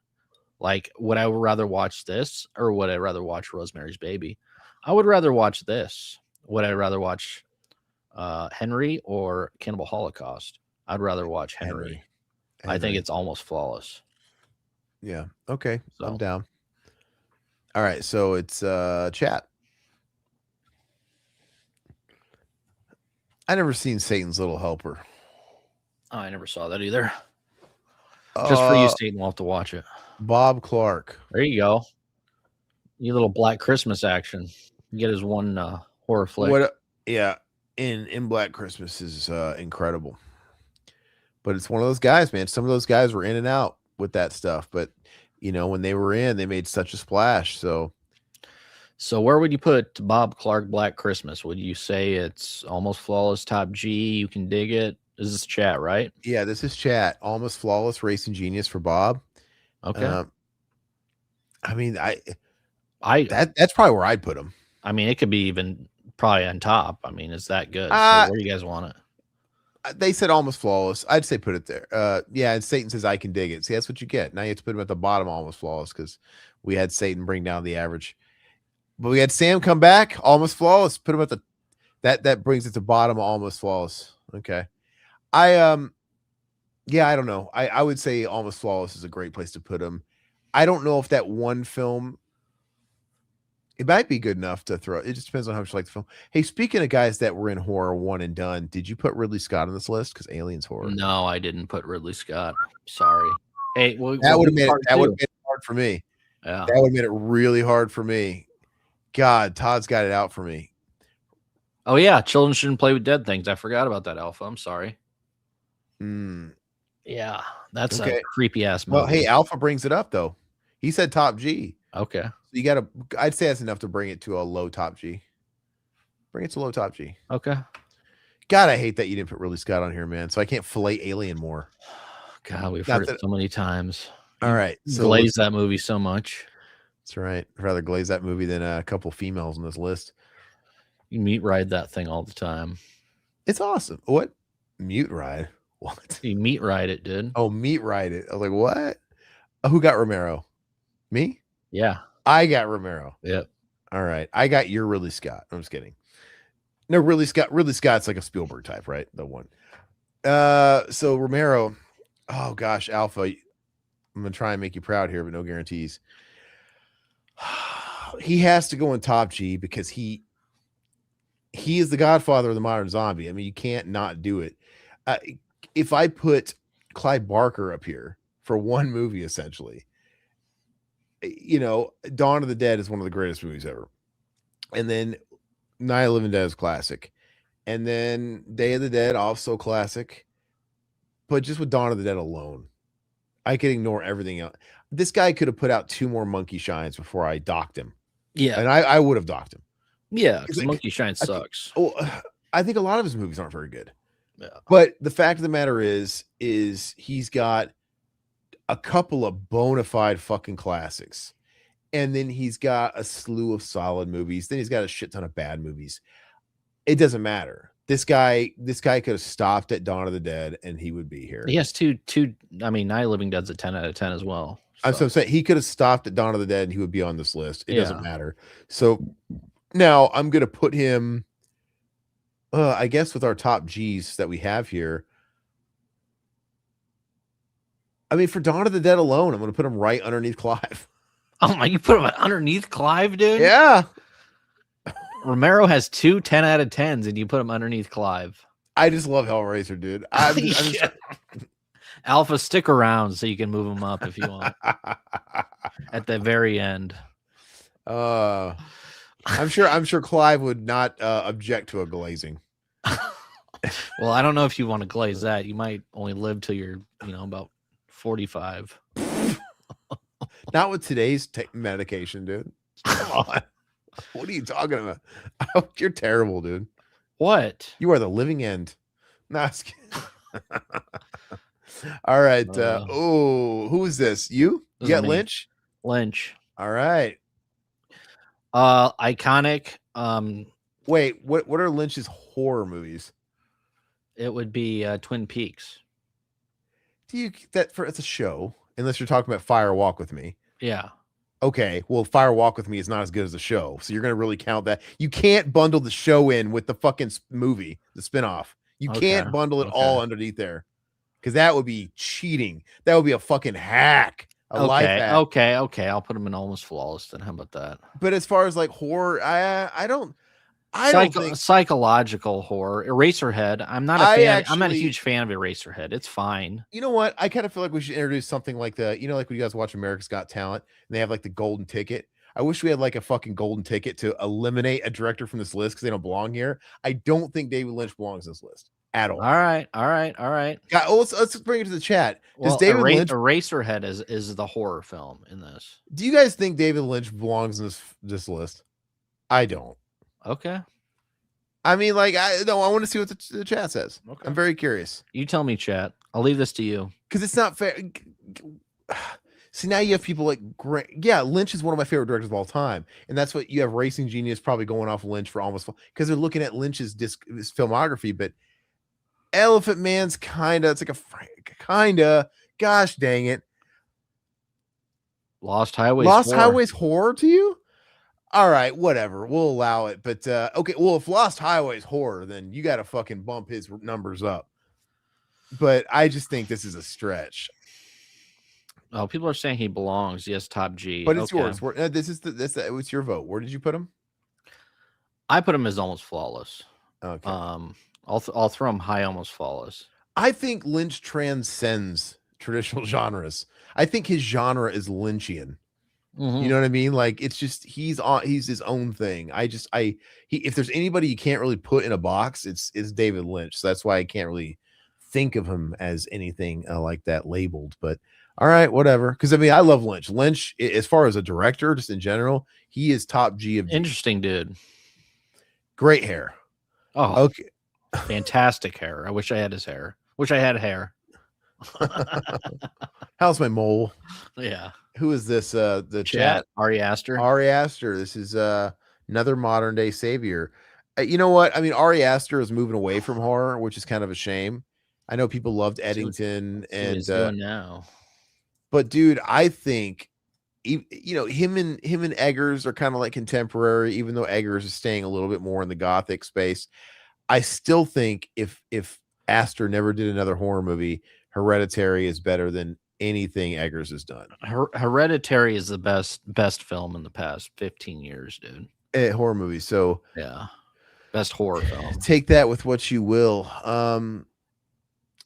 Like, would I rather watch this or would I rather watch Rosemary's Baby? I would rather watch this. Would I rather watch Henry or Cannibal Holocaust? I'd rather watch Henry. I think it's Almost Flawless. Yeah. Okay. So. I'm down. All right. So it's chat. I never seen Satan's Little Helper. Oh, I never saw that either. Just for you, Satan, we'll have to watch it. Bob Clark. There you go. You little Black Christmas action. You get his one horror flick. What? Yeah. In Black Christmas is incredible. But it's one of those guys, man. Some of those guys were in and out with that stuff. But, you know, when they were in, they made such a splash. So where would you put Bob Clark Black Christmas? Would you say it's Almost Flawless, Top G? You can dig it. This is chat, right? Yeah, this is chat. Almost Flawless, Racing Genius for Bob. Okay. I mean, that's probably where I'd put him. I mean, it could be even probably on top. I mean, it's that good. So where do you guys want it? They said Almost Flawless. I'd say put it there. Yeah, and Satan says I can dig it. See, that's what you get. Now you have to put him at the bottom of Almost Flawless because we had Satan bring down the average. But we had Sam come back, Almost Flawless. Put him at the that brings it to bottom of Almost Flawless. Okay. I don't know. I would say Almost Flawless is a great place to put him. I don't know if that one film, it might be good enough to throw. It just depends on how much you like the film. Hey, speaking of guys that were in horror one and done, did you put Ridley Scott on this list? Because Alien's horror. No, I didn't put Ridley Scott. Sorry. Hey, that would have made it hard for me. Yeah, that would have made it really hard for me. God, Todd's got it out for me. Oh yeah, children shouldn't play with dead things. I forgot about that, Alpha. I'm sorry. Yeah, that's a creepy ass movie. Well, hey, Alpha brings it up though. He said Top G. Okay. So you got to. I'd say that's enough to bring it to a low Top G. Bring it to low Top G. Okay. God, I hate that you didn't put Ridley Scott on here, man. So I can't fillet Alien more. God, we've heard it so many times. All right, so glaze that movie so much. That's right. I'd rather glaze that movie than a couple females on this list. You meat ride that thing all the time. It's awesome. What? Mute ride? What? You meat ride it, dude. Oh, meat ride it. I was like, what? Who got Romero? Me? Yeah. I got Romero. Yep. All right. I got your Ridley Scott. I'm just kidding. No, Ridley Scott's like a Spielberg type, right? The one. So Romero, oh gosh, Alpha. I'm gonna try and make you proud here, but no guarantees. He has to go in Top G because he is the godfather of the modern zombie. I mean, you can't not do it. If I put Clive Barker up here for one movie, essentially, you know, Dawn of the Dead is one of the greatest movies ever. And then Night of the Living Dead is classic. And then Day of the Dead, also classic. But just with Dawn of the Dead alone, I could ignore everything else. This guy could have put out 2 more Monkey Shines before I docked him. Yeah. And I would have docked him. Yeah, because Monkey Shine sucks. I think a lot of his movies aren't very good. Yeah. But the fact of the matter is he's got a couple of bona fide fucking classics. And then he's got a slew of solid movies. Then he's got a shit ton of bad movies. It doesn't matter. This guy could have stopped at Dawn of the Dead and he would be here. He has two. I mean, Night of the Living Dead's a 10 out of 10 as well. So I'm saying he could have stopped at Dawn of the Dead and he would be on this list. It doesn't matter. So now I'm going to put him, I guess with our top G's that we have here. I mean, for Dawn of the Dead alone, I'm going to put him right underneath Clive. Oh my, you put him underneath Clive, dude? Yeah. Romero has 2 10 out of 10s and you put him underneath Clive. I just love Hellraiser, dude. Alpha, stick around so you can move him up if you want. At the very end. I'm sure Clive would not object to a glazing. Well, I don't know if you want to glaze that. You might only live till you're, about 45. Not with today's medication, dude. Come on. What are you talking about? You're terrible, dude. What? You are the living end. No, all right. Who is this? You? You got Lynch? Lynch. All right. Iconic. Wait, what are Lynch's horror movies? It would be Twin Peaks. It's a show, unless you're talking about Fire Walk with Me. Yeah. Okay, well, Fire Walk with Me is not as good as the show, so you're going to really count that. You can't bundle the show in with the fucking movie, the spinoff. You can't bundle it all underneath there. because that would be cheating. That would be a fucking hack. A life hack. Okay. I'll put him in almost flawless. Then how about that? But as far as like horror, I don't think psychological horror. Eraserhead. I'm not a fan. I'm not a huge fan of Eraserhead. It's fine. You know what? I kind of feel like we should introduce something like like when you guys watch America's Got Talent and they have like the golden ticket. I wish we had like a fucking golden ticket to eliminate a director from this list because they don't belong here. I don't think David Lynch belongs in this list at all. All right. Yeah, let's bring it to the chat. Does David Lynch Eraserhead is the horror film in this? Do you guys think David Lynch belongs in this list? I don't. Okay. I mean, like, I want to see what the chat says. Okay. I'm very curious. You tell me, chat. I'll leave this to you. Because it's not fair. See, now you have people like, Lynch is one of my favorite directors of all time. And that's what you have Racing Genius probably going off Lynch for almost, because they're looking at Lynch's his filmography. But Elephant Man's it's like gosh dang it. Lost Highways horror to you? All right, whatever. We'll allow it. But okay, well, if Lost Highway's horror, then you got to fucking bump his numbers up. But I just think this is a stretch. Oh, people are saying he belongs. Yes, top G. But it's yours. It's your vote. Where did you put him? I put him as almost flawless. Okay. I'll throw him high, almost flawless. I think Lynch transcends traditional genres. I think his genre is Lynchian. Mm-hmm. You know what I mean? Like, it's just he's his own thing. If there's anybody you can't really put in a box, it's David Lynch. So that's why I can't really think of him as anything like that labeled. But all right, whatever. Because I mean, I love Lynch. Lynch, as far as a director, just in general, he is top G of G. Interesting dude. Great hair. Oh, okay. Fantastic hair. I wish I had his hair. Wish I had hair. How's my mole? Yeah. Who is this? The chat? Ari Aster. This is another modern day savior. You know what? I mean, Ari Aster is moving away from horror, which is kind of a shame. I know people loved Eddington and doing now. But dude, I think him and Eggers are kind of like contemporary, even though Eggers is staying a little bit more in the gothic space. I still think if Aster never did another horror movie, Hereditary is better than anything Eggers has done. Hereditary is the best film in the past 15 years, dude. Horror movie. So yeah, best horror film. Take that with what you will.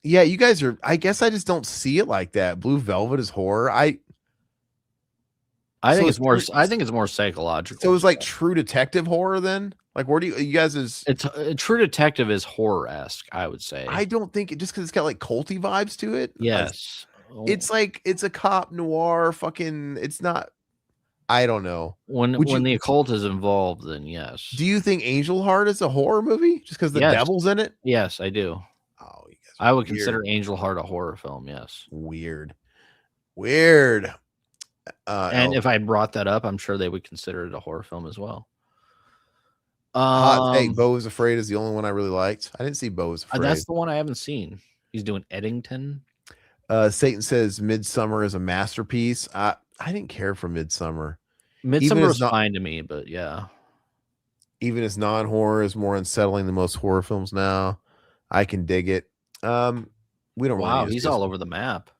Yeah, you guys are. I guess I just don't see it like that. Blue Velvet is horror. I think it's more. I think it's more psychological. So it's like True Detective horror then. Like, where do you guys is? It's True Detective is horror-esque, I would say. I don't think it just because it's got like culty vibes to it. Yes, it's like it's a cop noir. Fucking, it's not. I don't know. When the occult is involved, then yes. Do you think Angel Heart is a horror movie just because the devil's in it? Yes, I do. Oh, you guys I would consider Angel Heart a horror film. Yes. Weird. And if I brought that up, I'm sure they would consider it a horror film as well. Hot take, Beau is Afraid is the only one I really liked. I didn't see Beau is Afraid. That's the one I haven't seen. He's doing Eddington. Satan says Midsummer is a masterpiece. I didn't care for Midsummer. Midsummer was fine to me, but yeah. Even as non-horror is more unsettling than most horror films now. I can dig it. We don't really he's all over the map.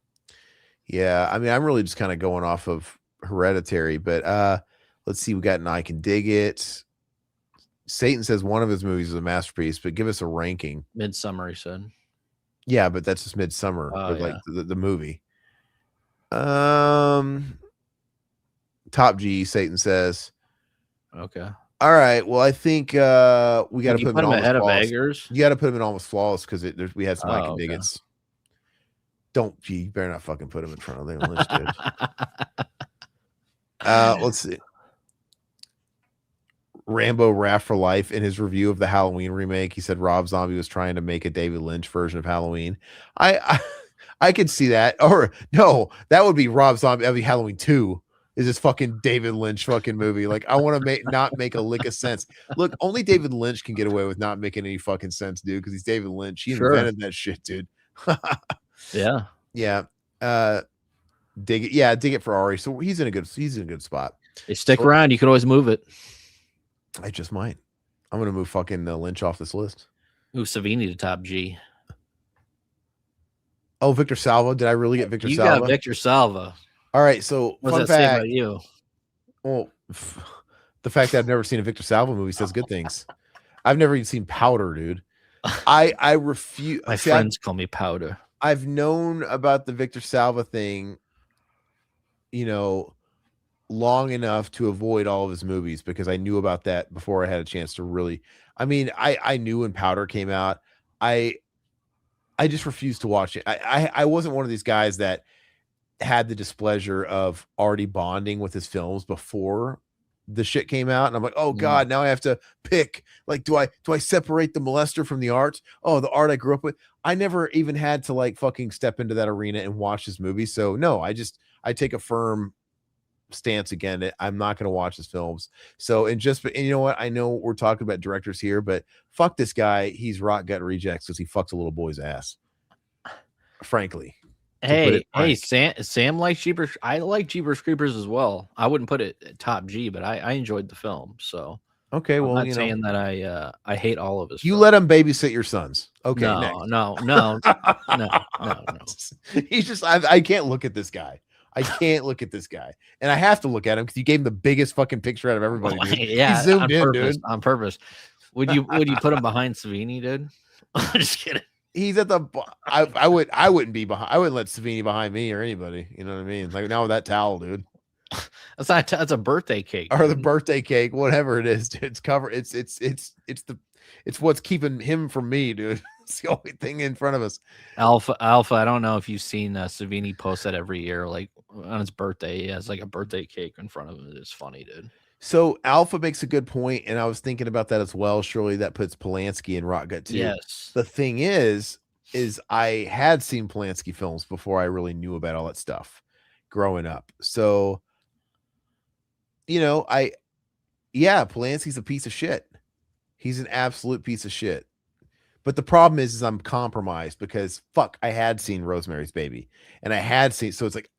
Yeah, I mean, I'm really just kind of going off of Hereditary, but let's see. We got an I can dig it. Satan says one of his movies is a masterpiece, but give us a ranking. Midsummer, he said. Yeah, but that's just Midsummer, like the movie. Top G, Satan says. Okay. All right. Well, I think we got to put him ahead of Eggers. You got to put him in Almost Flawless because we had some I can dig it. You better not fucking put him in front of them. Let's see. Rambo Raft for Life, in his review of the Halloween remake, he said Rob Zombie was trying to make a David Lynch version of Halloween. I could see that. Or no, that would be Rob Zombie. That'd be Halloween 2. Is this fucking David Lynch fucking movie? Like, I want to not make a lick of sense. Look, only David Lynch can get away with not making any fucking sense, dude, because he's David Lynch. He invented that shit, dude. Yeah. Dig it. Yeah, dig it for Ari. So he's in a good spot. Hey, stick around. You can always move it. I just might. I'm gonna move fucking Lynch off this list. Move Savini to top G. Oh, Victor Salva. Did I really get Victor You Salva? got Victor Salva. All right. So What does that say about you? Well, the fact that I've never seen a Victor Salva movie says good things. I've never even seen Powder, dude. I refuse. My friends call me Powder. I've known about the Victor Salva thing, long enough to avoid all of his movies because I knew about that before I had a chance to really. I mean, I knew when Powder came out. I just refused to watch it. I wasn't one of these guys that had the displeasure of already bonding with his films before the shit came out, and I'm like, oh god, now I have to pick. Like, do I separate the molester from the art? Oh, the art I grew up with. I never even had to like fucking step into that arena and watch his movie. So no, I take a firm stance again. I'm not going to watch his films. So and you know what? I know we're talking about directors here, but fuck this guy. He's rock gut rejects because he fucks a little boy's ass. Frankly. Hey, Sam likes Jeepers. I like Jeepers Creepers as well. I wouldn't put it top G, but I enjoyed the film. So okay, well, I'm not saying that I hate all of his. You let him babysit your sons. Okay, no. He's just I can't look at this guy. I can't look at this guy, and I have to look at him because you gave him the biggest fucking picture out of everybody. Dude. Yeah, he zoomed in, dude. On purpose. Would you put him behind Savini, dude? I'm just kidding. He's at the. I wouldn't be behind. I wouldn't let Savini behind me or anybody. You know what I mean? Like now with that towel, dude. That's a birthday cake, or the birthday cake, whatever it is. Dude. It's covered. It's what's keeping him from me, dude. It's the only thing in front of us. Alpha. I don't know if you've seen Savini post that every year, like on his birthday. He has like a birthday cake in front of him. It's funny, dude. So Alpha makes a good point, and I was thinking about that as well. Surely that puts Polanski in Rock Gut too. Yes. The thing is I had seen Polanski films before I really knew about all that stuff growing up. So, Polanski's a piece of shit. He's an absolute piece of shit. But the problem is I'm compromised because fuck, I had seen Rosemary's Baby, and I had seen, so it's like,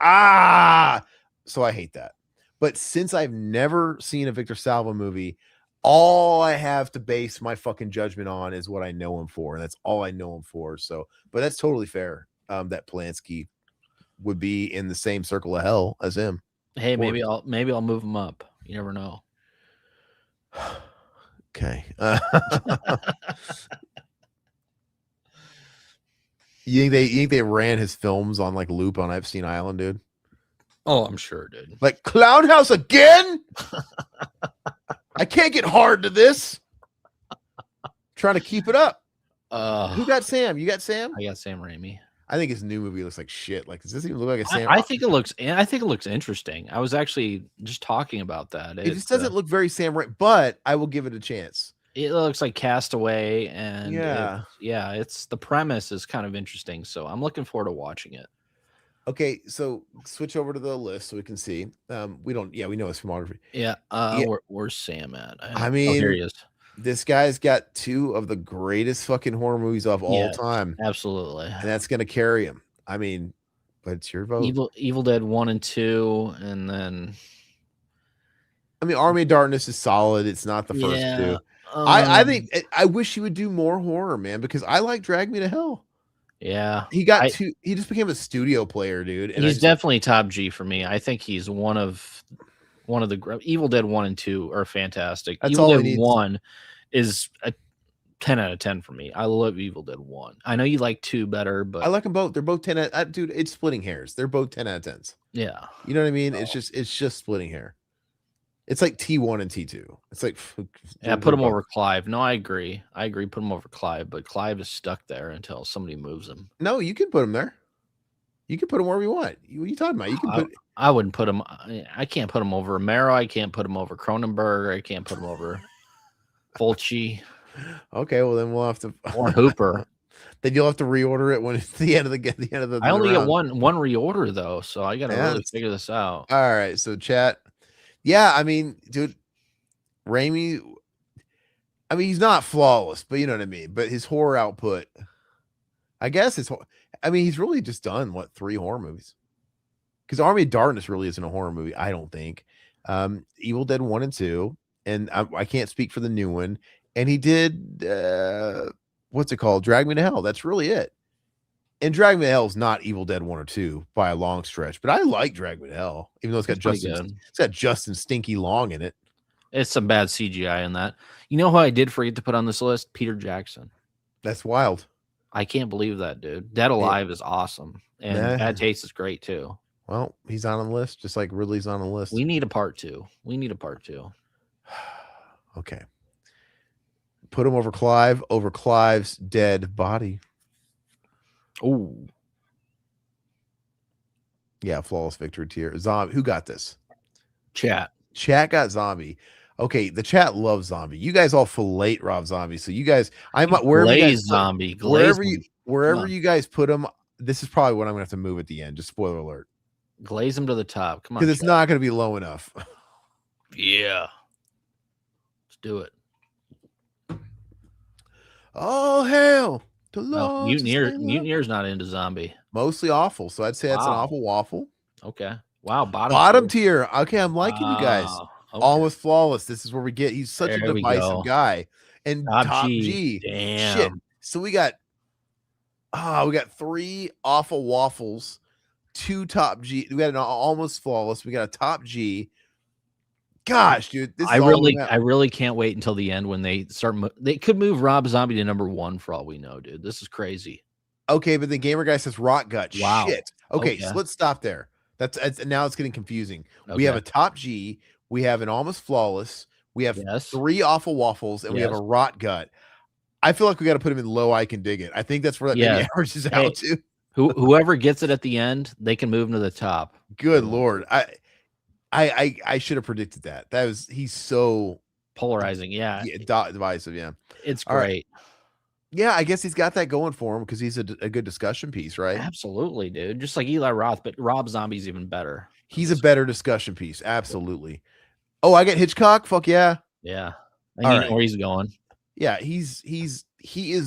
so I hate that. But since I've never seen a Victor Salva movie, all I have to base my fucking judgment on is what I know him for. And that's all I know him for. So, but that's totally fair. That Polanski would be in the same circle of hell as him. Hey, maybe I'll move him up. You never know. Okay. You think they ran his films on like loop on Epstein Island, dude? Oh, I'm sure, dude. Like Clown House again? I can't get hard to this. Trying to keep it up. Who got Sam? You got Sam? I got Sam Raimi. I think his new movie looks like shit. Like, does this even look like a Sam? I think it looks interesting. I was actually just talking about that. It just doesn't look very Sam Raimi, but I will give it a chance. It looks like Castaway, and yeah, it's the premise is kind of interesting. So I'm looking forward to watching it. Okay, so switch over to the list so we can see. We know his filmography. Yeah, where's Sam at? I mean, here he is. This guy's got two of the greatest fucking horror movies of all time. Absolutely. And that's going to carry him. I mean, but it's your vote. Evil Dead 1 and 2, and then I mean, Army of Darkness is solid. It's not the first two. I think I wish he would do more horror, man, because I like Drag Me to Hell. Yeah. He just became a studio player, dude. And he's definitely top G for me. I think he's one of the Evil Dead 1 and 2 are fantastic. That's Evil all Dead 1 is a 10 out of 10 for me. I love Evil Dead 1. I know you like 2 better, but I like them both. They're both 10 out dude, it's splitting hairs. They're both 10 out of 10s. Yeah. You know what I mean? It's just splitting hair. It's like T1 and T2. It's like put him over Clive. No, I agree. Put him over Clive, but Clive is stuck there until somebody moves him. No, you can put him there. You can put him wherever you want. What are you talking about? You can put. I wouldn't put him. I can't put him over Romero. I can't put him over Cronenberg. I can't put him over Fulci. Okay, well then we'll have to. Or Hooper. Then you'll have to reorder it when it's the end of the. I only get one reorder though, so I got to really figure this out. All right, so chat. Yeah, I mean, dude, Raimi. I mean, he's not flawless, but you know what I mean. But his horror output, I guess he's really just done 3 horror movies. Because Army of Darkness really isn't a horror movie, I don't think. Evil Dead 1 and 2, and I can't speak for the new one. And he did what's it called? Drag Me to Hell. That's really it. And Drag Me to Hell is not Evil Dead 1 or 2 by a long stretch, but I like Drag Me to Hell, even though it's got Justin Stinky Long in it. It's some bad CGI in that. You know who I did forget to put on this list? Peter Jackson. That's wild. I can't believe that, dude. Dead Alive is awesome. And Bad Taste is great too. Well, he's on the list, just like Ridley's on the list. We need a part 2. Okay. Put him over Clive's dead body. Oh. Yeah, flawless victory tier. Zombie. Who got this? Chat got Zombie. Okay, the chat loves Zombie. You guys all fillet Rob Zombie. So you guys, wherever you guys put him, this is probably what I'm gonna have to move at the end. Just spoiler alert. Glaze him to the top. Come on. Because it's not gonna be low enough. Yeah. Let's do it. Oh hell. No, Mutineer's not into Zombie. Mostly awful. So I'd say that's an awful waffle. Okay. Wow. Bottom tier. Okay, I'm liking you guys. Okay. Almost flawless. This is where we get. He's such a divisive guy. And top G. Damn. Shit. So we got 3 awful waffles, 2 top G. We got an almost flawless. We got a top G. Gosh, dude, I really can't wait until the end when they start. They could move Rob Zombie to number 1 for all we know, dude. This is crazy. Okay, but the gamer guy says Rock Gut. Wow. Shit. Okay, so let's stop there. That's now it's getting confusing. Okay. We have a top G. We have an almost flawless. We have 3 awful waffles, and we have a rot gut. I feel like we got to put him in low. I can dig it. I think that's where that maybe averages out to. Whoever gets it at the end, they can move him to the top. Good Lord. I should have predicted that. He's so polarizing. Yeah. Divisive. Yeah. It's great. Right. Yeah. I guess he's got that going for him because he's a good discussion piece, right? Absolutely, dude. Just like Eli Roth, but Rob Zombie's even better. He's a better discussion piece. Absolutely. Oh, I get Hitchcock. Fuck yeah. Yeah. And you know where he's going. Yeah. He is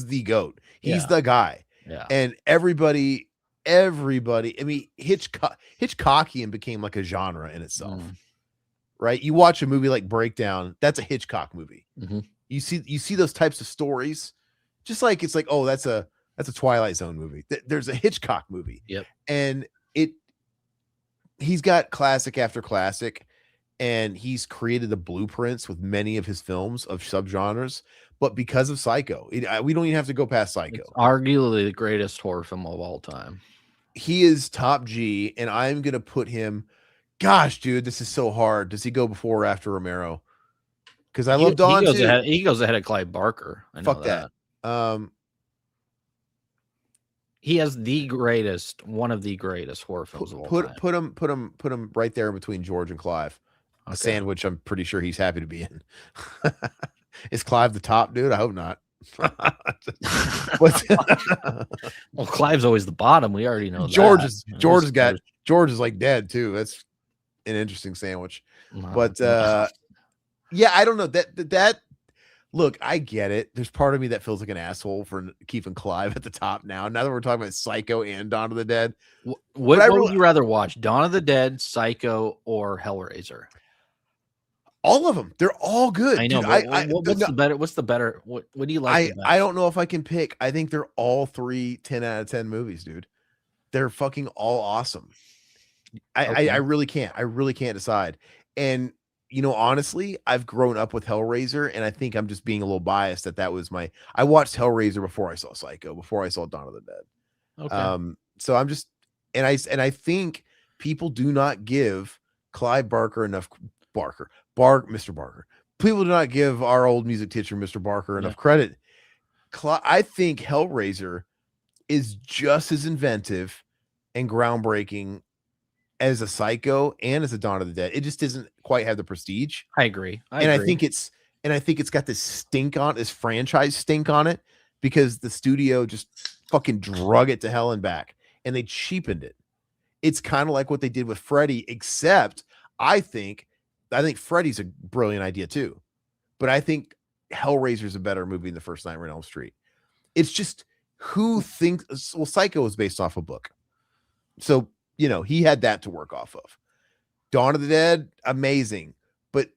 the GOAT. He's the guy. Yeah. And everybody, I mean, Hitchcockian became like a genre in itself, right? You watch a movie like Breakdown, that's a Hitchcock movie. Mm-hmm. You see those types of stories, just like it's like, oh, that's a Twilight Zone movie. There's a Hitchcock movie. Yep. And he's got classic after classic, and he's created the blueprints with many of his films of subgenres. But because of Psycho, we don't even have to go past Psycho. It's arguably the greatest horror film of all time. He is top G, and I'm going to put him. Gosh, dude, this is so hard. Does he go before or after Romero? Because I love Dawn too. He goes ahead of Clive Barker. I know Fuck that. He has one of the greatest horror films of all time. Put him right there in between George and Clive. A sandwich I'm pretty sure he's happy to be in. Is Clive the top dude? I hope not. Well, Clive's always the bottom. We already know George is like dead too. That's an interesting sandwich. But yeah, I don't know that look, I get it. There's part of me that feels like an asshole for keeping Clive at the top now that we're talking about Psycho and Dawn of the Dead. What would you rather watch, Dawn of the Dead, Psycho, or Hellraiser? All of them. They're all good. I know. Dude, what's the better? What do you like? I don't know if I can pick. I think they're all 3 10 out of 10 movies, dude. They're fucking all awesome. I really can't. I really can't decide. And honestly, I've grown up with Hellraiser, and I think I'm just being a little biased that was I watched Hellraiser before I saw Psycho, before I saw Dawn of the Dead. Okay. So I'm just and I think people do not give Clive Barker enough Mr. Barker. People do not give our old music teacher, Mr. Barker, enough credit. I think Hellraiser is just as inventive and groundbreaking as a Psycho and as a Dawn of the Dead. It just doesn't quite have the prestige. I agree. I think it's got this franchise stink on it because the studio just fucking drug it to hell and back, and they cheapened it. It's kind of like what they did with Freddy, except I think Freddy's a brilliant idea too, but I think Hellraiser's a better movie than the first Nightmare on Elm Street. It's just Psycho is based off a book. So, he had that to work off of. Dawn of the Dead, amazing, but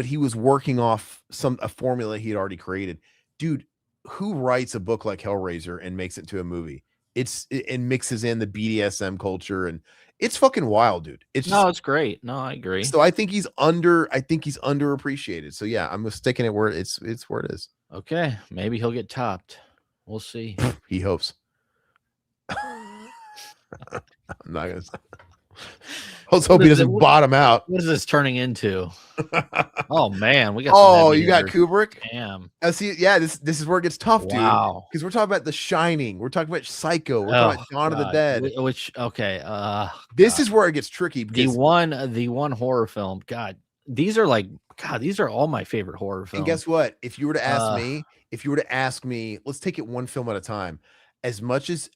he was working off a formula he had already created. Dude, who writes a book like Hellraiser and makes it to a movie? it mixes in the BDSM culture, and it's fucking wild, dude. It's just, No, it's great. No, I agree. so I think he's underappreciated. So yeah, I'm sticking it where it's where it is. Okay, maybe he'll get topped. We'll see. He hopes. I'm not gonna. Let's hope he doesn't bottom out. What is this turning into? Oh man, we got. Oh, you got Kubrick. Damn. See, yeah, this is where it gets tough, dude. Wow. Because we're talking about The Shining, we're talking about Psycho, we're talking about Dawn of the Dead. Which this is where it gets tricky. Because the one horror film. God, these are all my favorite horror films. And guess what? If you were to ask me, let's take it one film at a time. As much as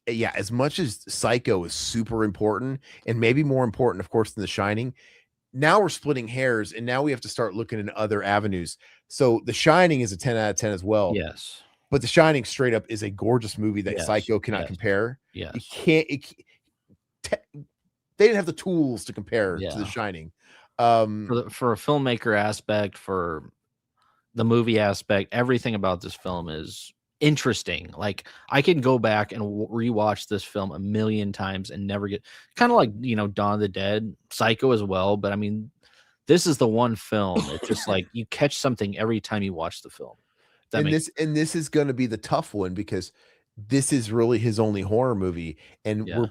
Psycho is super important, and maybe more important, of course, than The Shining, now we're splitting hairs, and now we have to start looking in other avenues. So The Shining is a 10 out of 10 as well. Yes. But The Shining straight up is a gorgeous movie that Psycho cannot compare. Yes. You can't, they didn't have the tools to compare to The Shining. For a filmmaker aspect, for the movie aspect, everything about this film is interesting. Like, I can go back and rewatch this film a million times and never get, kind of like, Dawn of the Dead, Psycho as well. But I mean, this is the one film. It's just like you catch something every time you watch the film. This is going to be the tough one, because this is really his only horror movie. And we're,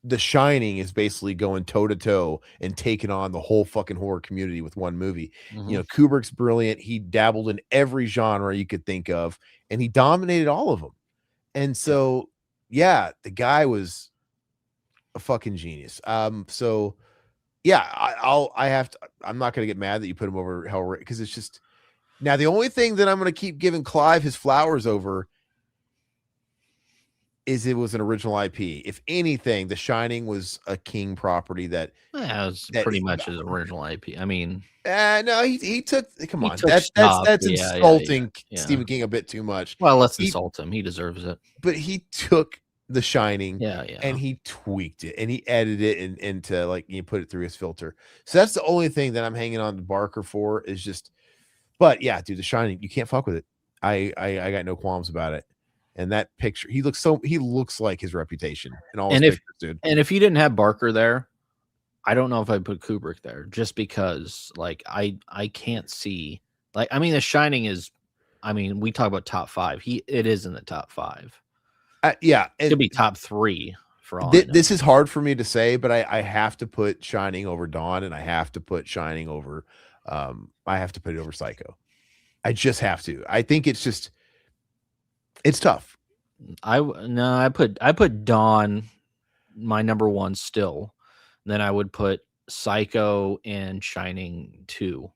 The Shining is basically going toe to toe and taking on the whole fucking horror community with one movie. Mm-hmm. Kubrick's brilliant. He dabbled in every genre you could think of, and he dominated all of them. And so, the guy was a fucking genius. So yeah, I'm not going to get mad that you put him over Hellraiser, because it's just, now the only thing that I'm going to keep giving Clive his flowers over is it was an original IP. If anything, The Shining was a King property that was pretty much his original IP. I mean, no, he took. Come on, that's insulting Stephen King a bit too much. Well, let's insult him. He deserves it. But he took The Shining, and he tweaked it, and he edited it into, like, you put it through his filter. So that's the only thing that I'm hanging on to Barker for, is just. But yeah, dude, The Shining, you can't fuck with it. I got no qualms about it. And that picture, he looks like his reputation in all his pictures, dude. And if you didn't have Barker there, I don't know if I'd put Kubrick there, just because, like, I can't see, like, I mean, The Shining is, I mean, we talk about top 5. It is in the top 5. It could be top 3 for all. This is hard for me to say, but I have to put Shining over Dawn, and I have to put Shining over. I have to put it over Psycho. I just have to. I think it's just. It's tough. I put Dawn my number 1 still. Then I would put Psycho and Shining 2,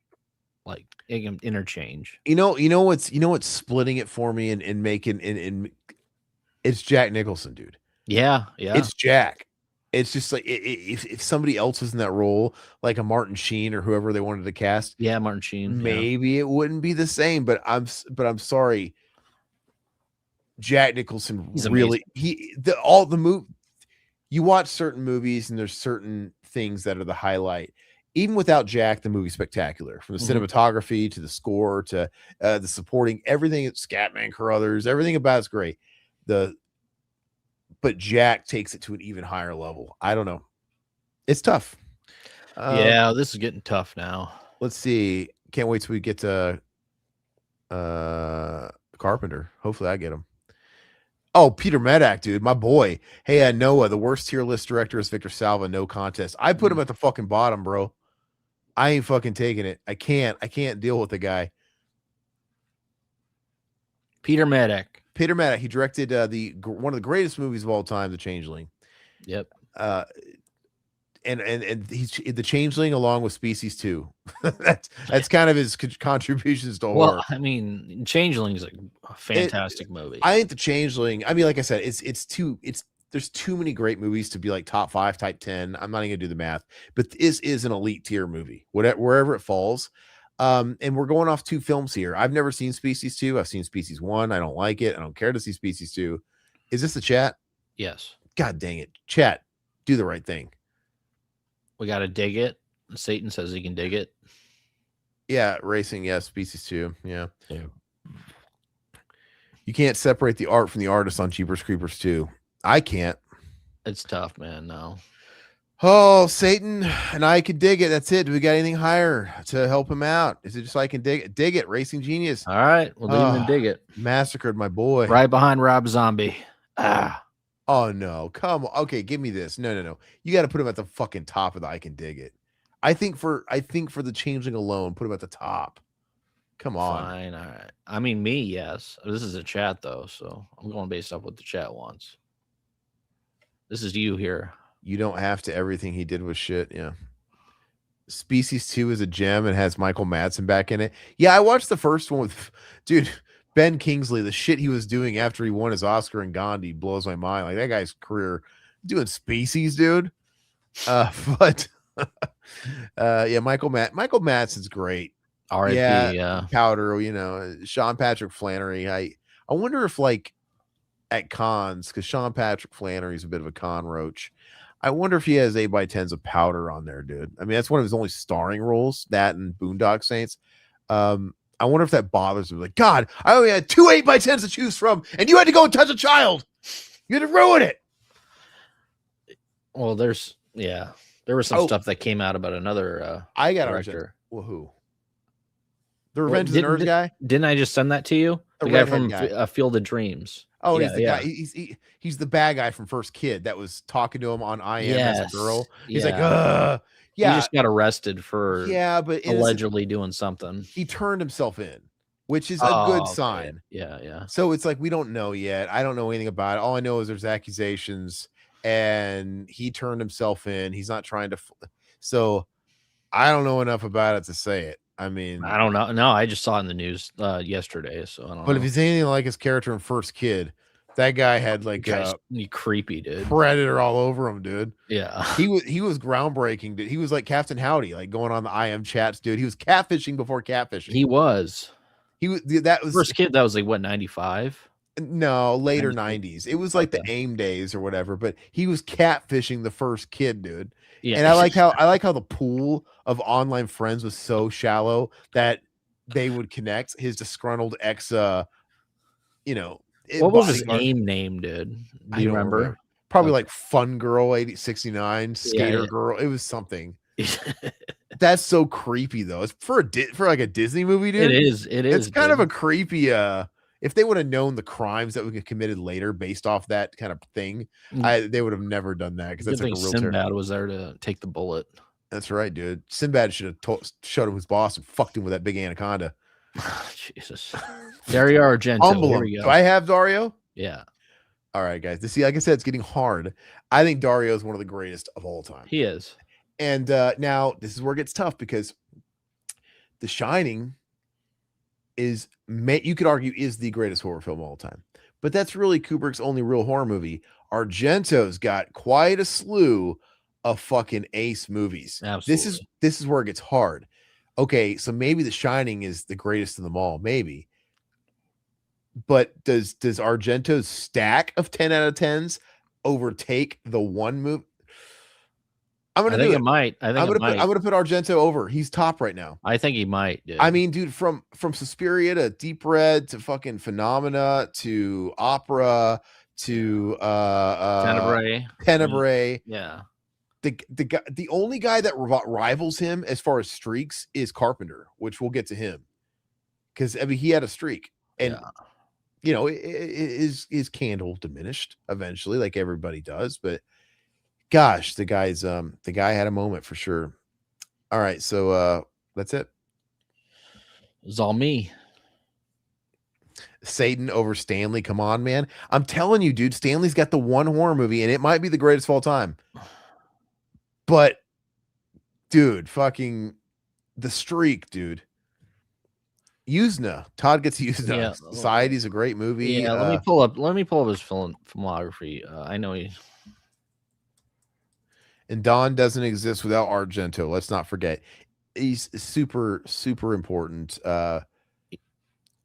like, interchange. You know what's splitting it for me and making it's Jack Nicholson, dude. Yeah. It's Jack. It's just like, if somebody else was in that role, like a Martin Sheen or whoever they wanted to cast. Yeah, Martin Sheen. Maybe it wouldn't be the same, but I'm sorry. Jack Nicholson, he's really amazing. You watch certain movies and there's certain things that are the highlight. Even without Jack, the movie's spectacular, from the cinematography to the score to the supporting, everything. Scatman Carruthers, everything about it's great. But Jack takes it to an even higher level. I don't know. It's tough. This is getting tough now. Let's see. Can't wait till we get to Carpenter. Hopefully I get him. Oh, Peter Medak, dude, my boy. Hey, Noah, the worst tier list director is Victor Salva, no contest. I put him at the fucking bottom, bro. I ain't fucking taking it. I can't deal with the guy. Peter Medak. He directed one of the greatest movies of all time, The Changeling. Yep. And he's The Changeling along with Species 2. that's kind of his contributions to horror. Well, I mean, Changeling is a fantastic movie. I think The Changeling, I mean, like I said, there's too many great movies to be like top 5, type 10. I'm not even gonna do the math, but this is an elite tier movie, wherever it falls. And we're going off 2 films here. I've never seen Species 2. I've seen Species 1. I don't like it. I don't care to see Species 2. Is this the chat? Yes. God dang it. Chat, do the right thing. We got to dig it. Satan says he can dig it. Yeah, racing. Yeah, Species 2. Yeah. You can't separate the art from the artist on Jeepers Creepers 2. I can't. It's tough, man. No. Oh, Satan, and I can dig it. That's it. Do we got anything higher to help him out? Is it just so I can dig it? Dig it, Racing Genius. All right, we'll leave him and dig it. Massacred my boy. Right behind Rob Zombie. Ah. Oh no, come on. Okay, give me this. No. You got to put him at the fucking top of the I can dig it. I think for the Changeling alone, put him at the top. Come on. Fine. All right. I mean, me, yes. This is a chat though, so I'm going based off what the chat wants. This is you here. You don't have to. Everything he did was shit. Yeah. Species 2 is a gem and has Michael Madsen back in it. Yeah, I watched the first one with, dude, Ben Kingsley. The shit he was doing after he won his Oscar in Gandhi blows my mind. Like that guy's career doing Species, dude. But yeah, Michael Madsen's great. R.I.P. Yeah, Powder. You know, Sean Patrick Flannery. I wonder if like at cons, because Sean Patrick Flannery's a bit of a con roach. I wonder if he has 8x10s of Powder on there, dude. I mean, that's one of his only starring roles, that and Boondock Saints. I wonder if that bothers him. Like, God, I only had 2 8x10s to choose from, and you had to go and touch a child. You had to ruin it. Well, there was some stuff that came out about another I got director. Well, who? The Revenge of the Nerds guy? Didn't I just send that to you? The guy from Field of Dreams. Oh, he's the guy. He's the bad guy from First Kid that was talking to him on I Am as a girl. He's like, yeah. He just got arrested for but allegedly doing something. He turned himself in, which is a good sign. Yeah. So it's like we don't know yet. I don't know anything about it. All I know is there's accusations, and he turned himself in. He's not trying to. So I don't know enough about it to say it. I mean, I don't know. No, I just saw it in the news yesterday, so I don't know. But if he's anything like his character in First Kid, that guy had like creepy, dude. Predator all over him, dude. Yeah. He was groundbreaking, dude. He was like Captain Howdy, like going on the IM chats, dude. He was catfishing before catfishing. He was that was First Kid. That was like what, 95? No, later 90s. It was like the AIM days or whatever, but he was catfishing the First Kid, dude. Yeah. And I like how the pool of online friends was so shallow that they would connect his disgruntled ex what was his AIM name, dude? Do you remember? Probably like Fun Girl 69, Skater Girl. It was something. That's so creepy though. It's for like a Disney movie, dude. It is. It's kind of a creepy if they would have known the crimes that would get committed later based off that kind of thing, they would have never done that, because that's like a real Sinbad was there to take the bullet. That's right, dude. Sinbad should have showed him his boss and fucked him with that big anaconda. Jesus. Dario Argento. Here we go. Do I have Dario? Yeah. All right, guys. See, like I said, it's getting hard. I think Dario is one of the greatest of all time. He is. And now this is where it gets tough, because The Shining is, you could argue, is the greatest horror film of all time, but that's really Kubrick's only real horror movie. Argento's got quite a slew of fucking ace movies. Absolutely. This is where it gets hard. Okay, so maybe The Shining is the greatest of them all, maybe, but does Argento's stack of 10 out of 10s overtake the one movie? I'm gonna might. I'm gonna put Argento over. He's top right now. I think he might, dude. I mean, dude, from Suspiria to Deep Red to fucking Phenomena to Opera to Tenebrae. Yeah. The only guy that rivals him as far as streaks is Carpenter, which we'll get to him, because I mean he had a streak, and his candle diminished eventually, like everybody does, but. Gosh, the guy had a moment for sure. All right, so that's it. It's all me. Satan over Stanley. Come on, man. I'm telling you, dude, Stanley's got the one horror movie, and it might be the greatest of all time. But, dude, fucking The Streak, dude. Yuzna. Todd gets Yuzna. Yeah. Society's a great movie. Yeah, let me pull up his filmography. I know he's. And Don doesn't exist without Argento. Let's not forget. He's super, super important. And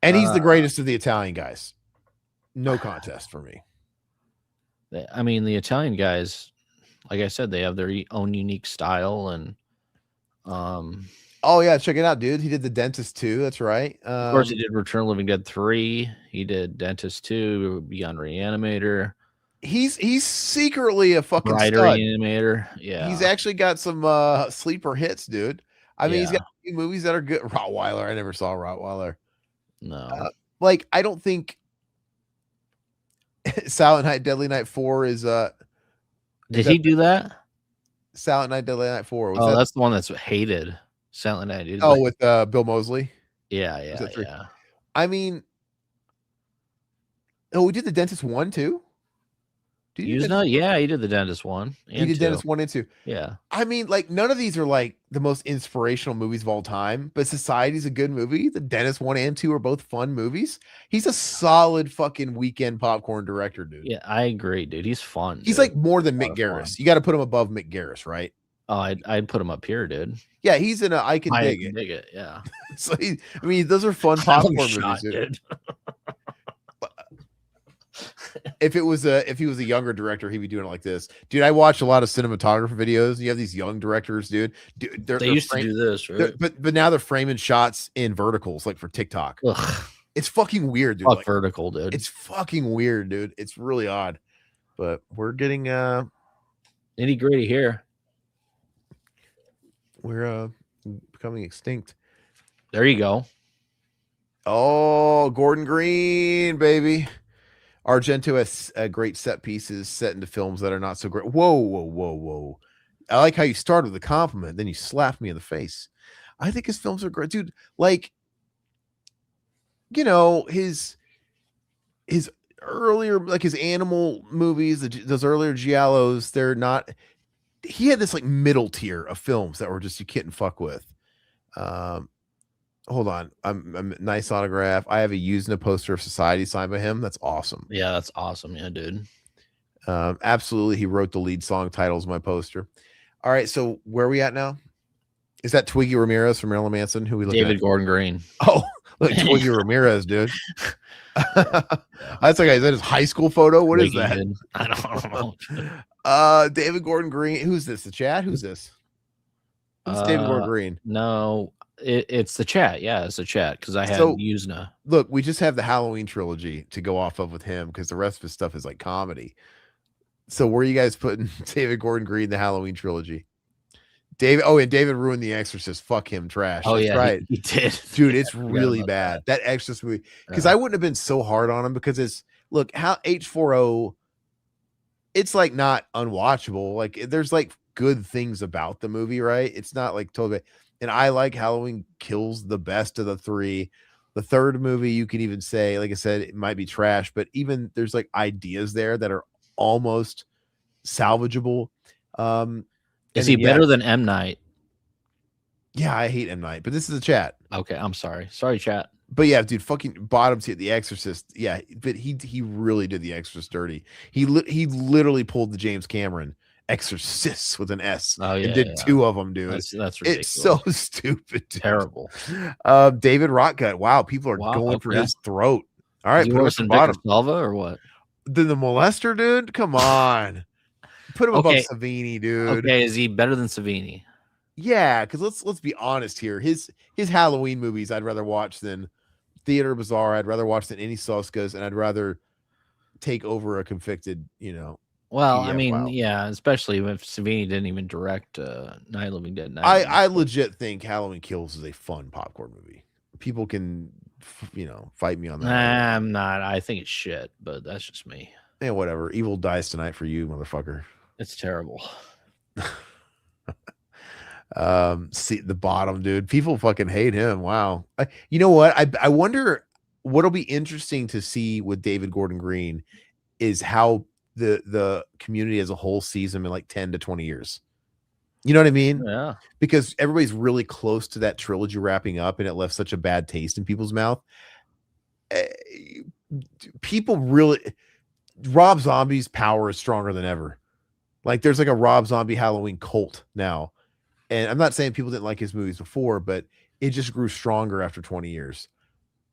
he's the greatest of the Italian guys. No contest for me. I mean, the Italian guys, like I said, they have their own unique style. And oh, yeah. Check it out, dude. He did The Dentist 2. That's right. Of course, he did Return of the Living Dead 3. He did Dentist 2, Beyond Reanimator. he's secretly a fucking Writer, stud. animator. He's Yeah. actually got some sleeper hits, dude. I mean, he's got Yeah. movies that are good. Rottweiler, I never saw Rottweiler. No. Like, I don't think Silent Night, Deadly Night 4 is Did he do that? Silent Night, Deadly Night 4. Was Oh, that that's the one that's hated. Silent Night, dude. Oh, with Bill Moseley? Yeah, Was yeah, that 3? yeah. I mean, oh, we did The Dentist 1 too? Did you do Dentist? Yeah, he did The Dentist 1 He and did 2. Dentist 1 and 2. Yeah. I mean, like, none of these are like the most inspirational movies of all time, but Society's a good movie. The Dentist 1 and 2 are both fun movies. He's a solid fucking weekend popcorn director, dude. Yeah, I agree, dude. He's fun. He's dude. like more than Mick Garris. You got to put him above Mick Garris, right? Oh, I'd put him up here, dude. Yeah, he's in a I can dig it. Dig it, yeah. So I mean, those are fun popcorn movies, dude. If he was a younger director, he'd be doing it like this, dude. I watch a lot of cinematographer videos. You have these young directors, dude. They used to do this, right? But now they're framing shots in verticals, like for TikTok. Ugh. It's fucking weird, dude. Fuck like, vertical, dude. It's fucking weird, dude. It's really odd. But we're getting nitty gritty here. We're becoming extinct. There you go. Oh, Gordon Green, baby. Argento has great set pieces set into films that are not so great. Whoa. I like how you started with a compliment, then you slapped me in the face. I think his films are great, dude. Like, you know, his earlier, like his animal movies, those earlier giallos, they're not. He had this like middle tier of films that were just you couldn't fuck with. Hold on, I'm nice autograph. I have a Usna poster of Society signed by him. That's awesome. Yeah, that's awesome. Yeah, dude. Absolutely, he wrote the lead song titles of my poster. All right, so where are we at now? Is that Twiggy Ramirez from Marilyn Manson? Who we looking David at? Gordon Green. Oh, look, Twiggy Ramirez, dude. That's like, is that his high school photo? What Twiggy, is that? Dude. I don't know. David Gordon Green. Who's this? The chat? Who's this? Who's David Gordon Green? No, it's the chat. Yeah, it's the chat because I had Usna. Look, we just have the Halloween trilogy to go off of with him because the rest of his stuff is like comedy. So where are you guys putting David Gordon Green, the Halloween trilogy? David, and David ruined The Exorcist. Fuck him, trash. Oh, that's yeah, right. He did. Dude, it's really bad. That Exorcist movie. Because I wouldn't have been so hard on him because it's how H4O, it's like not unwatchable. Like there's like good things about the movie, right? It's not like Tobe. And I like Halloween Kills the best of the three. The third movie, you could even say, like I said, it might be trash, but even there's like ideas there that are almost salvageable. Is he better than M. Night? Yeah, I hate M. Night, but this is a chat. Okay, I'm sorry. Sorry, chat. But yeah, dude, fucking bottoms hit The Exorcist. Yeah, but he really did The Exorcist dirty. He literally pulled the James Cameron Exorcists with an S and did 2 of them, dude. That's ridiculous. It's so stupid, dude. Terrible. David Rotgut. Wow, people are going for his throat. All right, put him at the bottom. Salva or what? Then the molester, dude. Come on, put him above Savini, dude. Okay, is he better than Savini? Yeah, because let's be honest here. His Halloween movies I'd rather watch than Theater Bazaar. I'd rather watch than any Soskas, and I'd rather take over a convicted, Well, I mean, yeah, especially if Savini didn't even direct Night of the Living Dead. I legit think Halloween Kills is a fun popcorn movie. People can, fight me on that. Nah, I'm not. I think it's shit, but that's just me. Yeah, whatever. Evil dies tonight for you, motherfucker. It's terrible. See the bottom, dude. People fucking hate him. Wow. You know what? I wonder what'll be interesting to see with David Gordon Green is how the community as a whole sees him in like 10 to 20 years. You know what I mean? Yeah. Because everybody's really close to that trilogy wrapping up and it left such a bad taste in people's mouth. People really, Rob Zombie's power is stronger than ever. Like there's like a Rob Zombie Halloween cult now. And I'm not saying people didn't like his movies before, but it just grew stronger after 20 years.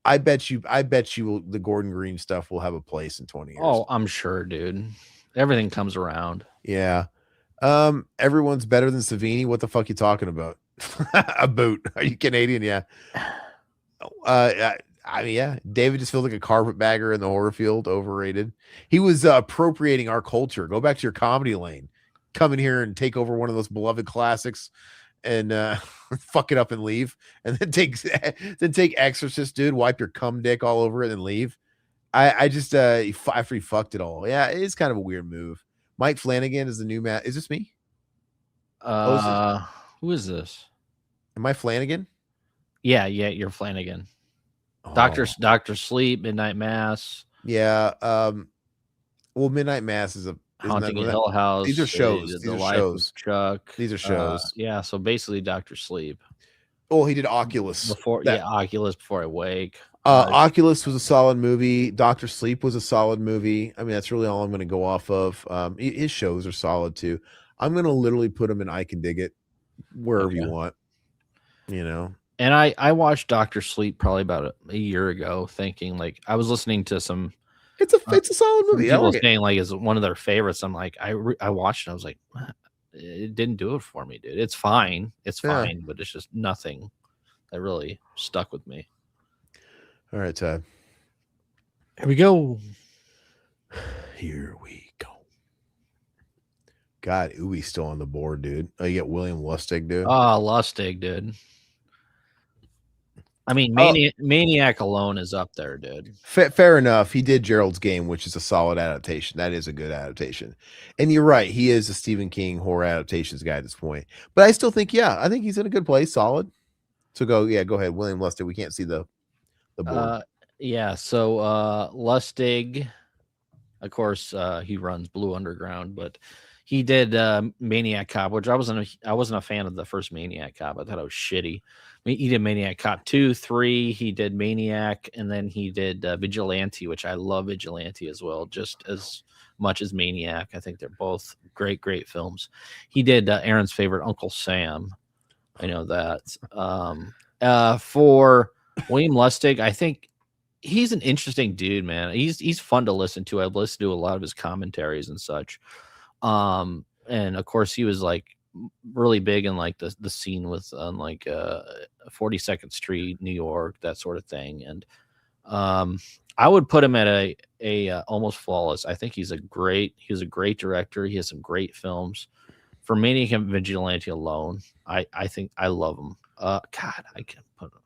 I bet you the Gordon Green stuff will have a place in 20 years. Oh, I'm sure, dude. Everything comes around. Yeah. Everyone's better than Savini. What the fuck you talking about? A boot. Are you Canadian? Yeah. I mean, yeah, David just feels like a carpetbagger in the horror field. Overrated. He was appropriating our culture. Go back to your comedy lane. Come in here and take over one of those beloved classics and fuck it up and leave, and then take Exorcist, dude. Wipe your cum dick all over it and leave. I just after he fucked it all. Yeah, it is kind of a weird move. Mike Flanagan is the new Matt. Is this me? Who is this? Am I Flanagan? Yeah, you're Flanagan. Oh. Doctor Sleep, Midnight Mass. Yeah. Well, Midnight Mass is Haunting of Hill House. These are shows. The Life of Chuck. These are shows. Yeah, so basically Doctor Sleep. Oh, he did Oculus. Oculus Before I Wake. Oculus was a solid movie. Doctor Sleep was a solid movie. I mean, that's really all I'm going to go off of. His shows are solid too. I'm going to literally put him in I Can Dig It wherever you want, you know. And I watched Doctor Sleep probably about a year ago, thinking like I was listening to some. It's a solid movie. People saying like it's one of their favorites. I'm like I watched it. I was like, it didn't do it for me, dude. It's fine. It's fine, but it's just nothing that really stuck with me. All right, Todd. Here we go. Here we go. God, Uwe's still on the board, dude. Oh, you get William Lustig, dude. Oh, Lustig, dude. I mean, Maniac alone is up there, dude. Fair enough. He did Gerald's Game, which is a solid adaptation. That is a good adaptation. And you're right. He is a Stephen King horror adaptations guy at this point. But I still think, I think he's in a good place. Solid. So go ahead. William Lustig. We can't see the board. So Lustig, of course, he runs Blue Underground, but he did Maniac Cop, which I wasn't a fan of the first Maniac Cop. I thought it was shitty. He did Maniac Cop 2, 3. He did Maniac, and then he did Vigilante, which I love Vigilante as well, just as much as Maniac. I think they're both great films. He did Aaron's favorite, Uncle Sam. I know that. For William Lustig, I think he's an interesting dude, man. He's fun to listen to. I've listened to a lot of his commentaries and such. And of course, he was like really big in like the scene with 42nd Street, New York, that sort of thing. And I would put him at a Almost Flawless. I think he's a great director. He has some great films. For Maniac and Vigilante alone, I think I love him. God, I can put him.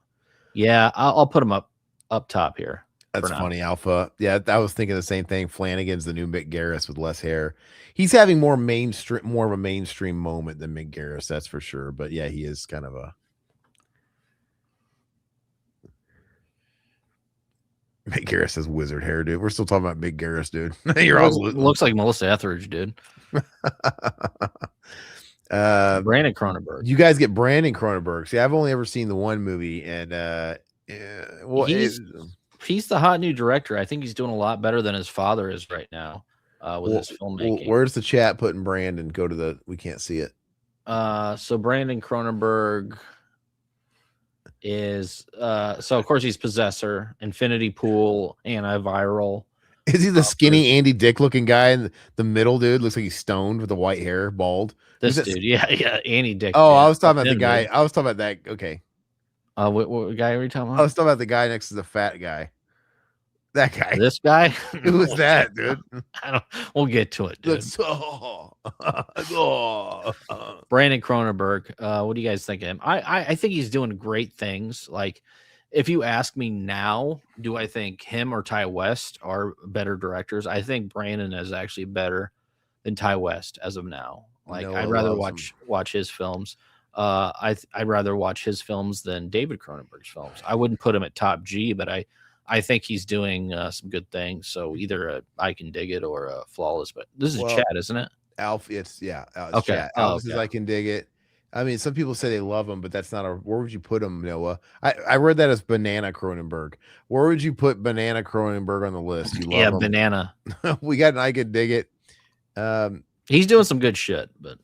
Yeah, I'll put him up top here. That's funny, Alpha. Yeah, I was thinking the same thing. Flanagan's the new Mick Garris with less hair. He's having more of a mainstream moment than Mick Garris, that's for sure. But yeah, he is kind of a Mick Garris has wizard hair, dude. We're still talking about Mick Garris, dude. Looks like Melissa Etheridge, dude. Brandon Cronenberg. You guys get Brandon Cronenberg. See, I've only ever seen the one movie, and he's the hot new director. I think he's doing a lot better than his father is right now with his filmmaking. Where's the chat putting Brandon? Go to we can't see it. So Brandon Cronenberg is so of course he's Possessor, Infinity Pool, Antiviral. Is he the skinny Andy Dick looking guy in the middle, dude? Looks like he's stoned with the white hair, bald. This dude, yeah, Andy Dick. Oh, I was talking about the guy. Dude. I was talking about that. Okay. What guy are we talking about? I was talking about the guy next to the fat guy. That guy. This guy? Who was that, dude? We'll get to it, dude. Brandon Cronenberg. What do you guys think of him? I think he's doing great things. Like, if you ask me now, do I think him or Ty West are better directors? I think Brandon is actually better than Ty West as of now. Like, I'd rather watch his films. I'd rather watch his films than David Cronenberg's films. I wouldn't put him at top G, but I think he's doing some good things. So either I Can Dig It or Flawless. But this is chat, isn't it? Alf, it's okay. Chat. Alf says I Can Dig It. I mean, some people say they love him, but that's not where would you put him, Noah? I read that as Banana Cronenberg. Where would you put Banana Cronenberg on the list? You love him? Banana. We got an I Can Dig It. He's doing some good shit, but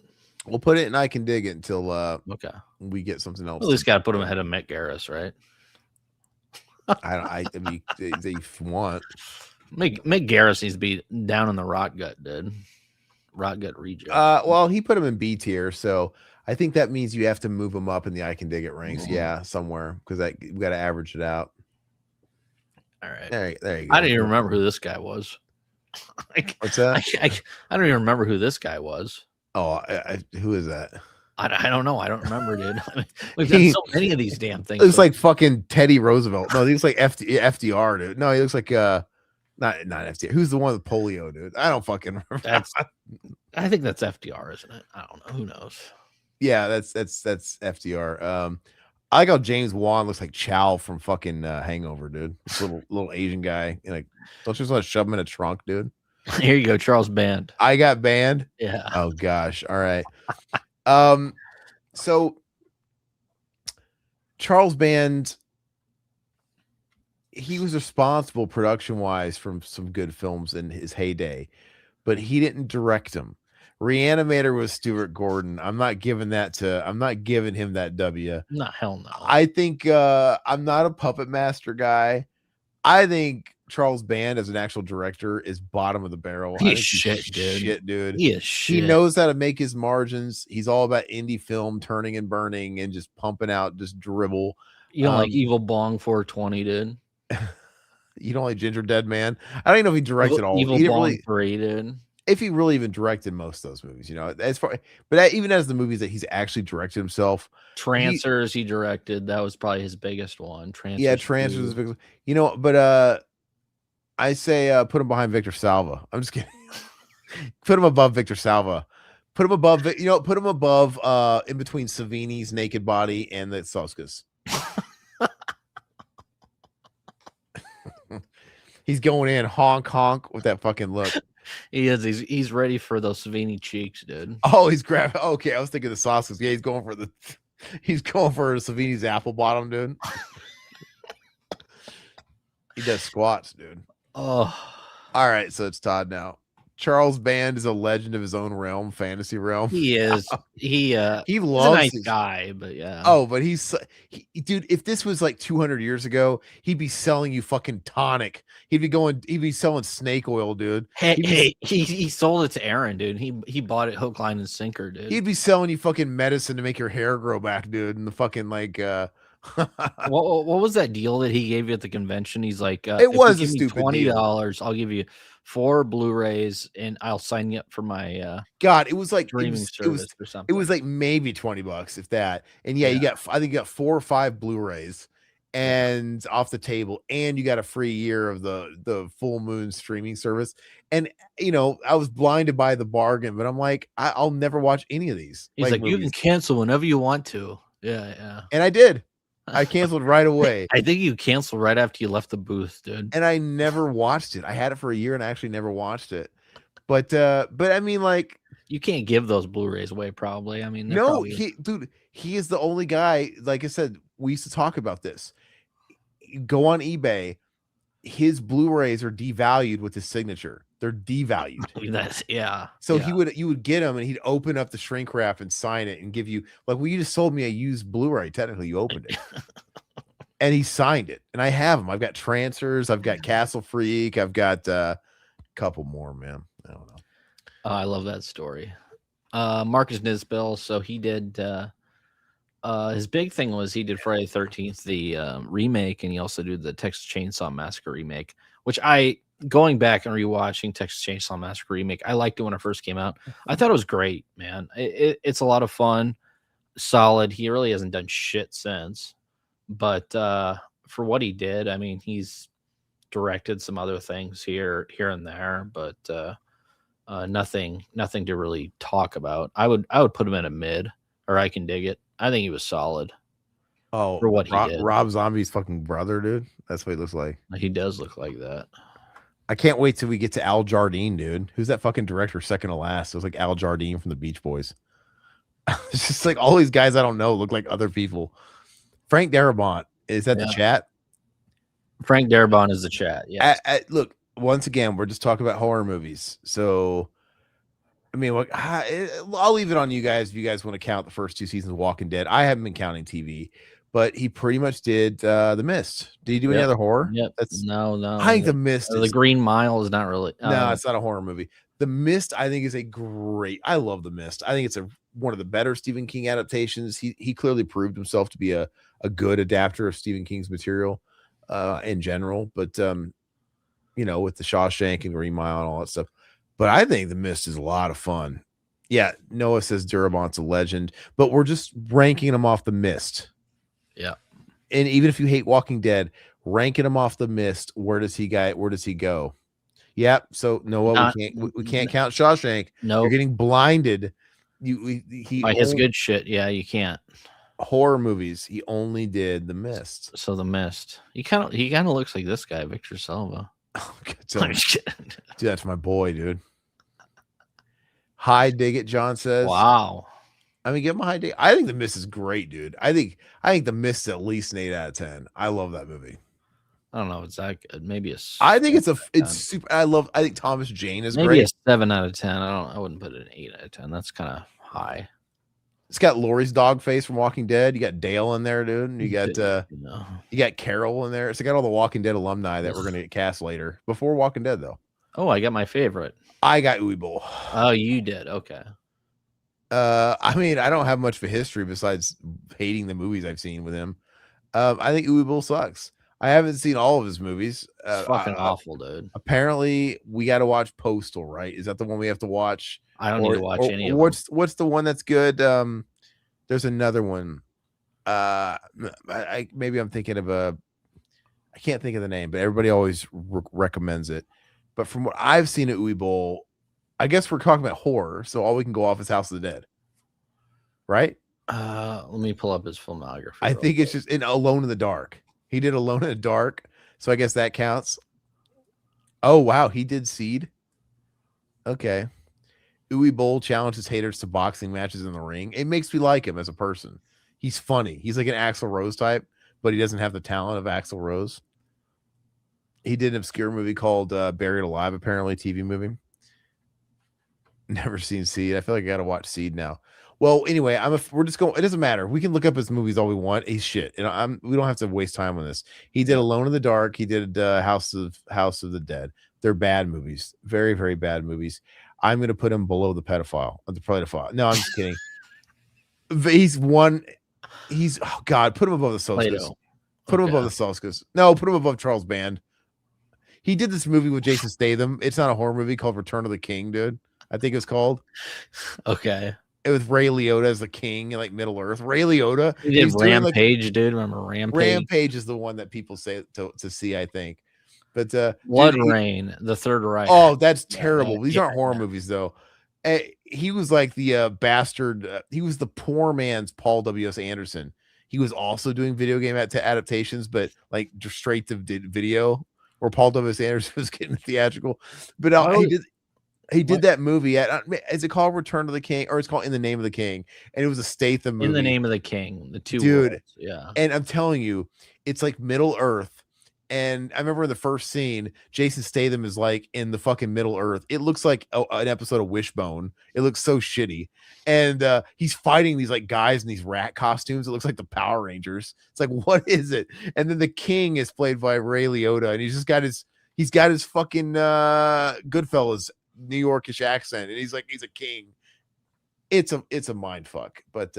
we'll put it and I Can Dig It until we get something else. At least got to put him ahead of Mick Garris, right? I mean, they want Mick Garris needs to be down in the rot gut, dude. Rot gut reject. Well, he put him in B tier, so I think that means you have to move him up in the I Can Dig It ranks. Yeah, somewhere, because we got to average it out. All right. There you go. I didn't even remember who this guy was. What's that? I don't even remember who this guy was. Oh, who is that? I don't know. I don't remember, dude. I mean, we've done so many of these damn things. Looks like fucking Teddy Roosevelt. No, he looks like FDR, dude. No, he looks like not FDR. Who's the one with polio, dude? I don't fucking remember. I think that's FDR, isn't it? I don't know. Who knows? Yeah, that's FDR. I like how James Wan looks like Chow from fucking Hangover, dude. This little Asian guy. Like, don't you just want to shove him in a trunk, dude? Here you go, Charles Band. I got banned. Yeah. Oh gosh. All right. So Charles Band, he was responsible production wise from some good films in his heyday, but he didn't direct them. Reanimator was Stuart Gordon. I'm not giving him that W. No, hell no. I think I'm not a puppet master guy. I think Charles Band as an actual director is bottom of the barrel. He's shit, dude. He is shit. He knows how to make his margins. He's all about indie film, turning and burning, and just pumping out just dribble. You don't like Evil Bong 420, dude? You don't like Ginger Dead Man? I don't even know if he directed all. Evil Bong 3, dude. If he really even directed most of those movies, you know, but even as the movies that he's actually directed himself, Trancers he directed. That was probably his biggest one. Trancers is big, you know. But I say put him behind Victor Salva. I'm just kidding. Put him above Victor Salva. Put him above, put him above in between Savini's Naked Body and the Soskas. He's going in honk with that fucking look. He is. He's ready for those Savini cheeks, dude. Oh, he's grabbing. Okay, I was thinking the Soskas. Yeah, he's going for Savini's apple bottom, dude. He does squats, dude. Oh, all right. So it's Todd now. Charles Band is a legend of his own realm, fantasy realm. He is. He loves he's a nice guy, but yeah. Oh, but dude, if this was like 200 years ago, he'd be selling you fucking tonic. He'd be selling snake oil, dude. He sold it to Aaron, dude. He bought it hook, line, and sinker, dude. He'd be selling you fucking medicine to make your hair grow back, dude. And the fucking like what was that deal that he gave you at the convention? He's like, it was a stupid $20. I'll give you 4 Blu-rays and I'll sign you up for my God. It was like streaming service or something. It was like maybe $20 if that. And yeah, I think you got 4 or 5 Blu-rays and off the table, and you got a free year of the Full Moon streaming service. And I was blinded by the bargain, but I'm like, I'll never watch any of these. He's like, you can cancel whenever you want to. Yeah. And I did. I canceled right away. I think you canceled right after you left the booth, dude. And I never watched it. I had it for a year and I actually never watched it. But I mean, like, you can't give those Blu-rays away, probably. I mean, no, he is the only guy. Like I said, we used to talk about this. You go on eBay, his Blu-rays are devalued with his signature. They're devalued. So you would get him and he'd open up the shrink wrap and sign it and give you, like, well, you just sold me a used Blu-ray. Technically, you opened it. And he signed it. And I have them. I've got Trancers. I've got Castle Freak. I've got a couple more, man. I don't know. I love that story. Marcus Nisbell. So he did, his big thing was he did Friday the 13th, the remake, and he also did the Texas Chainsaw Massacre remake, which going back and rewatching Texas Chainsaw Massacre remake, I liked it when it first came out. I thought it was great, man. It's a lot of fun, solid. He really hasn't done shit since, but for what he did, I mean, he's directed some other things here and there, but nothing to really talk about. I would put him in a mid, or I can dig it. I think he was solid. Oh, for what he did. Rob Zombie's fucking brother, dude. That's what he looks like. He does look like that. I can't wait till we get to Al Jardine, dude. Who's that fucking director? Second to last. It was like Al Jardine from the Beach Boys. It's just like all these guys I don't know look like other people. Frank Darabont, is that the chat? Frank Darabont is the chat. Yeah. Look, once again, we're just talking about horror movies. So, I mean, I'll leave it on you guys if you guys want to count the first 2 seasons of Walking Dead. I haven't been counting TV, but he pretty much did The Mist. Did he do any other horror? Yep. No. I think The Mist. The Green Mile is not really. No, it's not a horror movie. The Mist, I think, is I love The Mist. I think it's one of the better Stephen King adaptations. He clearly proved himself to be a good adapter of Stephen King's material. in general, but you know, with the Shawshank and Green Mile and all that stuff. But I think The Mist is a lot of fun. Yeah, Noah says Durabont's a legend, but we're just ranking him off The Mist. Yeah. And even if you hate Walking Dead, ranking him off The Mist, where does he go? Yep. So Noah, we can't count Shawshank. No, You're getting blinded. By his good shit. Yeah, you can't. Horror movies. He only did The Mist. So The Mist. He kind of looks like this guy, Victor Salva. Dude, that's my boy, dude. High dig it, John says. Wow. I mean, give him a high dig. I think The Mist is great, dude. I think The Mist is at least an 8 out of 10. I love that movie. I don't know if it's that good. Maybe I think it's super. I think Thomas Jane is maybe great. A 7 out of 10. I wouldn't put it an 8 out of 10. That's kind of high. It's got Laurie's dog face from Walking Dead. You got Dale in there, dude. You got you got Carol in there. It's got all the Walking Dead alumni that we're gonna get cast later. Before Walking Dead, though. Oh, I got my favorite. I got Uwe Boll. Oh, you did. Okay. I mean, I don't have much of a history besides hating the movies I've seen with him. I think Uwe Boll sucks. I haven't seen all of his movies. It's fucking awful, dude. Apparently, we got to watch Postal, right? Is that the one we have to watch? I don't need to watch any of them. What's the one that's good? There's another one. Maybe I'm thinking of I can't think of the name, but everybody always recommends it. But from what I've seen at Uwe Boll, I guess we're talking about horror, so all we can go off is House of the Dead, right? Let me pull up his filmography. I think it's just in Alone in the Dark. He did Alone in the Dark, so I guess that counts. Oh wow, he did Seed. Okay. Uwe Boll challenges haters to boxing matches in the ring. It makes me like him as a person. He's funny. He's like an Axl Rose type, but he doesn't have the talent of Axl Rose. He did an obscure movie called Buried Alive, apparently, TV movie. Never seen Seed. I feel like I got to watch Seed now. Well, anyway, we're just going. It doesn't matter. We can look up his movies all we want. He's shit. And we don't have to waste time on this. He did Alone in the Dark. He did House of the Dead. They're bad movies. Very, very bad movies. I'm going to put him below the pedophile. No, I'm just kidding. Oh God, put him above the Soskas. Put him above the Soskas. No, put him above Charles Band. He did this movie with Jason Statham. It's not a horror movie called Return of the King, dude. I think it's called. Okay. It was Ray Liotta as the king in like Middle Earth. Ray Liotta. He did Rampage, dude. Remember Rampage? Rampage is the one that people say to see, I think. But Blood Rain, The Third Reich. Oh, that's terrible. These aren't horror movies, though. He was like the bastard. He was the poor man's Paul W.S. Anderson. He was also doing video game adaptations, but like straight to video, where Paul W.S. Anderson was getting theatrical. But he did that movie is it called Return of the King, or it's called In the Name of the King? And it was a Statham movie. In the Name of the King, the two dude. Worlds. Yeah. And I'm telling you, it's like Middle Earth. And I remember in the first scene, Jason Statham is like in the fucking Middle Earth. It looks like an episode of Wishbone. It looks so shitty. And he's fighting these like guys in these rat costumes. It looks like the Power Rangers. It's like, what is it? And then the king is played by Ray Liotta, and he's got his fucking Goodfellas New Yorkish accent, and he's a king. It's a mind fuck. But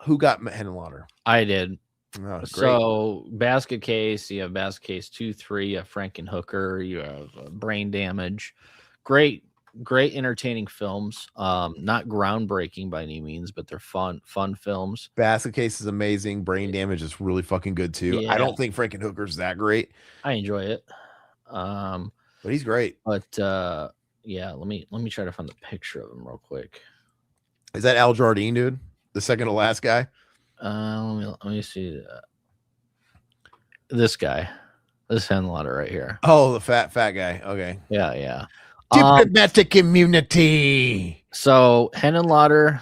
who got Henenlotter? I did. Oh, so Basket Case, you have Basket Case 2, 3, you have Frankenhooker, you have Brain Damage. Great entertaining films. Not groundbreaking by any means, but they're fun films. Basket Case is amazing. Brain Damage is really fucking good too. Yeah. I don't think Frankenhooker's that great. I enjoy it. But he's great. But yeah, let me try to find the picture of him real quick. Is that Al Jardine, dude? The second to last guy? Let me see this guy, this Henenlotter right here. Oh, the fat guy. Okay. Yeah. Diplomatic immunity. So Henenlotter,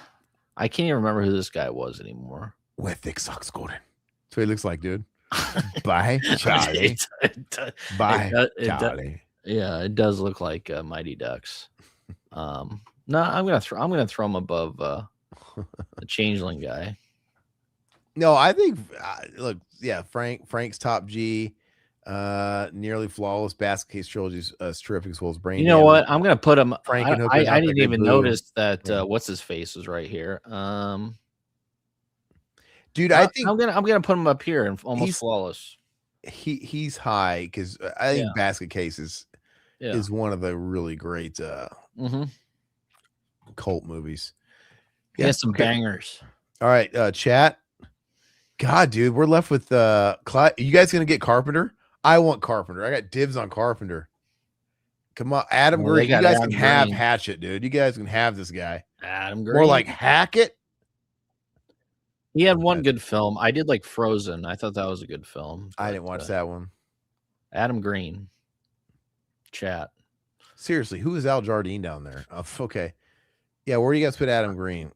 I can't even remember who this guy was anymore. With thick socks, Gordon. That's what he looks like, dude. Bye, Charlie. Bye, Charlie. Yeah, it does look like Mighty Ducks. No, I'm gonna throw him above the Changeling guy. No, I think look, yeah, Frank's Top G, Nearly Flawless, Basket Case trilogies is terrific as well as Brain. You know what? I'm gonna put him. Frankenhooker. I didn't even notice that. What's his face was right here. Dude, I think I'm gonna put him up here and Almost Flawless. he's high because I think Yeah. Basket Case is one of the really great cult movies. He has some bangers. All right, chat. God, dude, we're left with you guys gonna get Carpenter? I want Carpenter. I got dibs on Carpenter. Come on, Adam Green. You guys can have Hatchet, dude. You guys can have this guy. Adam Green. More like Hackett. He had one good film. I did like Frozen. I thought that was a good film. I didn't watch that one. Adam Green. Chat. Seriously, who is Al Jardine down there? Okay. Yeah, where do you guys put Adam Green?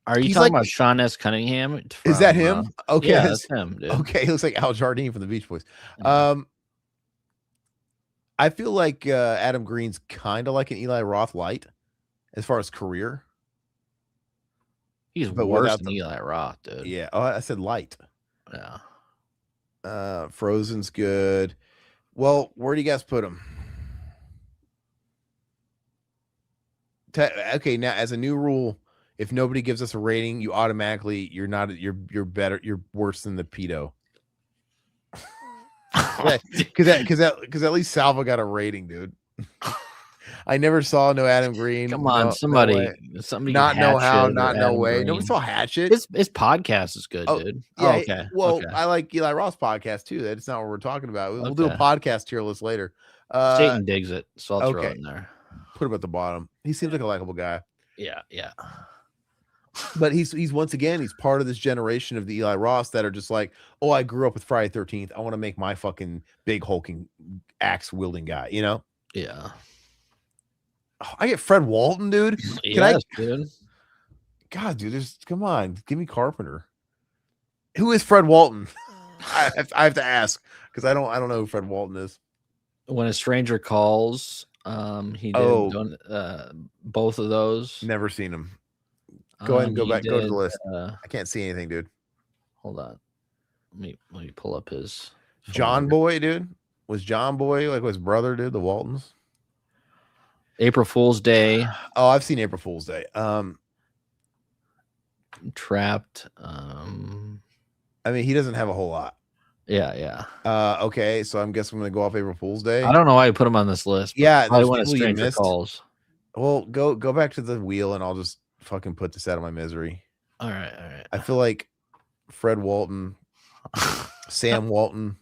Are you talking about Sean S. Cunningham? Is that him? Okay. Yeah, that's him, dude. Okay, he looks like Al Jardine from the Beach Boys. Yeah. I feel like Adam Green's kind of like an Eli Roth light as far as career. He's worse than Eli Roth, dude. Yeah. Oh, I said light. Yeah. Frozen's good. Well, where do you guys put him? Okay, now as a new rule, if nobody gives us a rating, you automatically you're better, you're worse than the pedo. Because at least Salva got a rating, dude. I never saw no Adam Green. Come on, somebody not know how, not no way. Green. Nobody saw Hatchet. His podcast is good, dude. Yeah, okay. Well, I like Eli Roth's podcast too. That's not what we're talking about. We'll do a podcast tier list later. Satan digs it, so I'll throw it in there. Put him at the bottom. He seems like a likable guy. Yeah. But he's once again, he's part of this generation of the Eli Roths that are just like, oh, I grew up with Friday 13th. I want to make my fucking big hulking axe wielding guy, you know? Yeah. Oh, I get Fred Walton, dude. Dude. God, dude, come on, give me Carpenter. Who is Fred Walton? I have to ask because I don't know who Fred Walton is. When a Stranger Calls, he did both of those. Never seen him. Go ahead and go back. Go to the list. I can't see anything, dude. Hold on. Let me pull up his John Boy, dude. Was John Boy like his brother, dude? The Waltons. April Fool's Day. Oh, I've seen April Fool's Day. Trapped. I mean, he doesn't have a whole lot. Yeah. Okay, so I'm guessing I'm gonna go off April Fool's Day. I don't know why you put him on this list. Yeah, I want to Stranger Calls. Well, go back to the wheel, and I'll just fucking put this out of my misery. All right. I feel like Fred Walton, Sam Walton.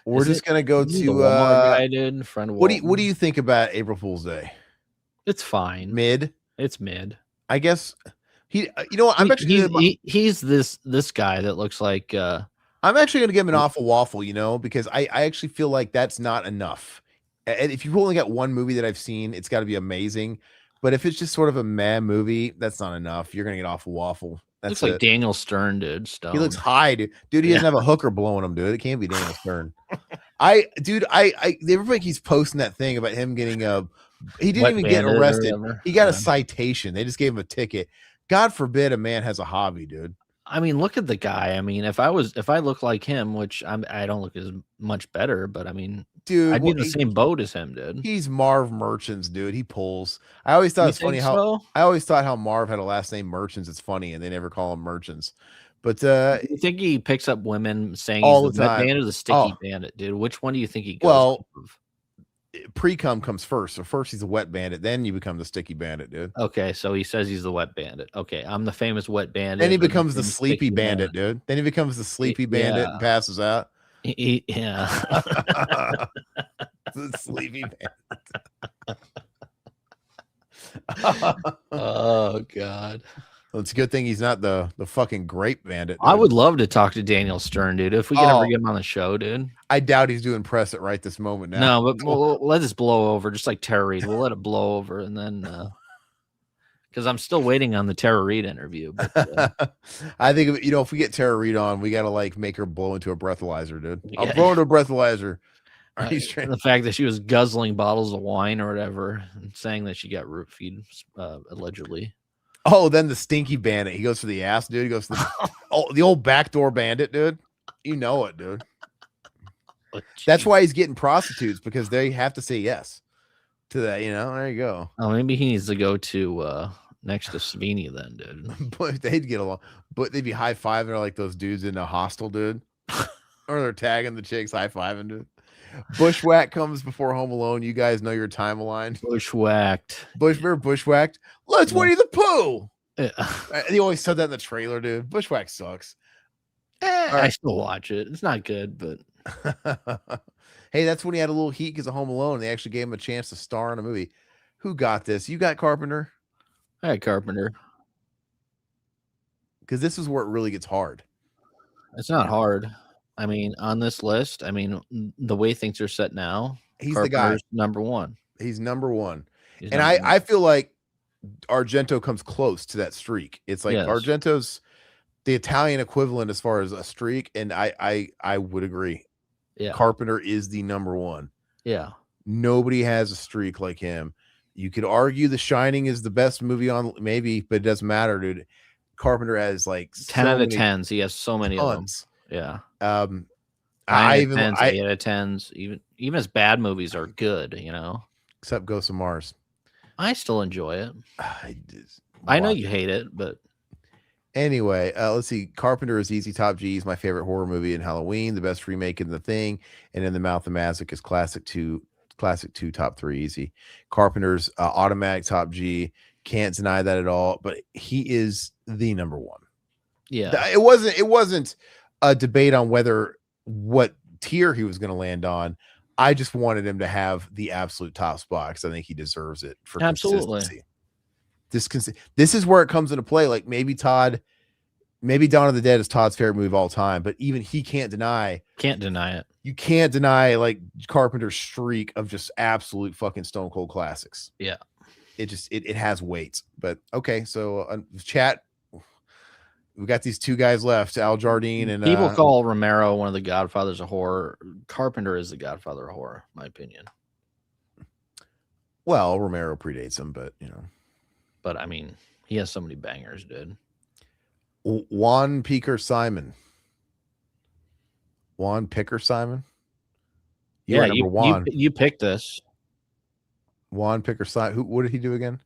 We're just gonna go to guy, dude, friend. What do you think about April Fool's Day? It's fine. Mid. It's mid. I guess he. You know what? I'm actually he's this guy that looks like. I'm actually gonna give him an awful waffle. You know, because I actually feel like that's not enough. And if you've only got one movie that I've seen, it's got to be amazing. But if it's just sort of a meh movie, that's not enough. You're gonna get awful waffle. That's looks like Daniel Stern, dude. Stone. He looks high, dude. Dude, he doesn't have a hooker blowing him, dude. It can't be Daniel Stern. Everybody keeps posting that thing about him getting he didn't even get arrested. He got a citation. They just gave him a ticket. God forbid a man has a hobby, dude. I mean, look at the guy. I mean, if I look like him, which I don't look as much better, but I mean, dude, I'd be in the same boat as him, dude. He's Marv Merchants, dude. He pulls. I always thought it's funny how Marv had a last name Merchants. It's funny, and they never call him Merchants. But you think he picks up women saying all he's the wet bandit or the sticky bandit, dude? Which one do you think he goes? Well, pre-cum comes first. So first he's a wet bandit, then you become the sticky bandit, dude. Okay, so he says he's the wet bandit. Okay, I'm the famous wet bandit. Then he becomes the sleepy bandit, dude. Then he becomes the sleepy bandit and passes out. Yeah. The sleepy bandit. Oh God. Well, it's a good thing he's not the fucking grape bandit. Dude. I would love to talk to Daniel Stern, dude. If we can ever get him on the show, dude. I doubt he's doing press it right this moment now. No, but we'll let this blow over, just like Tara Reid. We'll let it blow over, and then because I'm still waiting on the Tara Reid interview. But, I think if we get Tara Reid on, we gotta make her blow into a breathalyzer, dude. Yeah. I'll blow into a breathalyzer. The fact that she was guzzling bottles of wine or whatever, and saying that she got root feed allegedly. Oh, then the stinky bandit. He goes for the ass, dude. He goes for the old backdoor bandit, dude. You know it, dude. Oh, that's why he's getting prostitutes, because they have to say yes to that. There you go. Oh, maybe he needs to go to next to Savini then, dude. But they'd get along. But they'd be high-fiving like those dudes in a hostel, dude. Or they're tagging the chicks, high-fiving, dude. Bushwhack comes before Home Alone. You guys know your time aligned. Bushwhacked. Remember Bushwhacked? Let's Winnie the Pooh. Yeah. They always said that in the trailer, dude. Bushwhack sucks. I still watch it. It's not good, but hey, that's when he had a little heat because of Home Alone. They actually gave him a chance to star in a movie. Who got this? You got Carpenter? I had Carpenter. Because this is where it really gets hard. It's not hard. I mean, on this list, I mean, the way things are set now, he's Carpenter's the guy. number one. He's number one. And I feel like Argento comes close to that streak. It's like Argento's the Italian equivalent as far as a streak, and I would agree. Yeah, Carpenter is the number one. Yeah, nobody has a streak like him. You could argue The Shining is the best movie on, maybe, but it doesn't matter, dude. Carpenter has like 10 out of 10s. He has so many tons. Of them. Yeah. 8 out of 10s. Even his bad movies are good, you know. Except Ghosts of Mars. I still enjoy it. I know you hate it, but anyway, let's see. Carpenter is easy top G. Is my favorite horror movie in Halloween. The best remake in The Thing, and In the Mouth of Masoch is classic two top 3 easy. Carpenter's automatic top G. Can't deny that at all. But he is the number one. Yeah, it wasn't a debate on what tier he was going to land on. I just wanted him to have the absolute top spot because I think he deserves it for consistency. This is where it comes into play. Like maybe Dawn of the Dead is Todd's favorite movie of all time, but even he can't deny it. You can't deny like Carpenter's streak of just absolute fucking stone cold classics. Yeah. It has weight. But okay, so chat, we got these two guys left, Al Jardine and people call Romero one of the godfathers of horror. Carpenter is the godfather of horror, in my opinion. Well, Romero predates him, but you know. But I mean, he has so many bangers, dude. Juan Picker Simon. Juan Picker Simon. You picked this. Juan Picker Simon. What did he do again?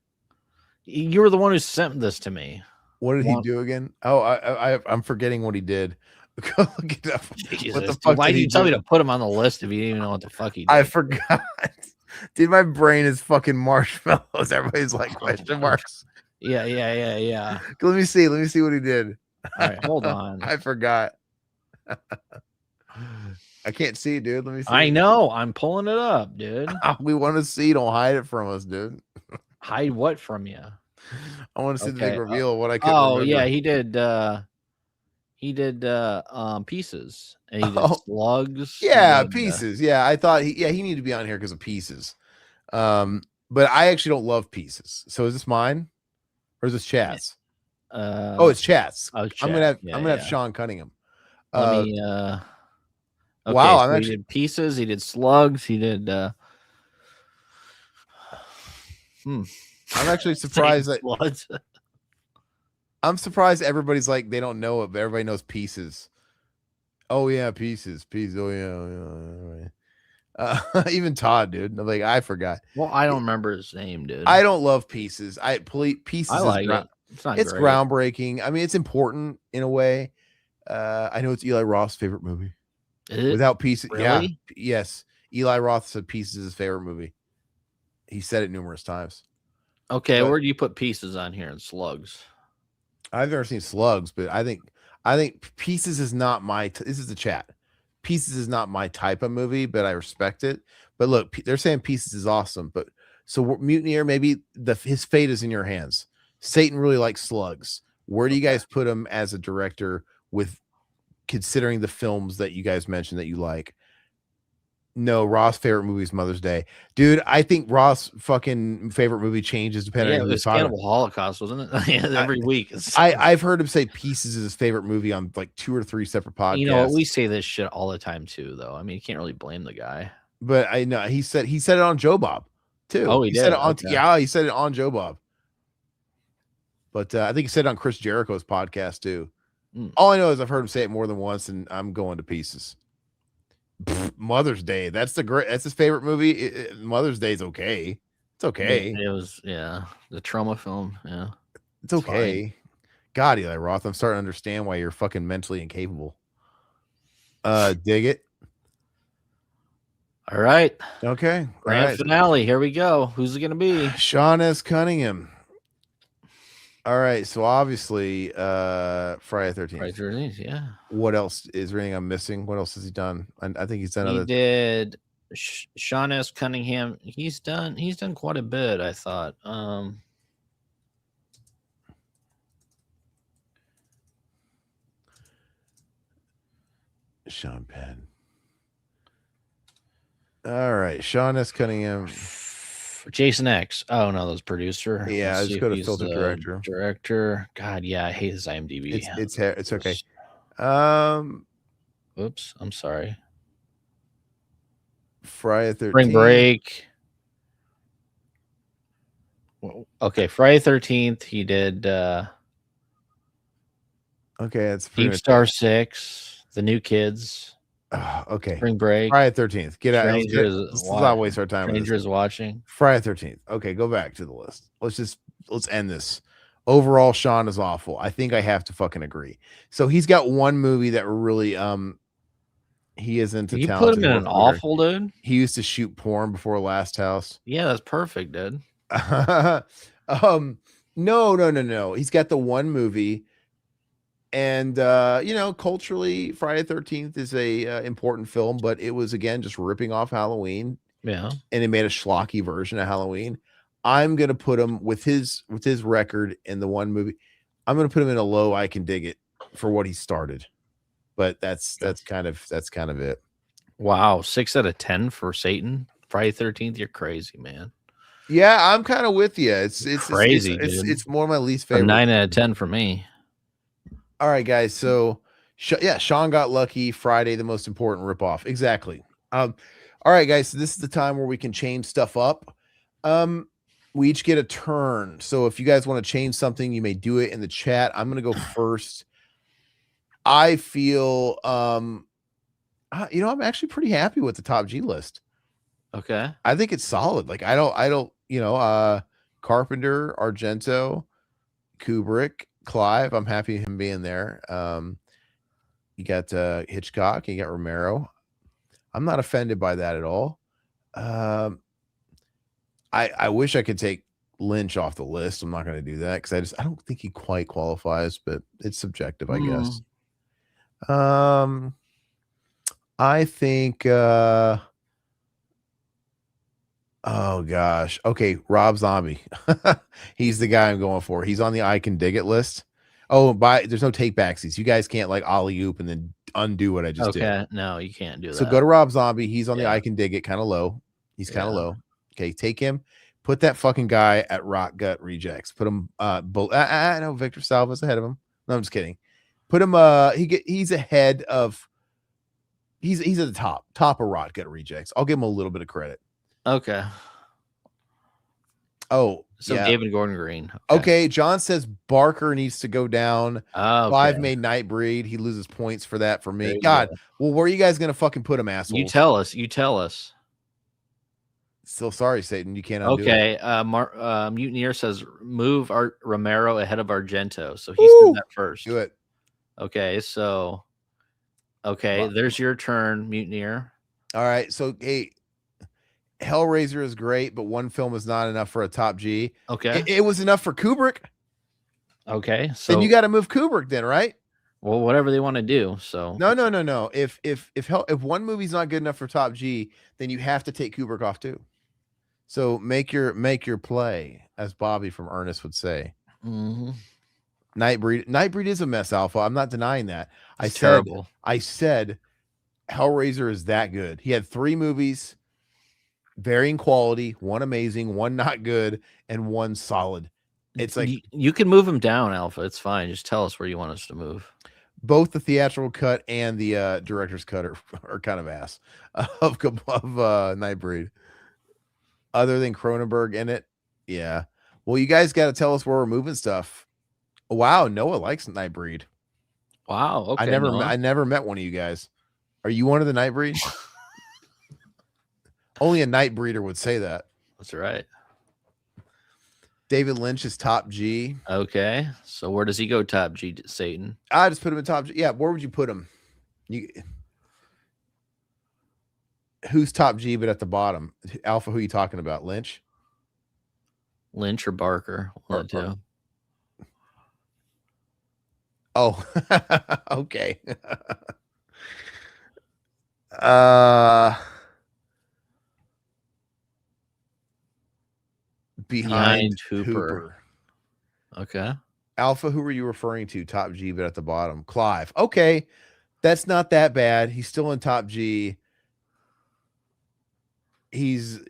You were the one who sent this to me. What did he do again? Oh, I'm forgetting what he did. Go look it up. Jesus, what the fuck? Why did you tell me to put him on the list if you didn't even know what the fuck he did? I forgot. Dude, my brain is fucking marshmallows. Everybody's like question marks. Yeah. Let me see what he did. All right, hold on. I forgot. I can't see, dude. Let me see. I know. I'm pulling it up, dude. We want to see. Don't hide it from us, dude. Hide what from you? I want to see the big reveal of what I could. Oh yeah, he did Pieces, and he did Slugs. Yeah, Pieces. Yeah, I thought he needed to be on here because of Pieces. But I actually don't love Pieces. So is this mine or is this Chats? It's Chats. I'm gonna have Sean Cunningham. Let me. Okay, wow, so he did Pieces. He did Slugs. He did. I'm actually surprised that. I'm surprised everybody's like they don't know it, but everybody knows Pieces. Oh yeah, Pieces. Oh yeah. Even Todd, dude. Like I forgot. Well, I don't remember his name, dude. I don't love Pieces. Pieces. I like it. It's groundbreaking. I mean, it's important in a way. I know it's Eli Roth's favorite movie. Without Pieces, really? Yeah, yes. Eli Roth said Pieces is his favorite movie. He said it numerous times. Okay, where do you put Pieces on here and Slugs? I've never seen Slugs, but I think Pieces is not my. This is the chat. Pieces is not my type of movie, but I respect it. But look, they're saying Pieces is awesome. But so Mutineer, maybe his fate is in your hands. Satan really likes Slugs. Where do you guys put him as a director with considering the films that you guys mentioned that you like? No, Ross' favorite movie is Mother's Day. Dude, I think Ross' fucking favorite movie changes depending on who it's Cannibal Holocaust, wasn't it? Every week. I've heard him say Pieces is his favorite movie on like 2 or 3 separate podcasts. You know, we say this shit all the time too, though. I mean, you can't really blame the guy. But I know he said it on Joe Bob too. Oh, he did? Said it on he said it on Joe Bob. But I think he said it on Chris Jericho's podcast too. All I know is I've heard him say it more than once, and I'm going to Pieces. Mother's Day. That's his favorite movie. Mother's Day is okay. It's okay. It was the trauma film. Yeah, it's okay. God, Eli Roth, I'm starting to understand why you're fucking mentally incapable. Dig it. All right. Okay. Grand All right. finale. Here we go. Who's it going to be? Sean S. Cunningham. All right. So obviously, Friday the 13th. Friday the 13th, yeah. What else? Is there anything I'm missing? What else has he done? I think he's done He other. did Sean S. Cunningham. He's done quite a bit, I thought. Sean Penn. All right. Sean S. Cunningham. Jason X. Oh no, that's producer. Yeah, let's go to filter director. Director. God, yeah, I hate his IMDb. It's okay. Oops, I'm sorry. Friday the 13th. Spring Break. Okay, Friday 13th. He did. Okay, that's Deep Star 6, The New Kids. Okay. Spring Break. Friday 13th. Get out. Let's not waste our time. Strangers watching. Friday 13th. Okay, go back to the list. Let's end this. Overall, Sean is awful. I think I have to fucking agree. So he's got one movie that really he isn't a You talented. put him in an awful, dude. He used to shoot porn before Last House. Yeah, that's perfect, dude. No. He's got the one movie. And culturally, Friday the 13th is a important film, but it was again just ripping off Halloween. Yeah. And it made a schlocky version of Halloween. I'm gonna put him with his record in the one movie. I'm gonna put him in a low. I can dig it for what he started, but that's kind of it. Wow, 6 out of 10 for Satan. Friday 13th. You're crazy, man. Yeah, I'm kind of with you. It's crazy. It's more my least favorite. 9 out of 10 for me. All right, guys. So, Sean got lucky. Friday, the most important ripoff. Exactly. All right, guys. So this is the time where we can change stuff up. We each get a turn. So if you guys want to change something, you may do it in the chat. I'm going to go first. I feel, I'm actually pretty happy with the top G list. Okay. I think it's solid. Like I don't, Carpenter, Argento, Kubrick, Clive. I'm happy him being there. You got Hitchcock, you got Romero. I'm not offended by that at all. I wish I could take Lynch off the list. I'm not going to do that because I don't think he quite qualifies, but it's subjective, I guess. I think oh gosh. Okay, Rob Zombie. He's the guy I'm going for. He's on the I can dig it list. Oh, there's no take backsies. You guys can't like ollie oop and then undo what I just did. Okay, no, you can't do that. So go to Rob Zombie. He's on the I can dig it, kind of low. He's kind of low. Okay, take him. Put that fucking guy at Rock Gut Rejects. Put him no, Victor Salva's ahead of him. No, I'm just kidding. Put him he's ahead of he's at the top of Rock Gut Rejects. I'll give him a little bit of credit. Okay. Oh, so yeah. David Gordon Green. Okay, John says Barker needs to go down. Okay. 5 made Nightbreed. He loses points for that for me. God, well, where are you guys gonna fucking put him, assholes? You tell us. Still sorry, Satan. You can't undo it. Mutineer says move Romero ahead of Argento. So he's doing that first. Do it. Okay, so there's your turn, Mutineer. All right. So hey, Hellraiser is great, but one film is not enough for a top G. Okay. It was enough for Kubrick. Okay. So then you got to move Kubrick then, right? Well, whatever they want to do. So no. If one movie's not good enough for top G, then you have to take Kubrick off too. So make your play, as Bobby from Ernest would say. Mm-hmm. Nightbreed is a mess, Alpha. I'm not denying that. It's terrible. I said Hellraiser is that good. He had 3 movies, varying quality, one amazing, one not good, and one solid. It's like you can move him down, Alpha. It's fine. Just tell us where you want us to move. Both the theatrical cut and the director's cut are kind of ass of Nightbreed. Other than Cronenberg in it, yeah. Well, you guys got to tell us where we're moving stuff. Wow, Noah likes Nightbreed. Wow, okay. I never met one of you guys. Are you one of the Nightbreed? Only a Nightbreeder would say that. That's right. David Lynch is top G. Okay, so where does he go top G, Satan? I just put him in top G. Yeah, where would you put him? Who's top G but at the bottom? Alpha, who are you talking about? Lynch Lynch or Barker? One of the two. Oh, okay. uh behind Hooper. Okay. Alpha, who were you referring to? Top G but at the bottom. Clive. Okay. That's not that bad. He's still in top G. He's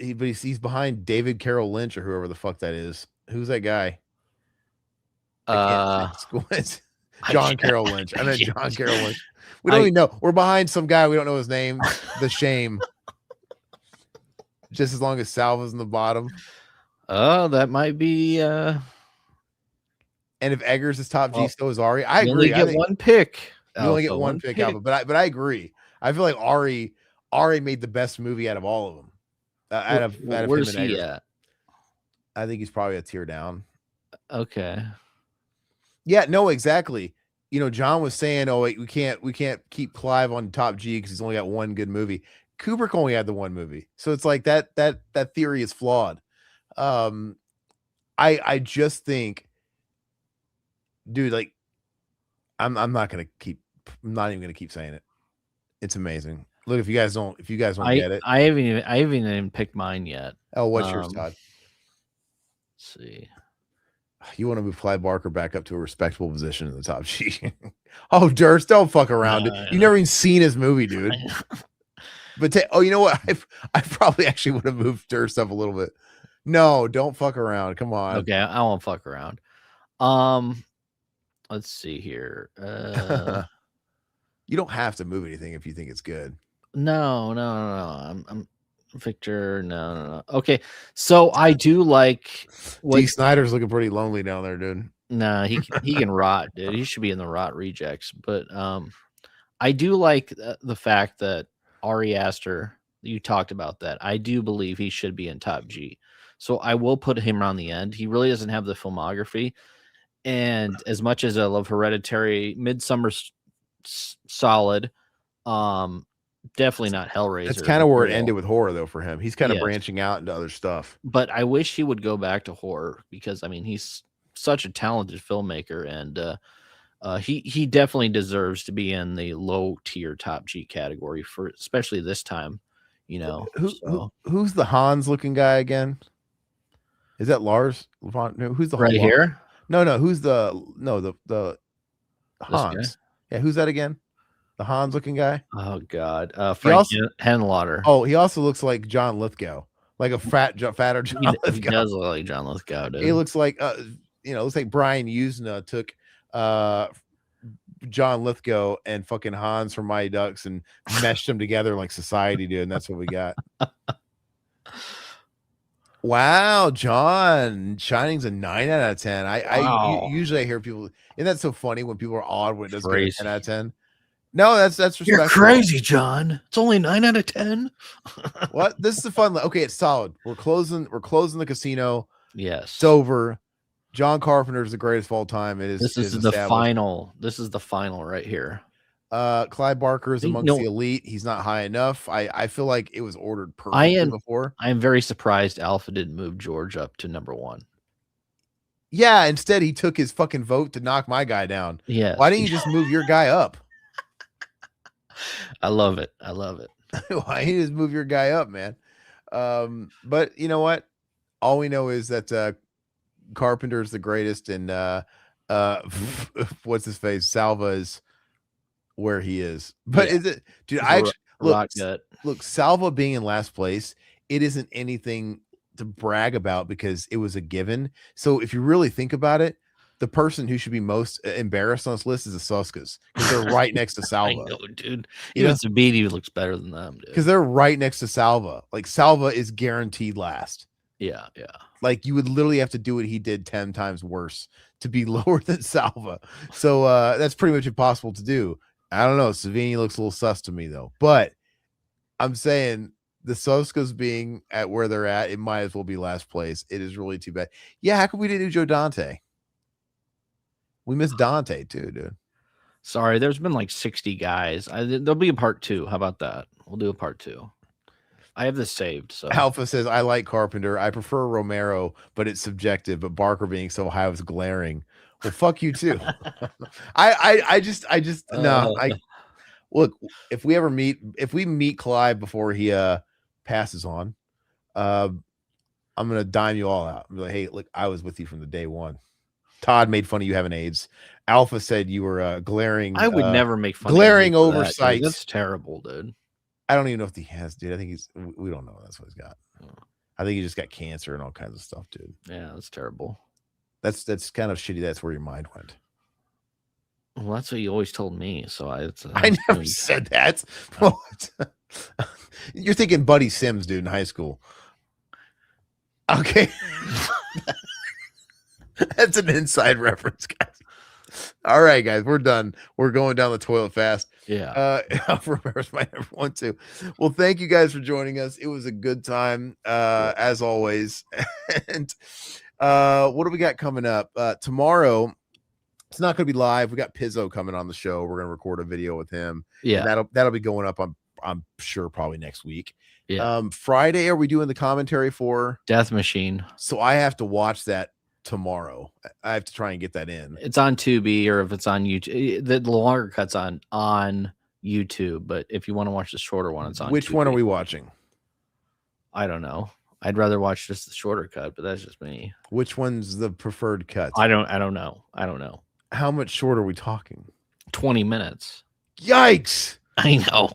behind David Carroll Lynch or whoever the fuck that is. Who's that guy? I can't John Carroll Lynch. I meant John Carroll Lynch. We don't even know. We're behind some guy. We don't know his name. The shame. Just as long as Salva's in the bottom. Oh, that might be. And if Eggers is top G, so is Ari. I agree. You only get one pick. You only get one pick, Alpha. But I agree. I feel like Ari made the best movie out of all of them. Out of where's him and he Eggers. at? I think he's probably a tier down. Okay. Yeah, no, exactly. You know, John was saying, "Oh, wait, we can't keep Clive on top G because he's only got one good movie." Kubrick only had the one movie, so it's like that theory is flawed. I just think, dude, like, I'm not even gonna keep saying it. It's amazing. Look, if you guys don't get it, I haven't even picked mine yet. Oh, what's yours, Todd? Let's see. You want to move Clive Barker back up to a respectable position in the top G. Oh, Durst, don't fuck around. You've never even seen his movie, dude. But you know what? I probably actually would have moved Durst up a little bit. No, don't fuck around. Come on. Okay, I won't fuck around. Let's see here. You don't have to move anything if you think it's good. No. I'm Victor. No. Okay, so I do like. D. Snyder's looking pretty lonely down there, dude. Nah, he can rot, dude. He should be in the rot rejects. But I do like the fact that Ari Aster. You talked about that. I do believe he should be in top G. So I will put him on the end. He really doesn't have the filmography. And as much as I love Hereditary, Midsummer's solid. Definitely not Hellraiser. That's kind of where it ended with horror, though, for him. He's kind of branching out into other stuff. But I wish he would go back to horror because, I mean, he's such a talented filmmaker, and he definitely deserves to be in the low tier top G category for especially this time. You know, who's the Hans looking guy again? Is that Lars? Who's the right here? No. Who's the Hans? Yeah, who's that again? The Hans looking guy? Oh God, Frank Henlotter. Oh, he also looks like John Lithgow, like a fatter John Lithgow. He does look like John Lithgow, dude. He looks like looks like Brian Usna took John Lithgow and fucking Hans from Mighty Ducks and meshed them together like Society did, and that's what we got. Wow, John, Shining's a 9 out of 10. I usually hear people, and that's so funny when people are odd when it doesn't get a 10 out of 10. No, that's respectful. You're crazy, John. It's only 9 out of 10. What? This is a fun. Okay, it's solid. We're closing the casino. Yes, it's over. John Carpenter is the greatest of all time. This is the final. This is the final right here. Clive Barker is amongst the elite. He's not high enough. I feel like it was ordered perfectly before. I am very surprised Alpha didn't move George up to number 1. Yeah, instead he took his fucking vote to knock my guy down. Yeah. Why didn't you just move your guy up? I love it. Why didn't you just move your guy up, man? But you know what? All we know is that Carpenter is the greatest, and what's his face? Salva is where he is. But is it, dude? I actually look, Salva being in last place, it isn't anything to brag about because it was a given. So if you really think about it, the person who should be most embarrassed on this list is the Suskas because they're right next to Salva. I know, dude. Even Sabini looks better than them, dude. Because they're right next to Salva. Like Salva is guaranteed last. Yeah. Like you would literally have to do what he did 10 times worse to be lower than Salva. So that's pretty much impossible to do. I don't know. Savini looks a little sus to me though. But I'm saying the Suskas being at where they're at, it might as well be last place. It is really too bad. Yeah, how come we didn't do Joe Dante? We missed Dante too, dude. Sorry, there's been like 60 guys. There'll be a part 2. How about that? We'll do a part 2. I have this saved. So Alpha says, I like Carpenter. I prefer Romero, but it's subjective. But Barker being so high was glaring. Well, fuck you too. I just no. I look, if we meet Clive before he passes on, I'm gonna dime you all out. I'm like, hey, look, I was with you from the day one. Todd made fun of you having AIDS. Alpha said you were glaring. I would never make fun glaring of oversight. That's terrible, dude. I don't even know if he has, dude. I think we don't know. That's what he's got. I think he just got cancer and all kinds of stuff, dude. Yeah, that's terrible. That's kind of shitty. That's where your mind went. Well, that's what you always told me. So I never said that. You're thinking Buddy Sims, dude, in high school. Okay. That's an inside reference, guys. All right, guys, we're done. We're going down the toilet fast. Yeah. Romero's my number one too. Well, thank you guys for joining us. It was a good time, as always. And what do we got coming up? Tomorrow, it's not going to be live. We got Pizzo coming on the show. We're going to record a video with him. Yeah. That'll be going up I'm sure probably next week. Yeah. Friday, are we doing the commentary for Death Machine? So I have to watch that tomorrow. I have to try and get that in. It's on Tubi, or if it's on YouTube, the longer cut's on YouTube. But if you want to watch the shorter one, it's on. Which Tubi. one are we watching? I don't know. I'd rather watch just the shorter cut, but that's just me. Which one's the preferred cut? I don't know. How much short are we talking? 20 minutes. Yikes! I know.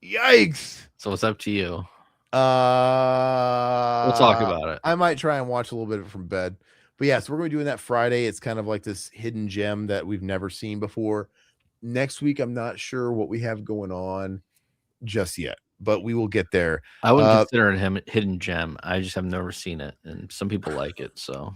Yikes! So it's up to you. We'll talk about it. I might try and watch a little bit of it from bed. But yeah, so we're going to be doing that Friday. It's kind of like this hidden gem that we've never seen before. Next week, I'm not sure what we have going on just yet, but we will get there. I wouldn't consider it a hidden gem. I just have never seen it, and some people like it. So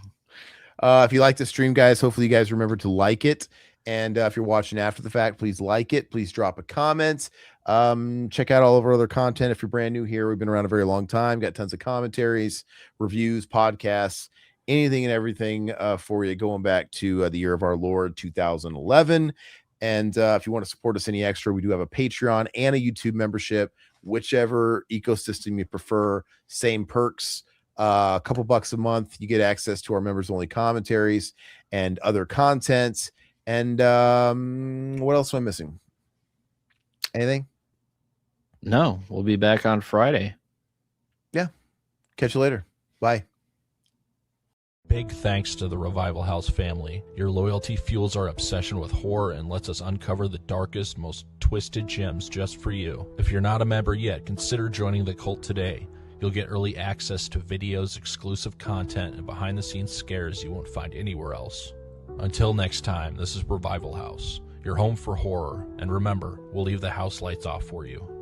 if you like the stream, guys, hopefully you guys remember to like it. And if you're watching after the fact, please like it. Please drop a comment. Check out all of our other content. If you're brand new here, we've been around a very long time. Got tons of commentaries, reviews, podcasts, anything and everything for you going back to the year of our Lord 2011. And if you want to support us any extra, we do have a Patreon and a YouTube membership, whichever ecosystem you prefer. Same perks. A couple bucks a month, you get access to our members only commentaries and other content. And what else am I missing? Anything? No, we'll be back on Friday. Yeah. Catch you later. Bye. Big thanks to the Revival House family. Your loyalty fuels our obsession with horror and lets us uncover the darkest, most twisted gems just for you. If you're not a member yet, consider joining the cult today. You'll get early access to videos, exclusive content, and behind-the-scenes scares you won't find anywhere else. Until next time, this is Revival House, your home for horror, and remember, we'll leave the house lights off for you.